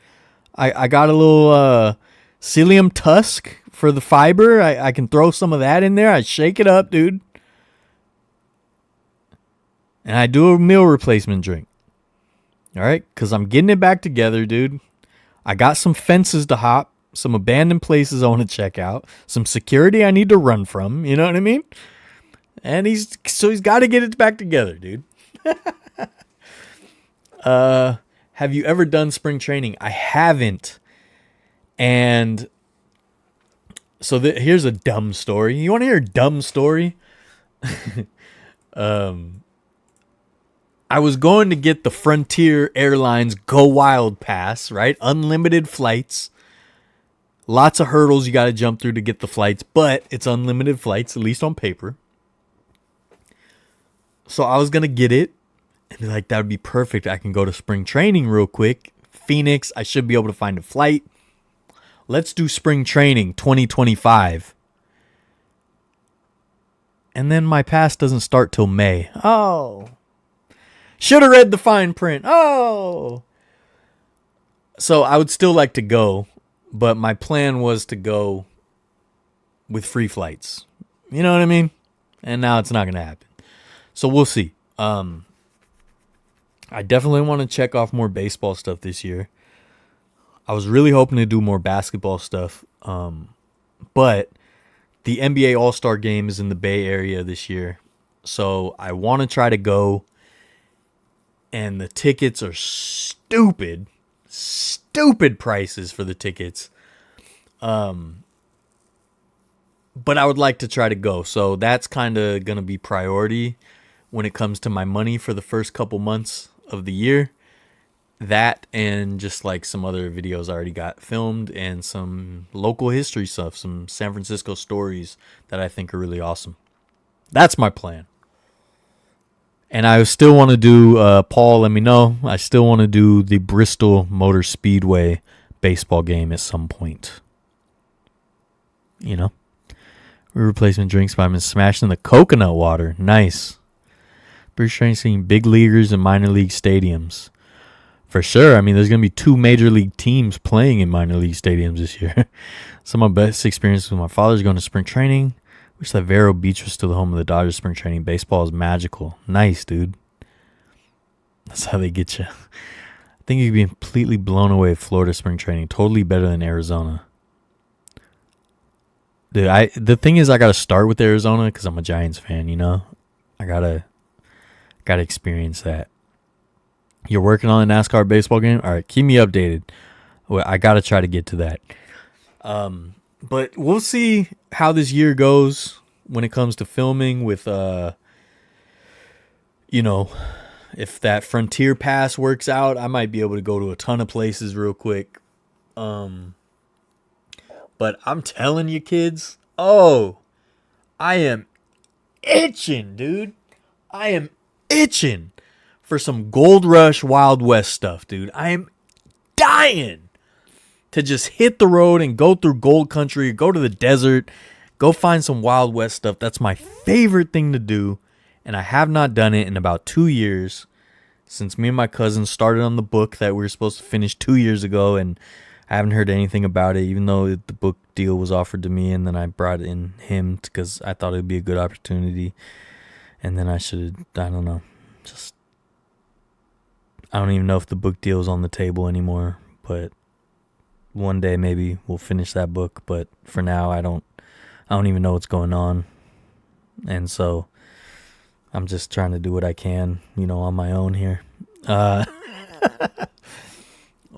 I got a little psyllium tusk for the fiber. I can throw some of that in there. I shake it up, dude. And I do a meal replacement drink. All right? Because I'm getting it back together, dude. I got some fences to hop. Some abandoned places I want to check out. Some security I need to run from. You know what I mean? And he's got to get it back together, dude. Have you ever done spring training? I haven't. And so here's a dumb story. You want to hear a dumb story? I was going to get the Frontier Airlines Go Wild Pass, right? Unlimited flights. Lots of hurdles you got to jump through to get the flights, but it's unlimited flights, at least on paper. So I was going to get it and be like, that would be perfect. I can go to spring training real quick. Phoenix, I should be able to find a flight. Let's do spring training 2025. And then my pass doesn't start till May. Oh. Should have read the fine print. Oh. So I would still like to go, but my plan was to go with free flights. You know what I mean? And now it's not going to happen. So we'll see. I definitely want to check off more baseball stuff this year. I was really hoping to do more basketball stuff. But the NBA All-Star Game is in the Bay Area this year. So I want to try to go. And the tickets are stupid prices for the tickets. But I would like to try to go. So that's kind of going to be priority when it comes to my money for the first couple months of the year. That and just like some other videos I already got filmed and some local history stuff, some San Francisco stories that I think are really awesome. That's my plan. And I still want to do, Paul, let me know. I still want to do the Bristol Motor Speedway baseball game at some point. You know? Replacement drinks, but I've been smashing the coconut water. Nice. British training, seeing big leaguers and minor league stadiums. For sure. I mean, there's going to be 2 major league teams playing in minor league stadiums this year. Some of my best experiences with my father's going to spring training. Wish that Vero Beach was still the home of the Dodgers spring training. Baseball is magical. Nice, dude. That's how they get you. I think you'd be completely blown away with Florida spring training. Totally better than Arizona. Dude, the thing is, I got to start with Arizona because I'm a Giants fan, you know? I gotta experience that. You're working on a NASCAR baseball game? All right, keep me updated. Well, I got to try to get to that. But we'll see how this year goes when it comes to filming with, you know, if that Frontier Pass works out, I might be able to go to a ton of places real quick. But I'm telling you, kids, I am itching, dude. I am itching for some Gold Rush Wild West stuff, dude. I am dying to just hit the road and go through gold country, go to the desert, go find some Wild West stuff. That's my favorite thing to do, and I have not done it in about 2 years since me and my cousin started on the book that we were supposed to finish 2 years ago, and I haven't heard anything about it, even though the book deal was offered to me, and then I brought in him because I thought it would be a good opportunity, and then I don't know, I don't even know if the book deal is on the table anymore, but one day maybe we'll finish that book, but for now I don't even know what's going on, and so I'm just trying to do what I can, you know, on my own here.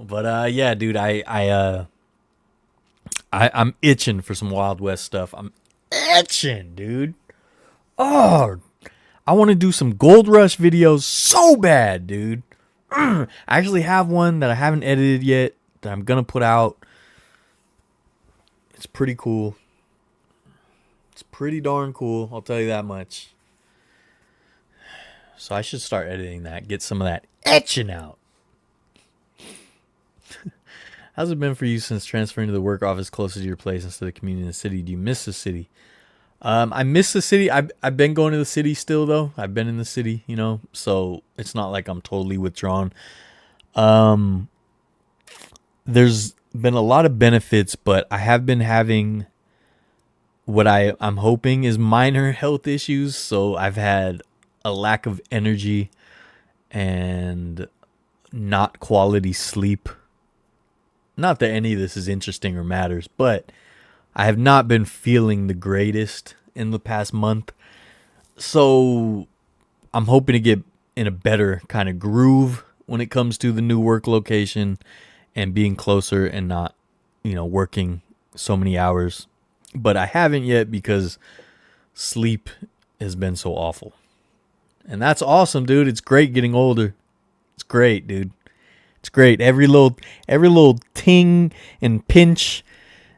But yeah, dude, I'm itching for some Wild West stuff. I'm itching, dude. Oh, I want to do some Gold Rush videos so bad, dude. I actually have one that I haven't edited yet that I'm gonna put out. It's pretty cool. It's pretty darn cool, I'll tell you that much. So I should start editing that, get some of that etching out. How's it been for you since transferring to the work office closer to your place instead of commuting in the city? Do you miss the city? I miss the city. I've been going to the city still, though. I've been in the city, you know, so it's not like I'm totally withdrawn. There's been a lot of benefits, but I have been having what I'm hoping is minor health issues. So I've had a lack of energy and not quality sleep. Not that any of this is interesting or matters, but I have not been feeling the greatest in the past month. So I'm hoping to get in a better kind of groove when it comes to the new work location and being closer and not, you know, working so many hours. But I haven't yet because sleep has been so awful. And that's awesome, dude. It's great getting older. It's great, dude. It's great. Every little ting and pinch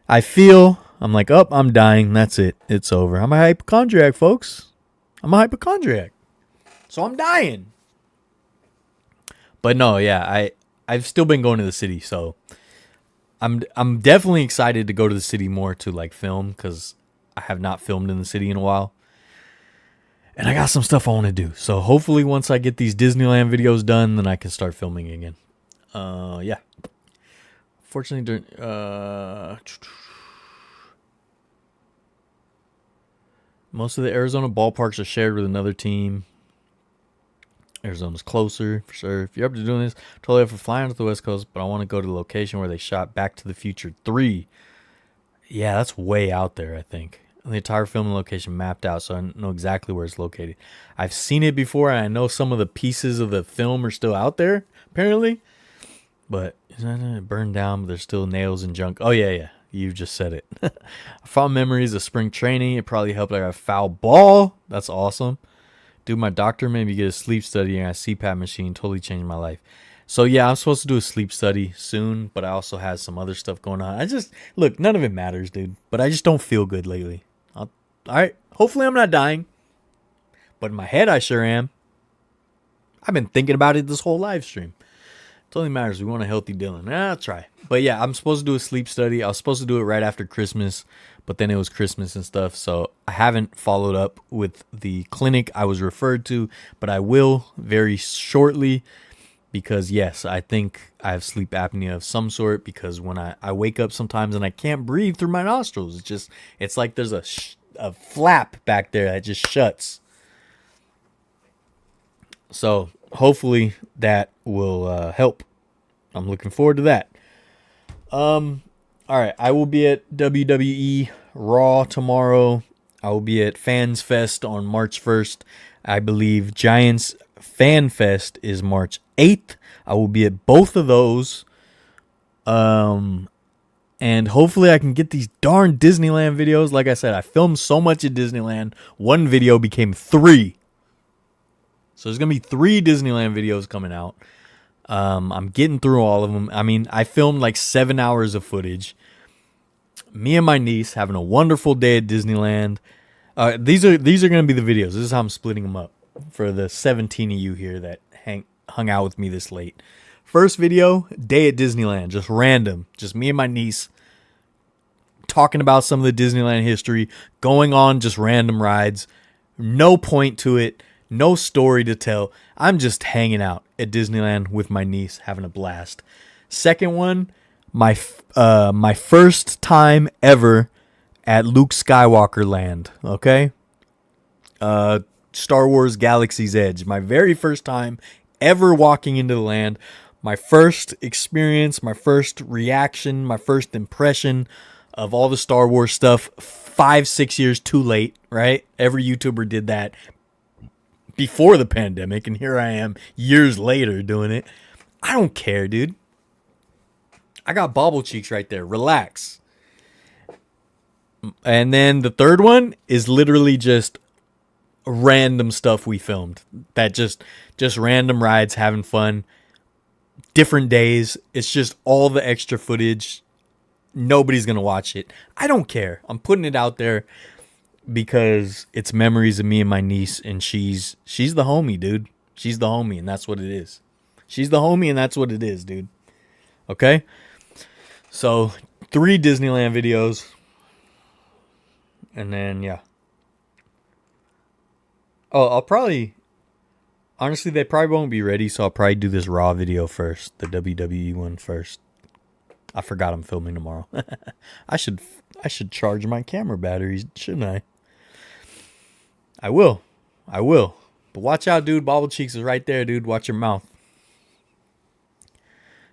I feel, I'm like, oh, I'm dying. That's it. It's over. I'm a hypochondriac, folks. I'm a hypochondriac. So I'm dying. But no, yeah, I've still been going to the city, so I'm definitely excited to go to the city more to like film because I have not filmed in the city in a while. And I got some stuff I want to do. So hopefully once I get these Disneyland videos done, then I can start filming again. Yeah. Fortunately, most of the Arizona ballparks are shared with another team. Arizona's closer, for sure. If you're up to doing this, totally up for flying to the West Coast, but I want to go to the location where they shot Back to the Future 3. Yeah, that's way out there, I think. The entire filming location mapped out, so I know exactly where it's located. I've seen it before, and I know some of the pieces of the film are still out there, apparently. But it burned down, but there's still nails and junk. Oh, yeah. You just said it. Fond memories of spring training. It probably helped I got a foul ball. That's awesome. Dude, my doctor made me get a sleep study and a CPAP machine. Totally changed my life. So, yeah, I'm supposed to do a sleep study soon, but I also have some other stuff going on. Look, none of it matters, dude. But I just don't feel good lately. All right. Hopefully I'm not dying. But in my head, I sure am. I've been thinking about it this whole live stream. It only matters. We want a healthy Dylan. I'll try. But yeah, I'm supposed to do a sleep study. I was supposed to do it right after Christmas, but then it was Christmas and stuff. So I haven't followed up with the clinic I was referred to, but I will very shortly. because yes, I think I have sleep apnea of some sort, because when I wake up sometimes and I can't breathe through my nostrils. It's like there's a flap back there that just shuts. So hopefully that will help. I'm looking forward to that. All right, I will be at WWE Raw tomorrow. I will be at Fans Fest on March 1st. I believe Giants Fan Fest is March 8th. I will be at both of those. And hopefully I can get these darn Disneyland videos. Like I said, I filmed so much at Disneyland. One video became 3. So there's going to be 3 Disneyland videos coming out. I'm getting through all of them. I mean, I filmed like 7 hours of footage. Me and my niece having a wonderful day at Disneyland. These are going to be the videos. This is how I'm splitting them up for the 17 of you here that hung out with me this late. First video, day at Disneyland, just random. Just me and my niece talking about some of the Disneyland history, going on just random rides. No point to it. No story to tell. I'm just hanging out at Disneyland with my niece, having a blast. Second one, my first time ever at Luke Skywalker Land. Okay, Star Wars Galaxy's Edge. My very first time ever walking into the land. My first experience, my first reaction, my first impression of all the Star Wars stuff. 5-6 years too late, right? Every YouTuber did that before the pandemic, and here I am years later doing it. I don't care, dude. I got Bobblecheeks right there. Relax. And then the third one is literally just random stuff we filmed. That just random rides, having fun. Different days. It's just all the extra footage. Nobody's going to watch it. I don't care. I'm putting it out there because it's memories of me and my niece, and she's the homie, dude. She's the homie, and that's what it is. She's the homie, and that's what it is, dude. Okay? So, 3 Disneyland videos. And then, yeah. Oh, I'll probably... Honestly, they probably won't be ready, so I'll probably do this Raw video first. The WWE one first. I forgot I'm filming tomorrow. I should charge my camera batteries, shouldn't I? I will. But watch out, dude. Bobblecheeks is right there, dude. Watch your mouth.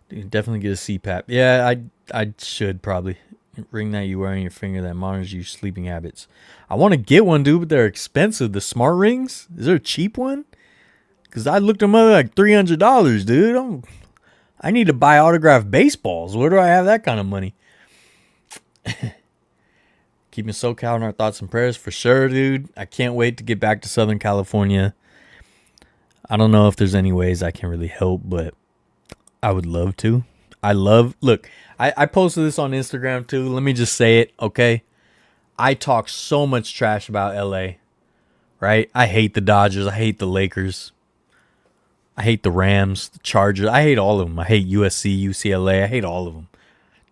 Dude, definitely get a CPAP. Yeah, I should probably. Ring that you wear on your finger that monitors your sleeping habits. I want to get one, dude, but they're expensive. The smart rings? Is there a cheap one? Because I looked them up like $300, dude. I need to buy autographed baseballs. Where do I have that kind of money? Keeping SoCal in our thoughts and prayers for sure, dude. I can't wait to get back to Southern California. I don't know if there's any ways I can really help, but I would love to. Look, I posted this on Instagram too. Let me just say it, okay? I talk so much trash about LA, right? I hate the Dodgers. I hate the Lakers. I hate the Rams, the Chargers. I hate all of them. I hate USC, UCLA. I hate all of them.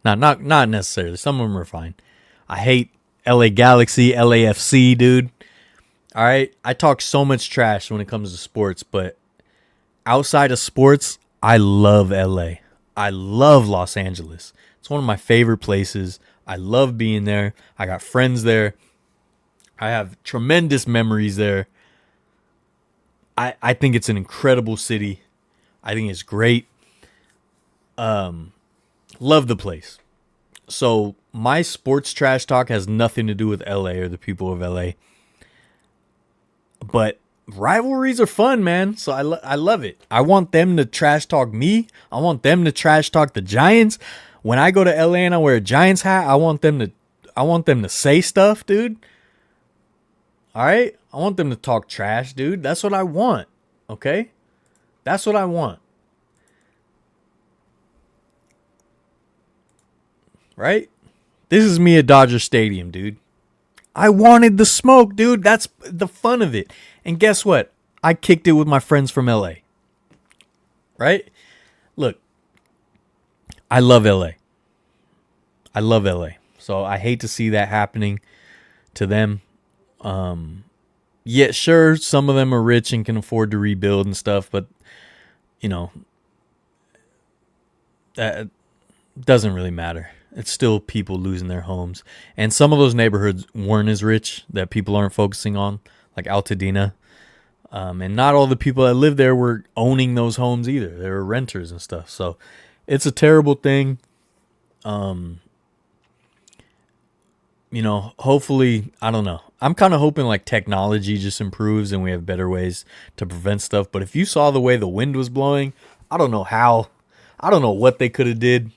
Not necessarily. Some of them are fine. I hate LA Galaxy, LAFC, dude. All right? I talk so much trash when it comes to sports, but outside of sports, I love LA. I love Los Angeles. It's one of my favorite places. I love being there. I got friends there. I have tremendous memories there. I think it's an incredible city. I think it's great. Love the place. So my sports trash talk has nothing to do with LA or the people of LA. But rivalries are fun, man. So I love it. I want them to trash talk me. I want them to trash talk the Giants. When I go to LA and I wear a Giants hat, I want them to say stuff, dude. All right? I want them to talk trash, dude. That's what I want. Okay? That's what I want. Right? This is me at Dodger Stadium, dude. I wanted the smoke, dude. That's the fun of it. And guess what? I kicked it with my friends from LA. Right? Look, I love LA. I love LA. So I hate to see that happening to them. Yeah, sure, some of them are rich and can afford to rebuild and stuff, but, you know, that doesn't really matter. It's still people losing their homes. And some of those neighborhoods weren't as rich that people aren't focusing on, like Altadena. And not all the people that lived there were owning those homes either. They were renters and stuff. So it's a terrible thing. Hopefully, I don't know. I'm kind of hoping like technology just improves and we have better ways to prevent stuff. But if you saw the way the wind was blowing, I don't know how. I don't know what they could have did.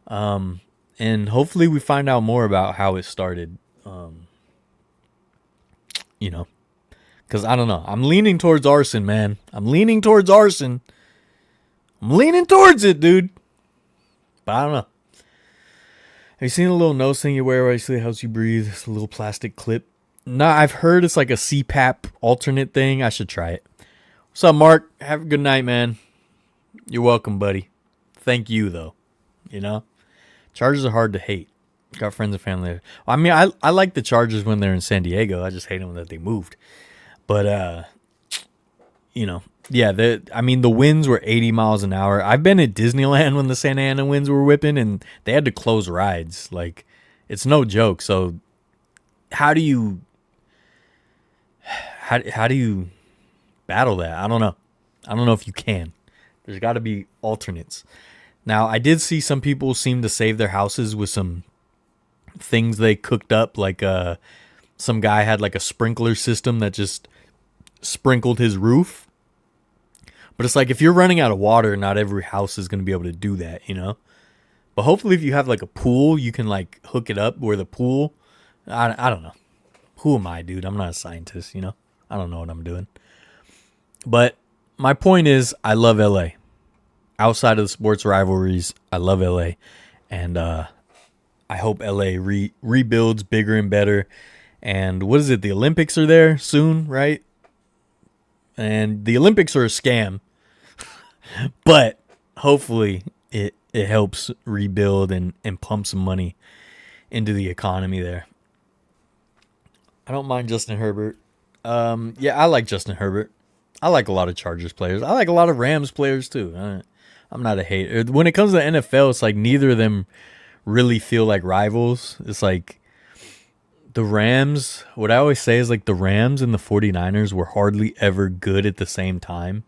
And hopefully we find out more about how it started. Because I don't know. I'm leaning towards arson, man. I'm leaning towards arson. I'm leaning towards it, dude. But I don't know. Have you seen a little nose thing you wear where it helps you breathe? It's a little plastic clip. No, I've heard it's like a CPAP alternate thing. I should try it. What's up, Mark? Have a good night, man. You're welcome, buddy. Thank you, though. Chargers are hard to hate. Got friends and family there. I mean, I like the Chargers when they're in San Diego. I just hate them that they moved. But, yeah, the winds were 80 miles an hour. I've been at Disneyland when the Santa Ana winds were whipping, and they had to close rides. Like, it's no joke. So, how do you battle that? I don't know. I don't know if you can. There's got to be alternates. Now, I did see some people seem to save their houses with some things they cooked up. Like some guy had like a sprinkler system that just sprinkled his roof. But it's like if you're running out of water, not every house is going to be able to do that, But hopefully if you have like a pool, you can like hook it up where the pool. I don't know. Who am I, dude? I'm not a scientist, I don't know what I'm doing. But my point is I love LA. Outside of the sports rivalries, I love LA. And I hope LA rebuilds bigger and better. And what is it? The Olympics are there soon, right? And the Olympics are a scam. But hopefully it helps rebuild and pump some money into the economy there. I don't mind Justin Herbert. Yeah, I like Justin Herbert. I like a lot of Chargers players. I like a lot of Rams players too. I'm not a hater. When it comes to the NFL, it's like neither of them really feel like rivals. It's like the Rams, what I always say is like the Rams and the 49ers were hardly ever good at the same time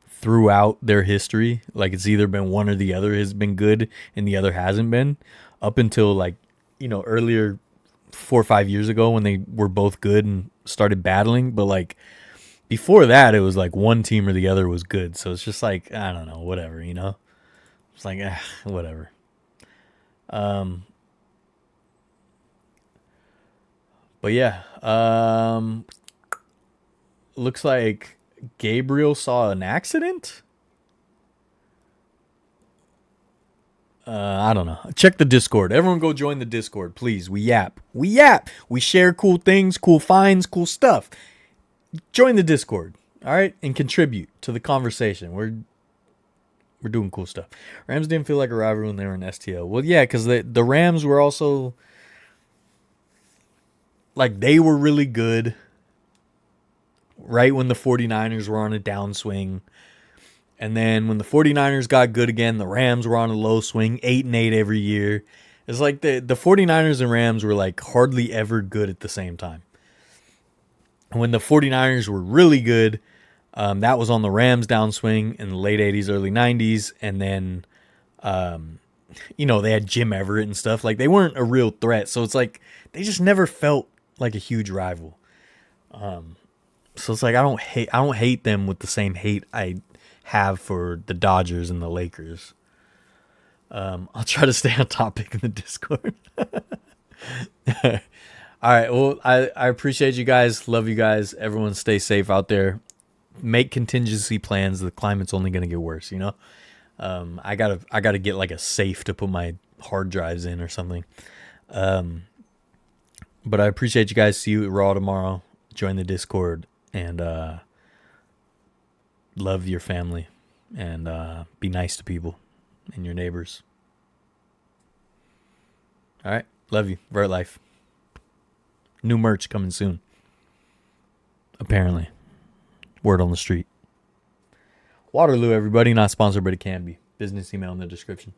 throughout their history. Like it's either been one or the other has been good and the other hasn't been, up until like, earlier 4 or 5 years ago when they were both good and started battling. But like before that, it was like one team or the other was good. So it's just like, I don't know, whatever, It's like, whatever. But yeah, looks like Gabriel saw an accident. I don't know. Check the Discord. Everyone go join the Discord, please. We yap. We share cool things, cool finds, cool stuff. Join the Discord, all right, and contribute to the conversation. We're doing cool stuff. Rams didn't feel like a rival when they were in STL. Well, yeah, because the Rams were also like they were really good right when the 49ers were on a downswing. And then when the 49ers got good again, the Rams were on a low swing, 8-8 every year. It's like the 49ers and Rams were like hardly ever good at the same time. When the 49ers were really good, that was on the Rams downswing in the late 80s, early 90s. And then, they had Jim Everett and stuff. Like, they weren't a real threat. So it's like, they just never felt like a huge rival. So it's like, I don't hate them with the same hate I have for the Dodgers and the Lakers. I'll try to stay on topic in the Discord. All right. Well, I appreciate you guys. Love you guys. Everyone stay safe out there. Make contingency plans. The climate's only going to get worse, I gotta get like a safe to put my hard drives in or something. But I appreciate you guys. See you at Raw tomorrow. Join the Discord and love your family and be nice to people and your neighbors. All right. Love you. Vertlife. New merch coming soon. Apparently. Word on the street. Waterloo, everybody. Not sponsored, but it can be. business email in the description.